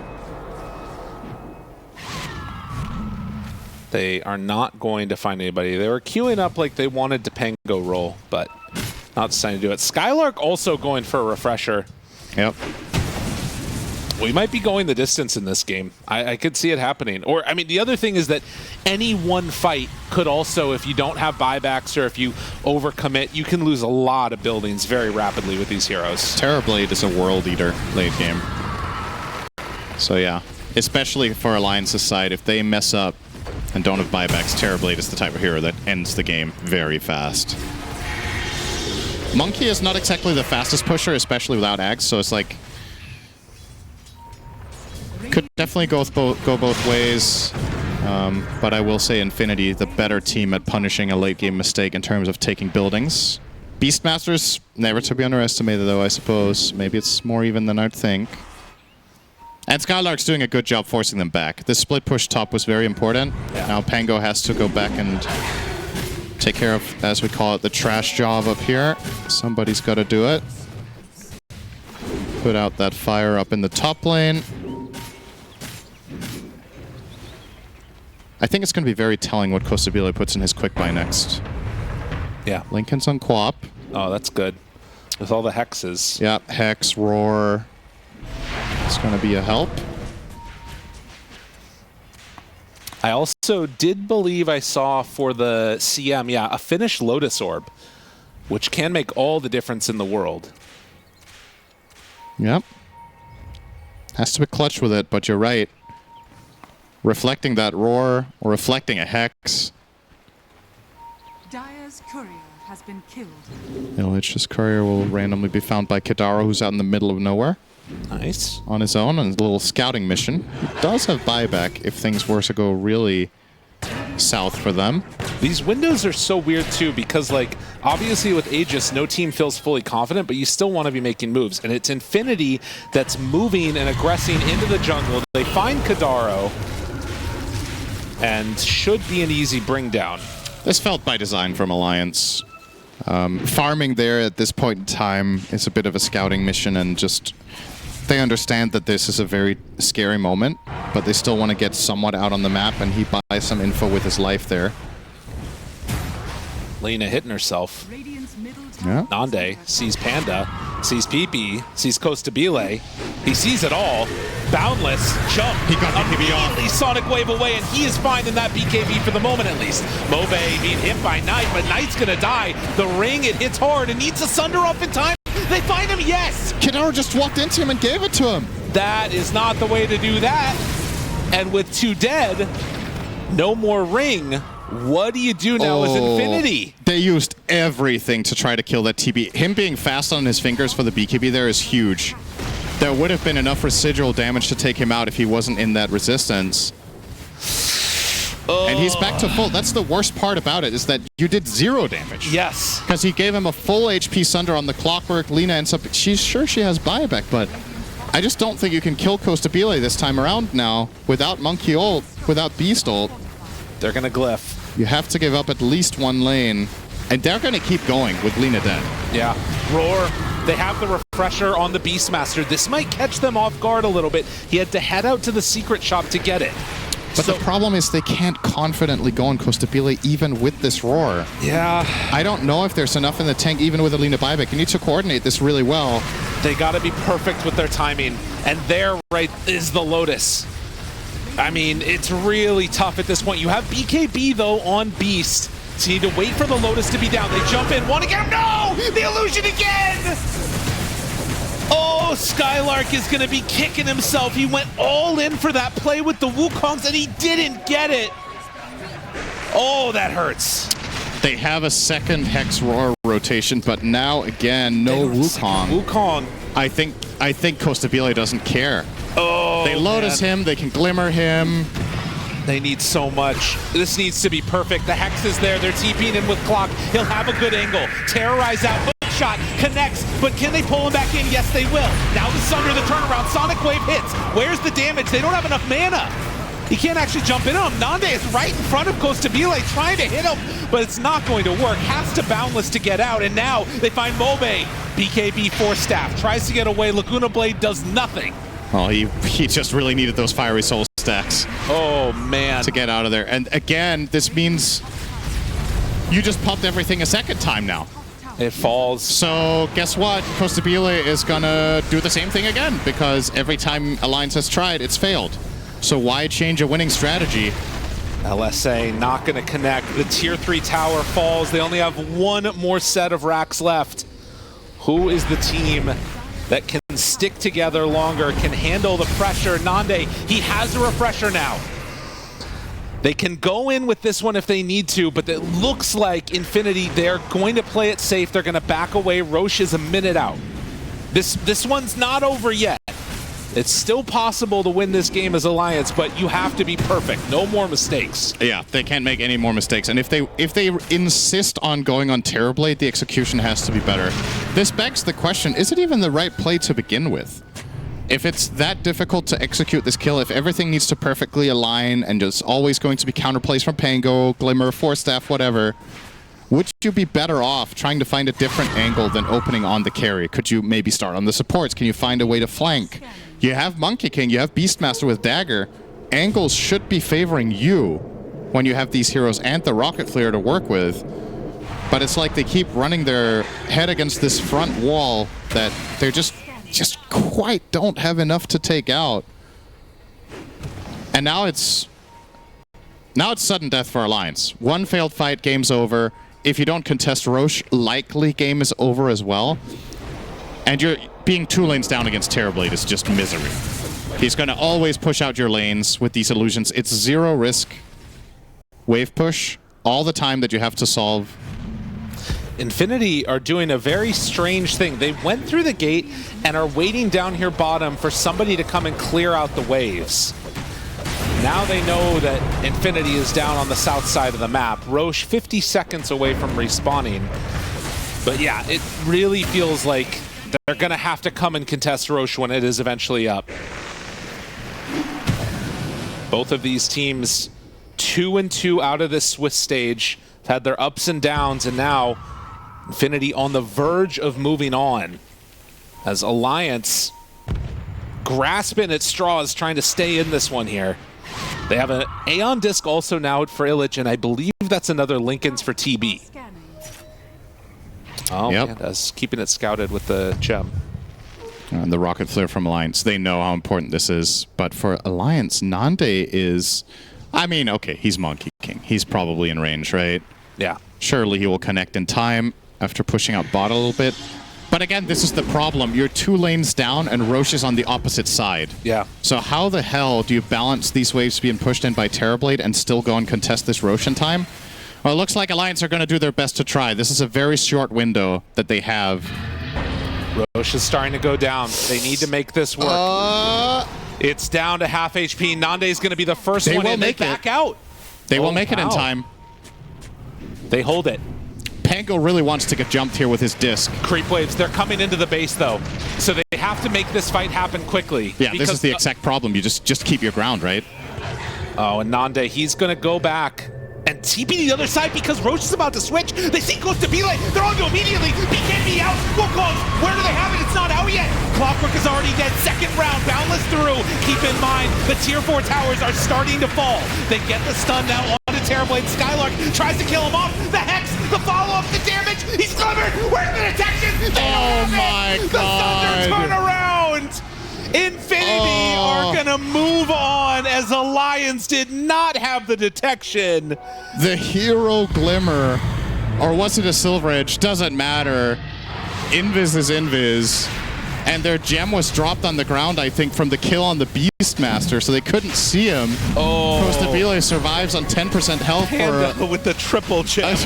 They are not going to find anybody. They were queuing up like they wanted to Pango roll, but not deciding to do it. Skylark also going for a refresher. Yep. We might be going the distance in this game. I could see it happening. Or, I mean, the other thing is that any one fight could also, if you don't have buybacks or if you overcommit, you can lose a lot of buildings very rapidly with these heroes. Terrorblade is a world eater late game. So yeah, especially for Alliance's side, if they mess up and don't have buybacks, Terrorblade is the type of hero that ends the game very fast. Monkey is not exactly the fastest pusher, especially without Ags, so it's like... Could definitely go both ways, but I will say Infinity, the better team at punishing a late-game mistake in terms of taking buildings. Beastmasters, never to be underestimated, though, I suppose. Maybe it's more even than I'd think. And Skylark's doing a good job forcing them back. This split push top was very important. Yeah. Now Pango has to go back and take care of, as we call it, the trash job up here. Somebody's got to do it. Put out that fire up in the top lane. I think it's going to be very telling what Costabile puts in his quick buy next. Yeah. Lincoln's on Quap. Oh, that's good. With all the hexes. Yeah, Hex, Roar. It's going to be a help. I also also did believe I saw for the CM, yeah, a finished Lotus Orb, which can make all the difference in the world. Yep. Has to be clutch with it, but you're right. Reflecting that roar, or reflecting a Hex. Dire's courier has been killed. Illich's courier will randomly be found by Kadaro, who's out in the middle of nowhere. Nice. On his own, on his little scouting mission. He does have buyback if things were to go really south for them. These windows are so weird too, because like obviously with Aegis, no team feels fully confident, but you still want to be making moves. And it's Infinity that's moving and aggressing into the jungle. They find Kadaro and should be an easy bring down. This felt by design from Alliance. Farming there at this point in time is a bit of a scouting mission, and just they understand that this is a very scary moment, but they still want to get somewhat out on the map, and he buys some info with his life there. Lena hitting herself. Yeah. Nande sees Panda, sees PP, sees Costabile. He sees it all. Boundless jump. He got BKB off. Immediately Sonic Wave away, and he is fine in that BKB for the moment at least. Mobe being hit by Knight, but Knight's gonna die. The ring, it hits hard and needs to sunder up in time. They find him, yes! Kadaro just walked into him and gave it to him. That is not the way to do that. And with 2 dead, no more ring. What do you do now as Infinity? They used everything to try to kill that TB. Him being fast on his fingers for the BKB there is huge. There would have been enough residual damage to take him out if he wasn't in that resistance. And he's back to full. That's the worst part about it, is that you did 0 damage. Yes. Because he gave him a full HP Sunder on the Clockwork. Lena ends up... She's sure she has buyback, but I just don't think you can kill Costabile this time around now without Monkey ult, without Beast ult. They're going to glyph. You have to give up at least 1 lane. And they're going to keep going with Lena dead. Yeah. Roar. They have the refresher on the Beastmaster. This might catch them off guard a little bit. He had to head out to the secret shop to get it. But the problem is they can't confidently go on Costabile even with this roar. Yeah. I don't know if there's enough in the tank even with Alina buyback. You need to coordinate this really well. They got to be perfect with their timing. And there, right, is the Lotus. I mean, it's really tough at this point. You have BKB, though, on Beast. So you need to wait for the Lotus to be down. They jump in, want to get him. No! The illusion again! Oh, Skylark is going to be kicking himself. He went all in for that play with the Wukongs, and he didn't get it. Oh, that hurts. They have a second Hex Roar rotation, but now, again, no Wukong. Wukong. I think Costabile doesn't care. Oh, they Lotus him, they can Glimmer him. They need so much. This needs to be perfect. The Hex is there. They're TPing him with Clock. He'll have a good angle. Terrorize out. Hook shot. Connects. But can they pull him back in? Yes, they will. Now the Sunder, the turnaround. Sonic Wave hits. Where's the damage? They don't have enough mana. He can't actually jump in on him. Nande is right in front of Costabile trying to hit him, but it's not going to work. Has to Boundless to get out, and now they find Mobe. BKB 4 staff. Tries to get away. Laguna Blade does nothing. Well, he just really needed those Fiery Soul stacks. Oh, man. To get out of there. And again, this means you just popped everything a second time now. It falls. So guess what? Costabile is going to do the same thing again, because every time Alliance has tried, it's failed. So why change a winning strategy? LSA not going to connect. The tier 3 tower falls. They only have 1 more set of racks left. Who is the team that can stick together longer, can handle the pressure? Nande, he has a refresher now. They can go in with this one if they need to, but it looks like Infinity, they're going to play it safe. They're going to back away. Roche is a minute out. This one's not over yet. It's still possible to win this game as Alliance, but you have to be perfect. No more mistakes. Yeah, they can't make any more mistakes. And if they insist on going on Terrorblade, the execution has to be better. This begs the question, is it even the right play to begin with? If it's that difficult to execute this kill, if everything needs to perfectly align and there's always going to be counterplays from Pango, Glimmer, 4 staff, whatever, would you be better off trying to find a different angle than opening on the carry? Could you maybe start on the supports? Can you find a way to flank? You have Monkey King, you have Beastmaster with Dagger. Angles should be favoring you when you have these heroes and the Rocket Flare to work with. But it's like they keep running their head against this front wall that they're just quite don't have enough to take out. And now it's Now it's sudden death for Alliance. One failed fight, game's over. If you don't contest Roche, likely game is over as well. And you're being 2 lanes down against Terrorblade is just misery. He's going to always push out your lanes with these illusions. It's 0 risk wave push all the time that you have to solve. Infinity are doing a very strange thing. They went through the gate and are waiting down here bottom for somebody to come and clear out the waves. Now they know that Infinity is down on the south side of the map. Roche 50 seconds away from respawning. But yeah, it really feels like they're going to have to come and contest Roche when it is eventually up. Both of these teams 2-2 out of this Swiss stage. Have had their ups and downs, and now Infinity on the verge of moving on as Alliance grasping at straws, trying to stay in this one here. They have an Aeon Disc also now for Illich, and I believe that's another Lincoln's for TB. Scanning. Oh, Yep. man, that's keeping it scouted with the gem. And the Rocket Flare from Alliance, they know how important this is. But for Alliance, Nande is... I mean, okay, he's Monkey King. He's probably in range, right? Yeah. Surely he will connect in time after pushing out bot a little bit. But again, this is the problem. You're 2 lanes down and Roche is on the opposite side. Yeah. So how the hell do you balance these waves being pushed in by Terrorblade and still go and contest this Roche in time? Well, it looks like Alliance are going to do their best to try. This is a very short window that they have. Roche is starting to go down. They need to make this work. It's down to half HP. Nande is going to be the first They one will in. make They it. back out. They Oh, will make it in wow. time. They hold it. Pango really wants to get jumped here with his disc. Creep waves, they're coming into the base though. So they have to make this fight happen quickly. Yeah, because this is the exact problem. You just keep your ground, right? Oh, and Nande, he's going to go back and TP the other side because Roche is about to switch. They see Ghost to Belay. They're on to immediately. BKB out. Wukong, where do they have it? It's not out yet. Clockwork is already dead. Second round. Boundless through. Keep in mind, the tier 4 towers are starting to fall. They get the stun now onto Terrorblade. Skylark tries to kill him off. The Hex, the follow-up, the damage. He's covered. Where's the detection? Oh my The Thunder God. turnaround. Infinity are gonna move on as Alliance did not have the detection. The Hero Glimmer, or was it a Silver Edge? Doesn't matter. Invis is Invis. And their gem was dropped on the ground, I think, from the kill on the Beastmaster, so they couldn't see him. Oh, Costabile survives on 10% health for... with the triple gem.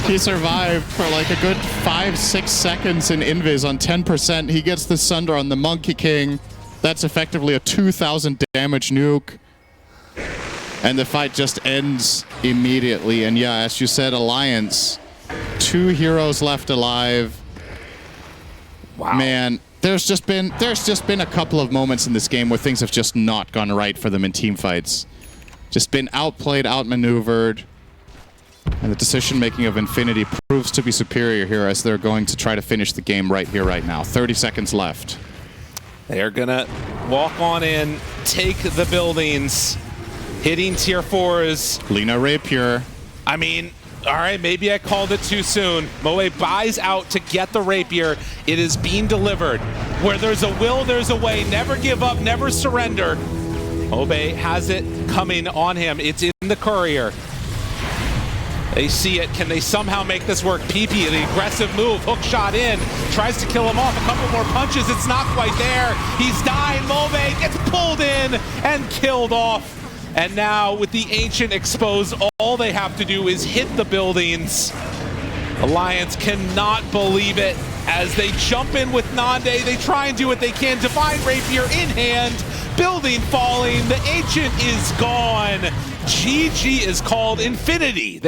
He survived for like a good 5-6 seconds in Invis on 10%. He gets the Sunder on the Monkey King. That's effectively a 2,000 damage nuke. And the fight just ends immediately. And yeah, as you said, Alliance, 2 heroes left alive. Wow. Man, there's just been a couple of moments in this game where things have just not gone right for them in team fights. Just been outplayed, outmaneuvered. And the decision-making of Infinity proves to be superior here as they're going to try to finish the game right here, right now. 30 seconds left. They're gonna walk on in, take the buildings, hitting tier 4s. Lina Rapier. I mean, all right, maybe I called it too soon. Moe buys out to get the Rapier. It is being delivered. Where there's a will, there's a way. Never give up, never surrender. Mobe has it coming on him. It's in the courier. They see it. Can they somehow make this work? PP, the aggressive move, hook shot in, tries to kill him off. A couple more punches. It's not quite there. He's dying. Mobe gets pulled in and killed off. And now with the Ancient exposed, all they have to do is hit the buildings. Alliance cannot believe it as they jump in with Nande. They try and do what they can. Divine Rapier in hand. Building falling. The Ancient is gone. GG is called Infinity.